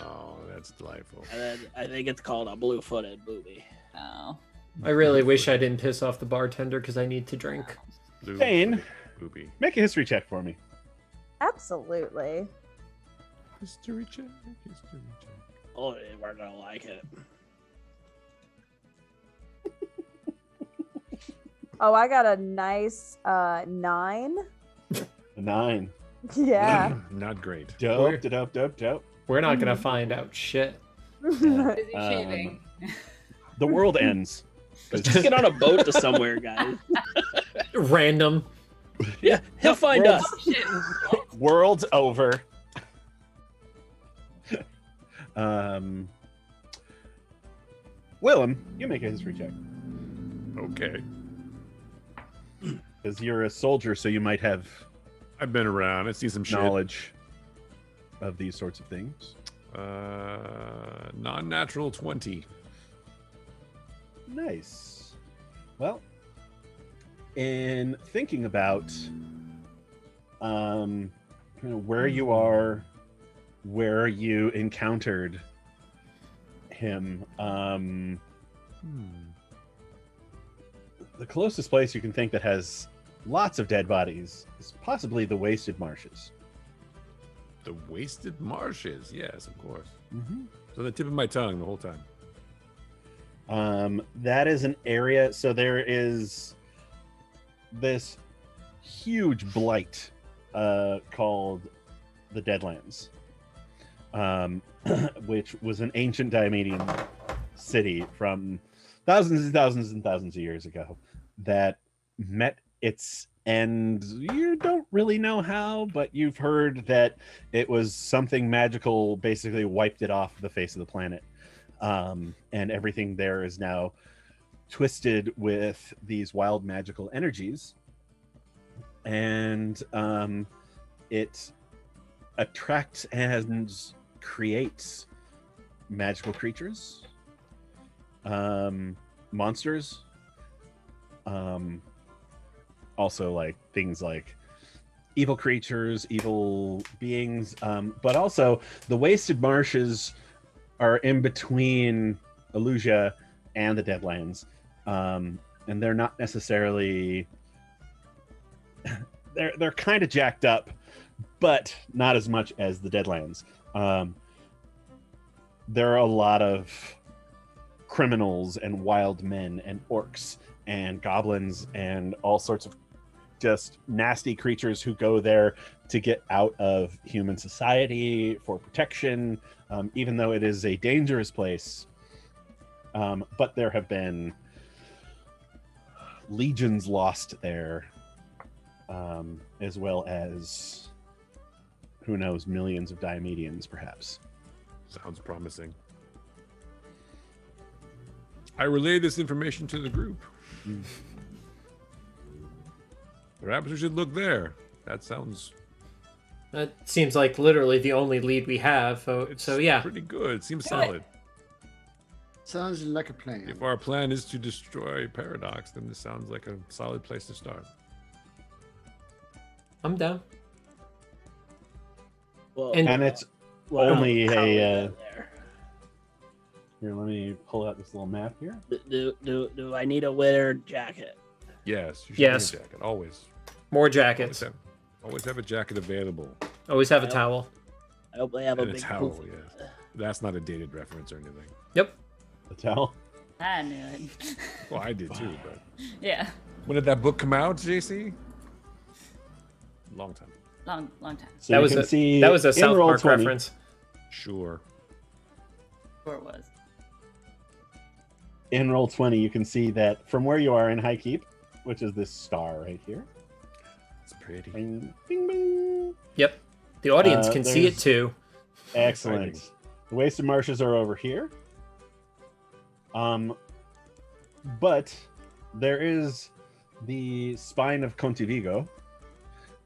Oh, that's delightful. and then I think it's called a blue-footed booby. Oh. I really wish I didn't piss off the bartender because I need to drink. Blue Bane. Booby. Make a history check for me. Absolutely. History check. History check. Oh, we're gonna like it. Oh, I got a nice 9. A 9. Yeah. Not great. Dope, dope, dope, dope. We're not gonna find out shit. Busy shaving. The world ends. Just get on a boat to somewhere, guys. Random. Yeah, he'll find us. Oh, shit. World's over. Willem, you make a history check. Okay. Because you're a soldier, so you might have I've been around. I see some shit. knowledge of these sorts of things. Non-natural 20. Nice. Well, in thinking about kind of where you are, where you encountered him, the closest place you can think that has lots of dead bodies is possibly the Wasted Marshes. The wasted marshes. Yes, of course. Mm-hmm. So the tip of my tongue the whole time. That is an area. So there is this huge blight called the Deadlands, which was an ancient Diomedian city from thousands and thousands and thousands of years ago that met its end. You don't really know how, but you've heard that it was something magical basically wiped it off the face of the planet. And everything there is now twisted with these wild magical energies. And it attracts and creates magical creatures, monsters, also like things like evil creatures, evil beings, but also the Wasted Marshes are in between Illusia and the Deadlands, and they're not necessarily they're kind of jacked up, but not as much as the Deadlands. There are a lot of criminals and wild men and orcs and goblins and all sorts of just nasty creatures who go there to get out of human society for protection, even though it is a dangerous place. But there have been legions lost there, as well as, who knows, millions of Diomedians, perhaps. Sounds promising. I relay this information to the group. Perhaps we should look there. That sounds That seems like literally the only lead we have. So yeah. pretty good. Seems solid. Sounds like a plan. If our plan is to destroy Paradox, then this sounds like a solid place to start. I'm down. Well, And- it's well, only how a, we get there? Here, let me pull out this little map here. Do I need a winter jacket? Yes. You should Yes. bring a jacket. Always. More jackets. Always have a jacket available. Always have a towel. I hope they have a And a big towel, poof. yes. That's not a dated reference or anything. Yep. The towel. I knew it. Well, I did too, but Yeah. when did that book come out, JC? Long time. Long time. So That you was can a see that was a in South roll Park 20 reference. Sure. Or it was. In roll 20, you can see that from where you are in High Keep, which is this star right here. It's pretty. Bing, bing, bing. Yep. The audience can see it there's- too. Excellent. Exciting. The Wasted Marshes are over here. But there is the Spine of Contivigo,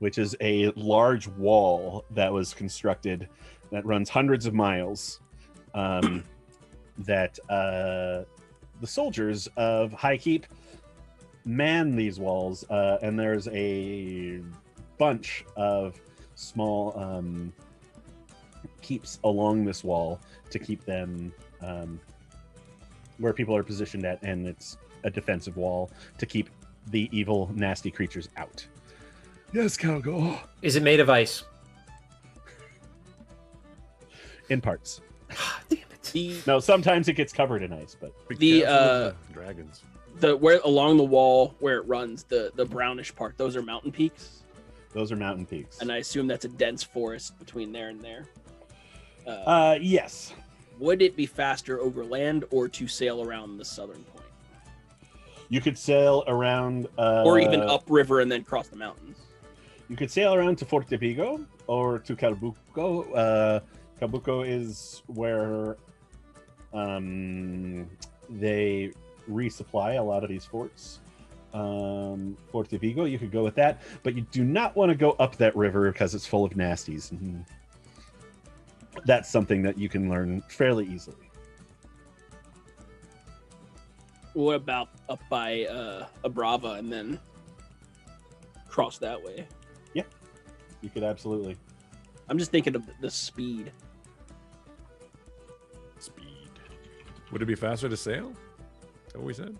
which is a large wall that was constructed that runs hundreds of miles, that the soldiers of High Keep man these walls, and there's a bunch of small keeps along this wall to keep them where people are positioned at, and it's a defensive wall to keep the evil, nasty creatures out. Yes, Calgo. Is it made of ice? In parts. Damn it. No, sometimes it gets covered in ice, but Be careful of the dragons. The where along the wall where it runs, the brownish part, those are mountain peaks, those are mountain peaks. and I assume that's a dense forest between there and there. Yes. Would it be faster over land or to sail around the southern point, You could sail around, or even upriver and then cross the mountains? You could sail around to Forte Vigo or to Calbuco. Calbuco is where they resupply a lot of these forts. Forte Vigo, you could go with that, but you do not want to go up that river because it's full of nasties. That's something that you can learn fairly easily. What about up by Abrava and then cross that way? You could absolutely. I'm just thinking of the speed. Speed. Would it be faster to sail? Is that what we said?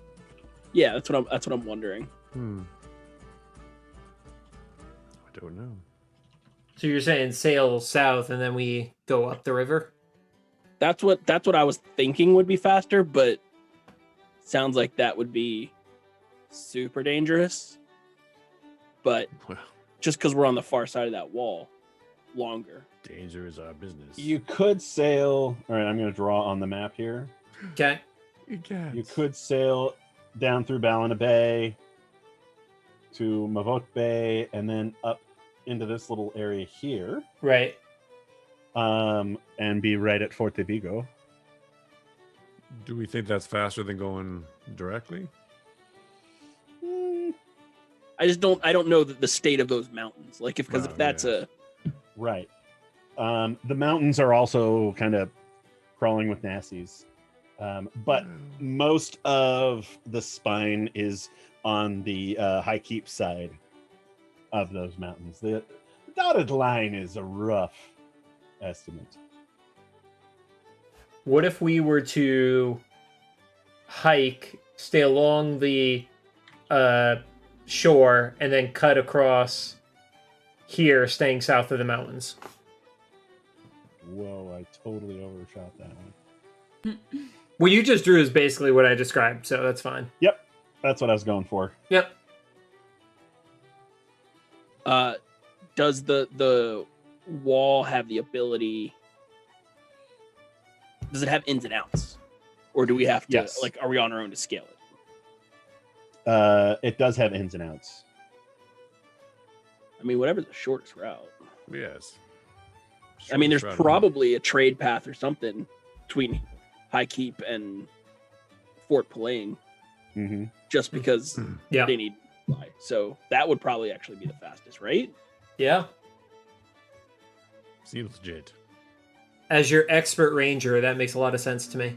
Yeah, that's what I'm wondering. I don't know. So you're saying sail south and then we go up the river? That's what I was thinking would be faster, but sounds like that would be super dangerous. But Well, just because we're on the far side of that wall, longer. danger is our business. You could sail. All right, I'm going to draw on the map here. Okay. You could sail down through Ballina Bay to Mavot Bay and then up into this little area here, Right. and be right at Forte Vigo. Do we think that's faster than going directly? I don't know the state of those mountains. Like if Oh, that's yeah. Right. The mountains are also kind of crawling with nasties. But most of the spine is on the high keep side of those mountains. The dotted line is a rough estimate. What if we were to hike, stay along the shore, and then cut across here, staying south of the mountains? Whoa, I totally overshot that one. What you just drew is basically what I described, so that's fine. Yep, that's what I was going for. Yep. Does the wall have the ability? Does it have ins and outs, or do we have to Yes. like? Are we on our own to scale it? It does have ins and outs. I mean, whatever's the shortest route. Yes. I mean, there's Shortest route. probably a trade path or something between High Keep and Fort Pulaine, Mm-hmm. just because Yeah. they need supply. So that would probably actually be the fastest, right? Yeah. Seems legit. As your expert ranger, that makes a lot of sense to me.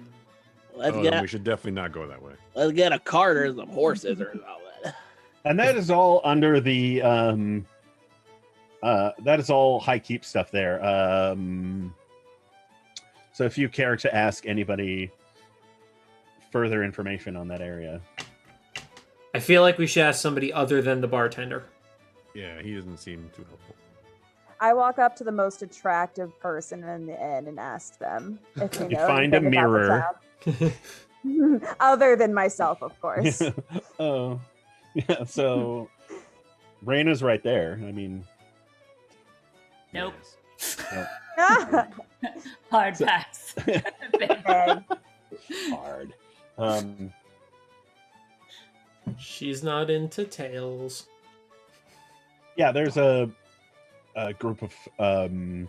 Let's Oh, get then we should definitely not go that way. let's get a cart or some horses or all that. And that is all under the that is all high keep stuff there. So if you care to ask anybody further information on that area. I feel like we should ask somebody other than the bartender. Yeah, he doesn't seem too helpful. I walk up to the most attractive person in the inn and ask them if they You know find a anything about the mirror. town. Other than myself, of course. Oh. Yeah, so Raina's right there. I mean, Nope. Yes. Hard pass. Okay. hard. She's not into tails. Yeah, there's a group of kind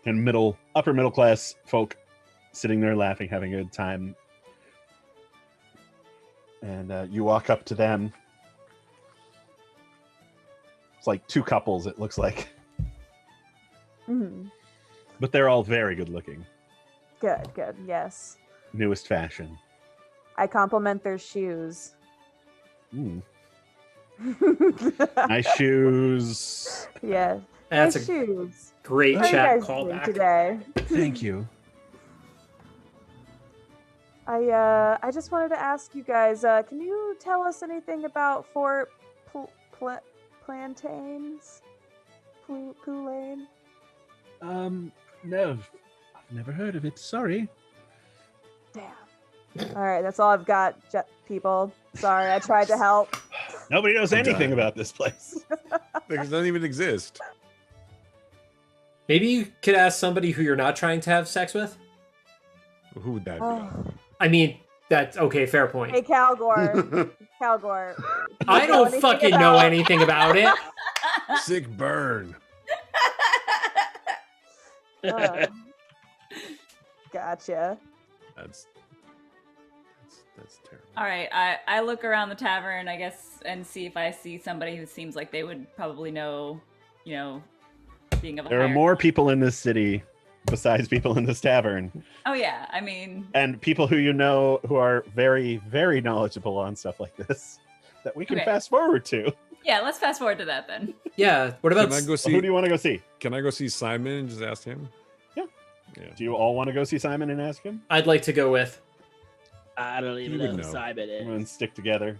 of upper middle class folk sitting there laughing, having a good time. And you walk up to them. It's like two couples, it looks like. Mhm. But they're all very good looking. Good, good. Yes. Newest fashion. I compliment their shoes. Mm. Nice shoes. Yeah. That's Nice a shoes. great How are you chat guys doing callback. today? Thank you. I just wanted to ask you guys, can you tell us anything about Fort Plantains? Poulane? No, I've never heard of it. Sorry. Damn. All right, that's all I've got, people. Sorry, I tried to help. Nobody knows I'm anything done. about this place. It doesn't even exist. Maybe you could ask somebody who you're not trying to have sex with. Who would that be? Oh. I mean, that's okay. Fair point. Hey, Calgor. Calgor. I don't anything fucking about- know anything about it. Sick burn. Gotcha. That's terrible. All right, I look around the tavern, I guess, and see if I see somebody who seems like they would probably know, being of a There are higher- more people in this city besides people in this tavern, Oh yeah, I mean, and people who you know who are very, very knowledgeable on stuff like this that we can Okay. fast forward to. yeah. Let's fast forward to that then. Yeah. What about? Can I go Who see? do you want to go see? Can I go see Simon and just ask him? Yeah. Yeah. Do you all want to go see Simon and ask him? I'd like to go with. I don't even You would know who know. Simon is. And stick together.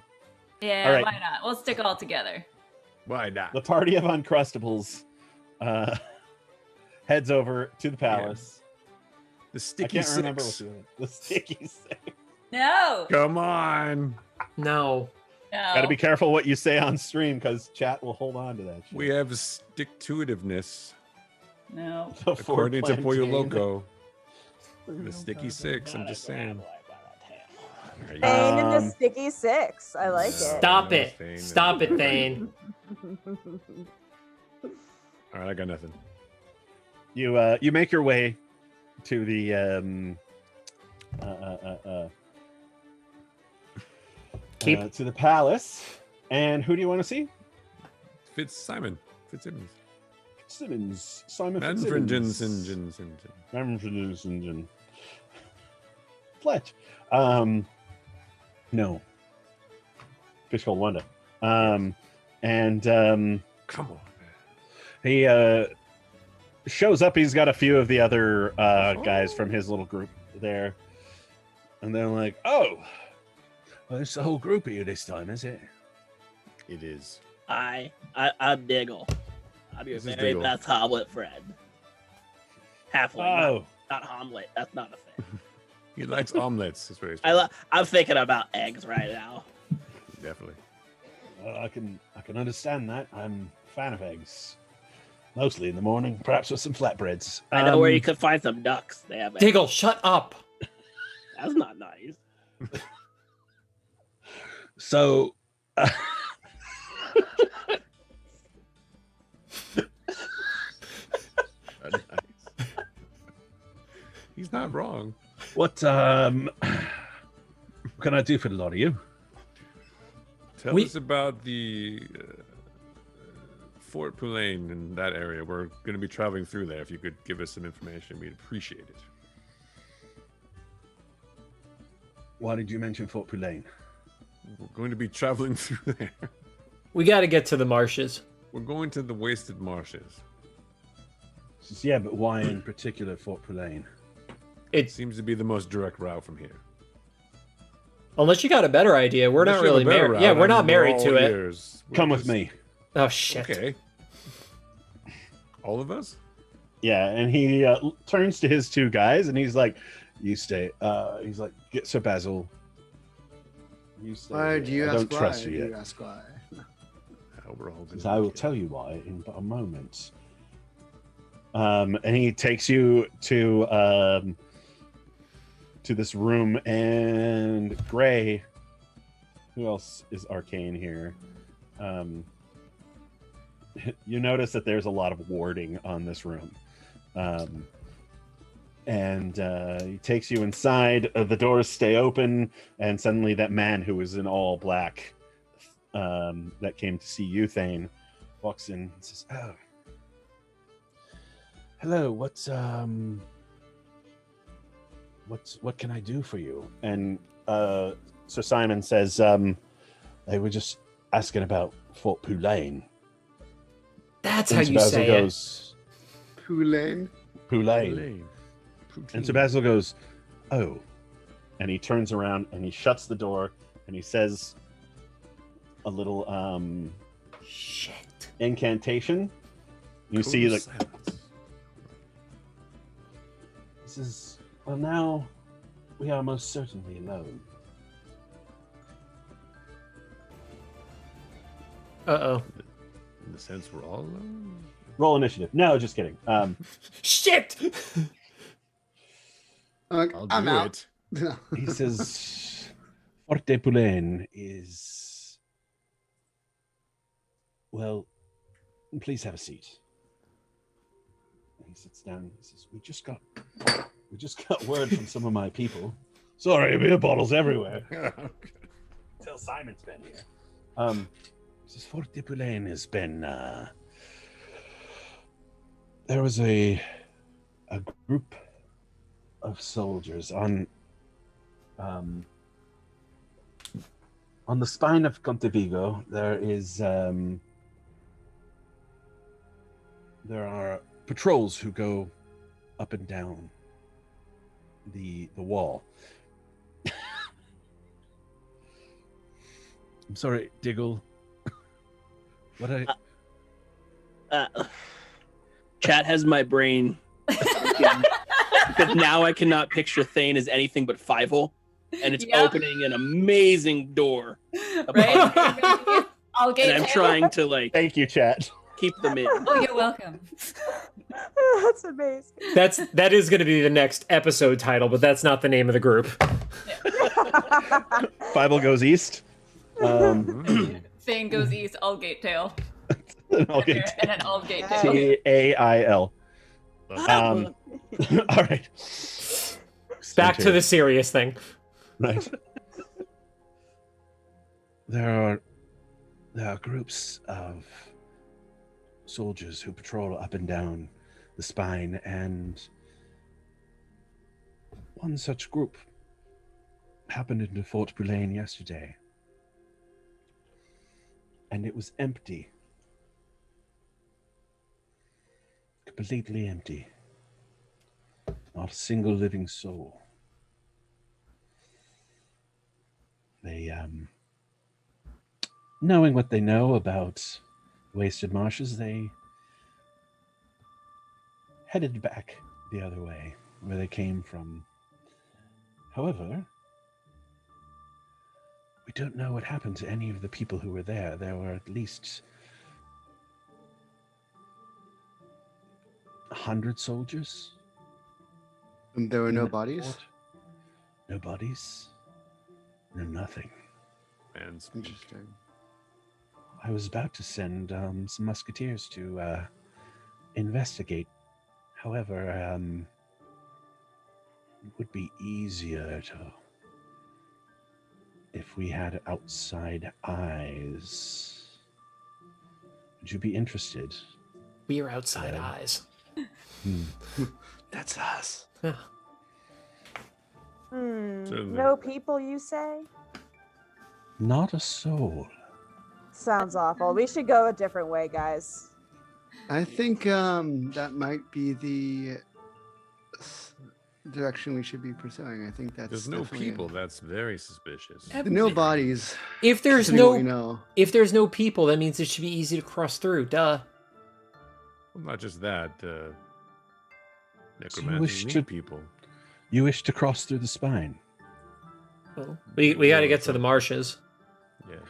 Yeah, All right. why not? We'll stick all together. Why not? The party of Uncrustables heads over to the palace. The I sticky can't remember what six. the sticky six. No, Come on. No. no. Got to be careful what you say on stream because chat will hold on to that. Shit. We have stick-to-itiveness, No. The Fort according to Pollo Plantain. Loco. The sticky six. I'm just saying. There you go. Thane and the Um, sticky six. I like it. Stop Yeah, it. Thane. Stop it, Thane. All right, I got nothing. You make your way to the Keep. to the palace, and who do you want to see? Fitzsimmons. Simmons, Simon Manfredins Fitzsimmons. and Manfredins. Fletch. No. Fish called Wanda. And Come on, man. he shows up. He's got a few of the other guys from his little group there, and they're like, "Oh, well, it's the whole group of you this time, is it?" It is. I'm Diggle. I'm your This is very Diggle. best Hamlet friend. Halfling, Oh, not Hamlet. That's not a thing. He likes omelets. Is what he's I'm thinking about eggs right now. definitely. I can understand that. I'm a fan of eggs, mostly in the morning, perhaps with some flatbreads. I know where you could find some ducks. They have eggs. Diggle, shut up. That's not nice. So, Nice. He's not wrong. what can I do for the lot of you? Tell us about the Fort Poulane in that area. We're going to be traveling through there. If you could give us some information, we'd appreciate it. Why did you mention Fort Poulane? We're going to be traveling through there. We got to get to the marshes. We're going to the Wasted Marshes. Yeah, but why in particular Fort Poulane? It's Seems to be the most direct route from here. unless you got a better idea. We're not really married. Yeah, we're not married to it. Come with me. Oh shit. Okay. All of us? Yeah, and he turns to his two guys and he's like, "You stay." He's like, "Get Sir Basil. You stay. Why do you I ask don't why? trust Do you you yet. ask why? We're all gonna Because I will be tell you why in but a moment." And he takes you to this room, and Gray. Who else is arcane here? You notice that there's a lot of warding on this room. And he takes you inside. The doors stay open, and suddenly that man who was in all black that came to see you, Thane, walks in and says, "Oh, hello. What can I do for you?" And Sir Simon says, They were just asking about Fort Poulain. That's And how Sir you Basil say it. goes, Poulain. Poulain. And Sir Basil goes, oh. And he turns around and he shuts the door and he says a little Shit. incantation. You see the this is well now we are most certainly alone. Uh-oh. In the sense we're all alone? Roll initiative. No, just kidding. Shit! I'll I'm do out. it. He says Forte Poulain is well, please have a seat. He sits down. He says, "We just got word from some of my people. Sorry, beer bottles everywhere. Tell Simon's been here. He says Forte Poulain has been. There was a group of soldiers on the spine of Contevigo. There are patrols who go up and down the wall. I'm sorry, Diggle. Chat has my brain. Because now I cannot picture Thane as anything but Fievel, and it's Yep. opening an amazing door. Right? Aldgate And I'm tail. trying to like Thank you, chat. keep them in. Oh, you're welcome. That's amazing. That is going to be the next episode title, but that's not the name of the group. Fievel goes east. Thane goes east, Aldgate tail. I'll get And an Aldgate tail. Tail. All right. Back to the serious thing. Right. There are groups of soldiers who patrol up and down the spine, and one such group happened into Fort Poulain yesterday, and it was empty. Completely empty. Not a single living soul. They, knowing what they know about wasted marshes, they headed back the other way, where they came from. However, we don't know what happened to any of the people who were there. There were at least 100 soldiers. And there were in no the bodies? fort. No bodies. No nothing. And Interesting. I was about to send some musketeers to investigate. However, it would be easier if we had outside eyes. Would you be interested? We are outside eyes. That's us. Yeah. Certainly. No people, you say? Not a soul. Sounds awful. We should go a different way, guys. I think that might be the direction we should be pursuing. I think that's There's no definitely people. That's very suspicious. no bodies. If there's considering what we no know. if there's no people, that means it should be easy to cross through. Duh. Well, not just that. wish Necromancy to- need people. You wish to cross through the spine. Well, we got to get to the marshes. Yes.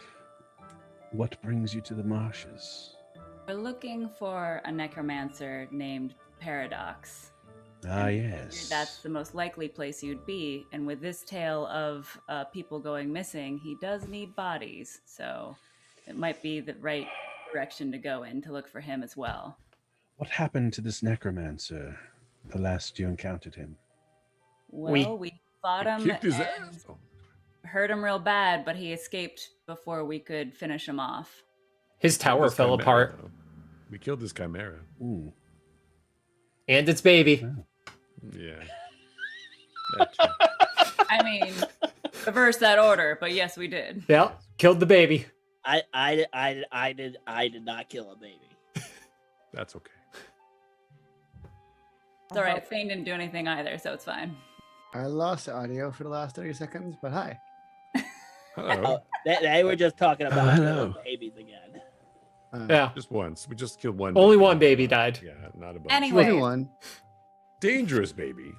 What brings you to the marshes? We're looking for a necromancer named Paradox. Ah, yes. That's the most likely place you'd be. And with this tale of people going missing, he does need bodies. So it might be the right direction to go in to look for him as well. What happened to this necromancer the last you encountered him? Well, we fought him Kicked his and ass. Oh, hurt him real bad, but he escaped before we could finish him off. His tower this fell chimera, apart, though. We killed this chimera. Ooh. and its baby. Yeah. That too. I mean, reverse that order, but yes, we did. Yeah, killed the baby. I did not kill a baby. That's okay. It's all right. Thane didn't do anything either, so it's fine. I lost audio for the last 30 seconds, but hi. Hello. They were just talking about killing babies again. Yeah. Just once. We just killed one. Only baby. one baby died. Yeah, not a bunch. Anyway. 21. Dangerous baby,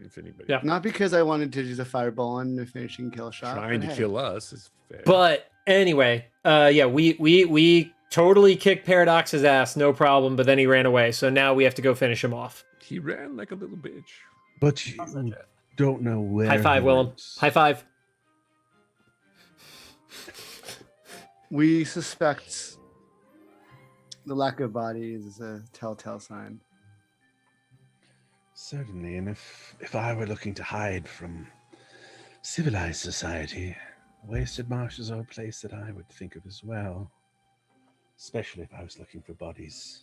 if anybody. Yeah. Not because I wanted to use a fireball and a finishing kill shot. Trying but to hey. kill us is fair. But anyway, yeah, we totally kicked Paradox's ass, no problem. But then he ran away, so now we have to go finish him off. he ran like a little bitch. But you don't know where. High five, he Willem. went. High five. We suspect the lack of bodies is a telltale sign. Certainly, and if I were looking to hide from civilized society, wasted marshes are a place that I would think of as well. Especially if I was looking for bodies.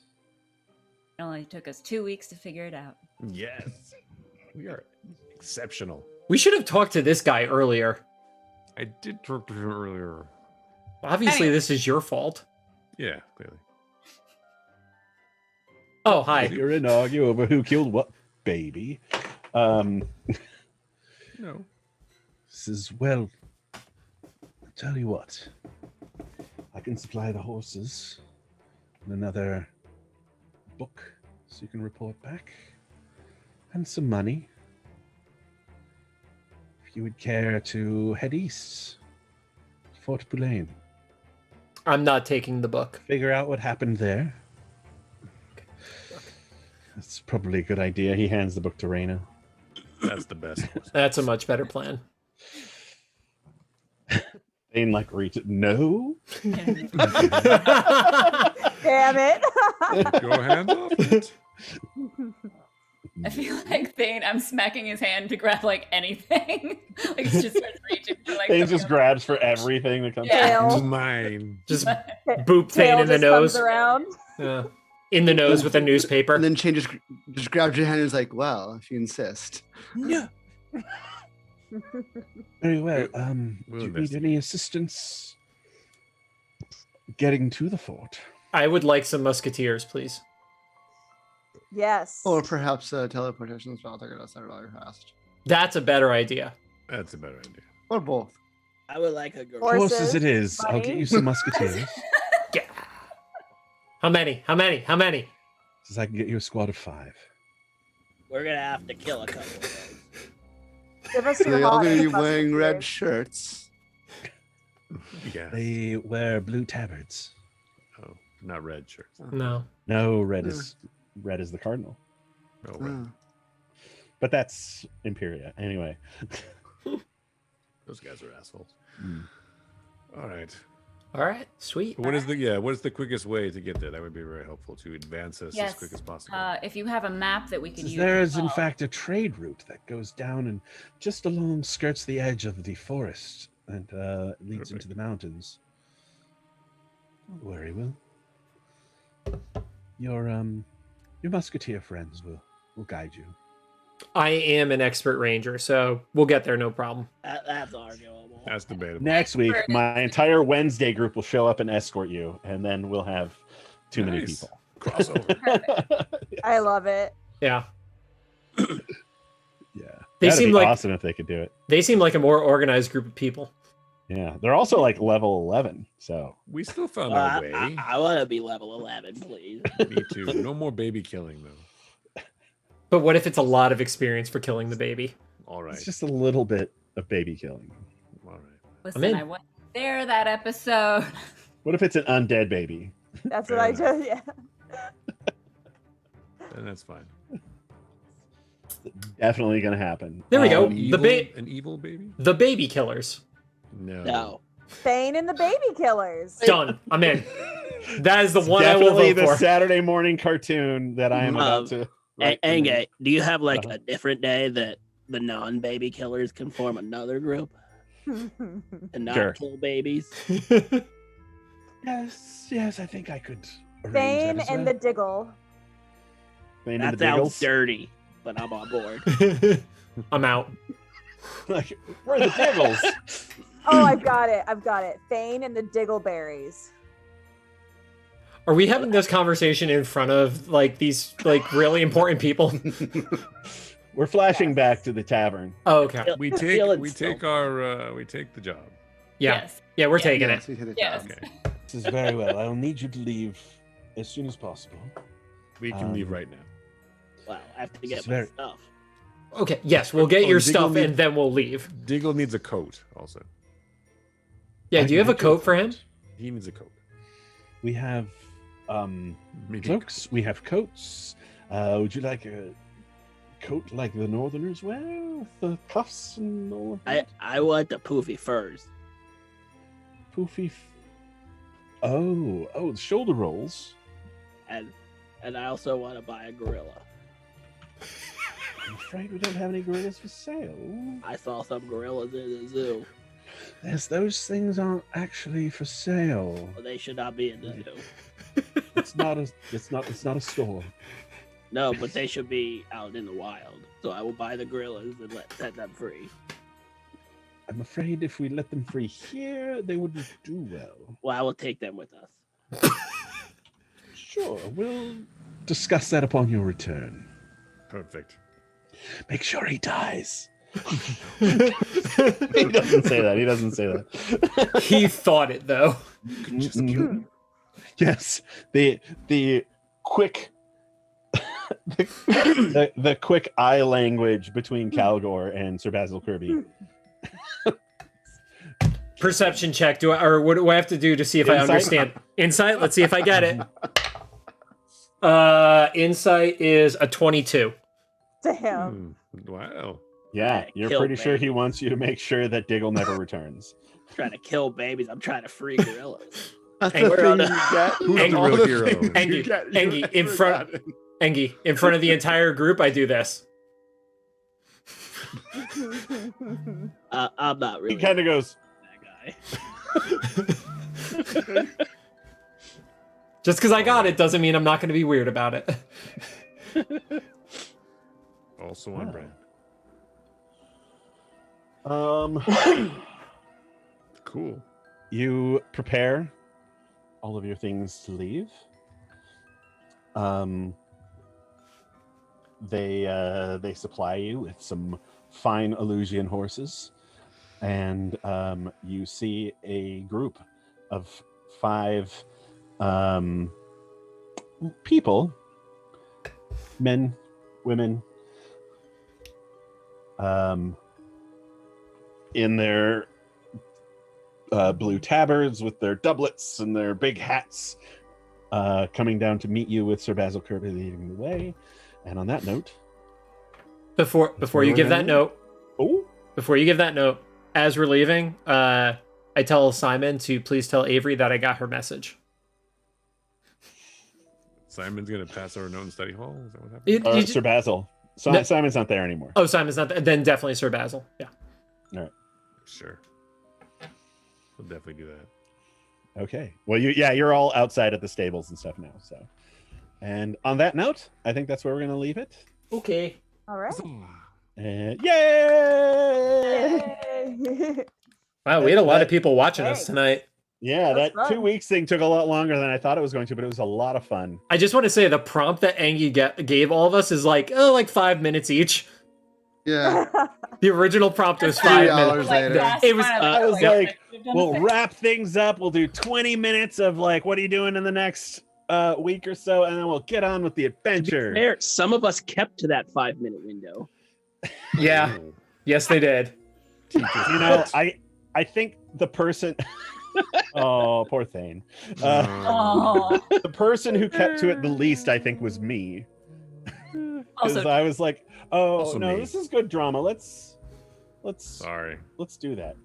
It only took us 2 weeks to figure it out. Yes. We are exceptional. We should have talked to this guy earlier. I did talk to him earlier. Obviously, Anyway. this is your fault. Yeah, clearly. Oh, hi. You're in argue over who killed what baby. No. Says, well, I'll tell you what. I can supply the horses and another book so you can report back. And some money. If you would care to head east. Fort Boulain. I'm not taking the book. Figure out what happened there. That's probably a good idea. He hands the book to Reyna. That's the best. That's a much better plan. Thane like reads it. No. Damn it. Go hands off it. I feel like Thane, I'm smacking his hand to grab like anything. Like he just starts reaching for like. Thane the- just grabs for everything that comes. Yeah. out. Tail. Mine. Just boop Thane Tail in the just comes nose. around. Yeah. In the nose with a newspaper. And then changes, just grabs your hand and is like, well, if you insist. Yeah. Very well. We'll Do you need investigate. any assistance getting to the fort? I would like some musketeers, please. Yes. Or perhaps a teleportation spell to get us there really fast. That's a better idea. That's a better idea. Or both. I would like a girl. Horses, Horses it is. I'll get money. you some musketeers. Yeah. How many? How many? How many? Says I can get you a squad of 5. We're gonna have to kill a couple of those. Give us So your they all going to be hottest wearing red musketeers. shirts. Yeah. They wear blue tabards. Oh, not red shirts. No. No, red is the cardinal. No red. Oh. But that's Imperia. Anyway. Those guys are assholes. Mm. All right. All right. Sweet. What is the quickest way to get there? That would be very helpful to advance us as quick as possible. If you have a map that we can Says use. there as is in well. fact a trade route that goes down and just along skirts the edge of the forest and leads into Perfect. the mountains. Don't worry, Will. Your musketeer friends will guide you. I am an expert ranger, so we'll get there, no problem. That's arguable. That's debatable. Next week, my entire Wednesday group will show up and escort you, and then we'll have too many Nice. people. Crossover. I love it. Yeah. Yeah, They that'd seem be like- awesome if they could do it. They seem like a more organized group of people. Yeah, they're also like level 11, so We still found our way. I want to be level 11, please. Me too. No more baby killing, though. But what if it's a lot of experience for killing the baby? All right. it's just a little bit of baby killing. All right. Listen, in. I wasn't there that episode. What if it's an undead baby? That's Fair what I enough. just, yeah. Then that's fine. Definitely gonna happen. There we go. Um, An evil baby? The baby killers. No. No. Thane and the baby killers. Done. I'm in. That is the it's one I will definitely vote the for. Saturday morning cartoon that I am about to. write for me. Angate, do you have like Uh-huh. a different day that the non-baby killers can form another group and not Sure. kill babies? Yes, I think I could. arrange Thane that as and well. the Diggle. Thane That and the sounds Diggles. dirty, but I'm on board. I'm out. Like, where are the Diggles? Oh, I've got it. Thane and the Diggleberries. Are we having this conversation in front of like these like really important people? We're flashing back to the tavern. Oh, okay. We Feeling take the job. Yeah. Yes. Yeah, we're taking Yes, it. we hit it. Yes. Okay. This is very well. I'll need you to leave as soon as possible. We can leave right now. Wow, I have to This get is my very- stuff. Okay. Yes, we'll get your and Diggle stuff need- and then we'll leave. Diggle needs a coat also. Yeah. I Do you can have a get you a coat for him? coat. He needs a coat. We have Maybe cloaks. We have coats. Would you like a coat like the Northerners wear, with the cuffs and all of that? I want the poofy furs. Poofy. Oh, the shoulder rolls. And I also want to buy a gorilla. I'm afraid we don't have any gorillas for sale. I saw some gorillas in the zoo. Yes, those things aren't actually for sale. Well, they should not be in the zoo. It's not a store. No, but they should be out in the wild. So I will buy the gorillas and set them free. I'm afraid if we let them free here, they wouldn't do well. Well, I will take them with us. Sure, we'll discuss that upon your return. Perfect. Make sure he dies. He doesn't say that. He thought it though. Just kill him. Yes, the quick the quick eye language between Calgor and Sir Basil Kirby. Perception check. What do I have to do to see if I Insight? understand? Insight. Let's see if I get it. Insight is a 22. Damn. Wow. Yeah, you're Kill pretty sure baby. he wants you to make sure that Diggle never returns. I'm trying to kill babies. I'm trying to free gorillas. That's And the we're thing on you a- get. Who's the all real hero? things you Engie, get, Engie, you in never front- got it. Engie, in front of the entire group, I do this. I'm not really He kind of goes, that guy. Just because I got it doesn't mean I'm not going to be weird about it. Also on brand. Cool. You prepare all of your things to leave. They supply you with some fine Illusian horses, and you see a group of 5 people, men, women, in their blue tabards with their doublets and their big hats, coming down to meet you with Sir Basil Kirby leading the way. And on that note, Before you give that note, oh, as we're leaving, I tell Simon to please tell Avery that I got her message. Simon's gonna pass our note in study hall. Is that what happened? Sir Basil. No. Simon's not there anymore. Oh, Simon's not. Then definitely Sir Basil. Yeah. Sure. We'll definitely do that. Okay. Well, you're all outside at the stables and stuff now. So, and on that note, I think that's where we're gonna leave it. Okay. All right. And yay! Yay. Wow, we had a lot of people watching us Thanks. tonight. Yeah, That that was fun. 2 weeks thing took a lot longer than I thought it was going to, but it was a lot of fun. I just want to say the prompt that Angie gave all of us is like 5 minutes each. Yeah. The original prompt was That's 5 3 minutes. hours later. It was- I was Yeah. like, we'll wrap things up. We'll do 20 minutes of like, what are you doing in the next week or so, and then we'll get on with the adventure. Fair, some of us kept to that 5-minute window. Yeah. Yes, they did. You know, I think the person. Oh, poor Thane. Oh. The person who kept to it the least, I think, was me. Because Also, I was like, oh Also no, me. this is good drama. Let's Sorry. do that.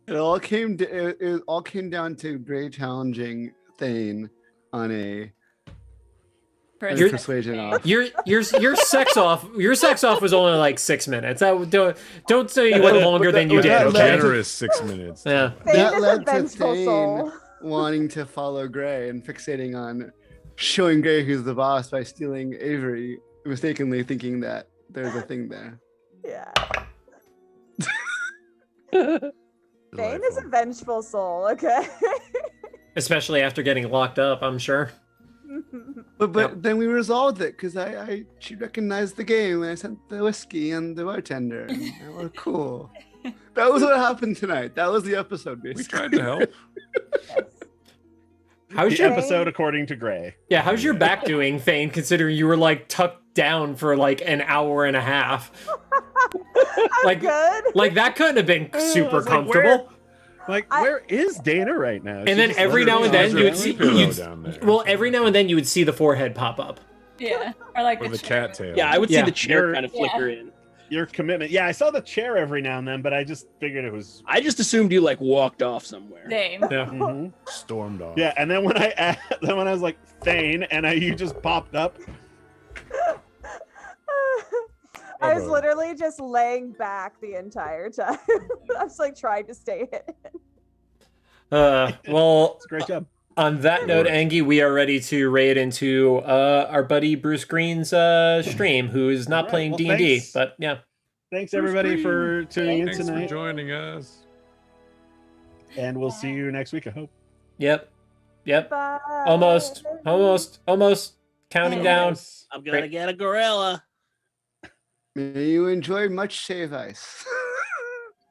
It all came down to Gray challenging Thane on a persuasion off. Your sex off was only like 6 minutes. Don't say you went longer than you But did. that Okay. led- Generous 6 minutes. Yeah. Thane That is a led to vengeful Thane soul. wanting to follow Gray and fixating on showing Gray who's the boss by stealing Avery, mistakenly thinking that there's a thing there. Yeah. Thane is a vengeful soul, okay? Especially after getting locked up, I'm sure. But Yep. then we resolved it because she recognized the game and I sent the whiskey and the bartender. And they were cool. That was what happened tonight. That was the episode, We basically. tried to help. How's The your episode according to Gray. Yeah, how's your back doing, Thane, considering you were like tucked down for like an hour and a half? I'm Like- good. Like that couldn't have been I super was like, comfortable. Where is Dana right now? And then every now and then There's you a would see pillow you'd- down there. well, every now and then you would see the forehead pop up. Yeah. Or like Or the chair. cat tail. Yeah, I would see Yeah. the chair You're- kind of flicker in. your commitment. Yeah, I saw the chair every now and then, but I just figured it was. I just assumed you like walked off somewhere. Same. Yeah. Mhm. Stormed off. Yeah, and then when I was like Thane, and you just popped up. I was Bravo. literally just laying back the entire time. I was like trying to stay hidden. Well, It's a great job. on that note, Angie, we are ready to raid into our buddy Bruce Green's stream, who is not Alright, playing well, D&D, thanks. but yeah. Thanks everybody for tuning in Thanks for tonight, joining us. and we'll see you next week. I hope. Yep. Bye. Almost counting down. I'm gonna get a gorilla. May you enjoy much shave ice.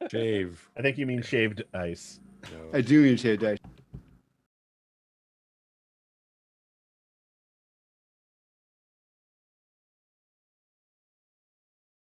Shave. I think you mean shaved ice. No. I do mean shaved ice.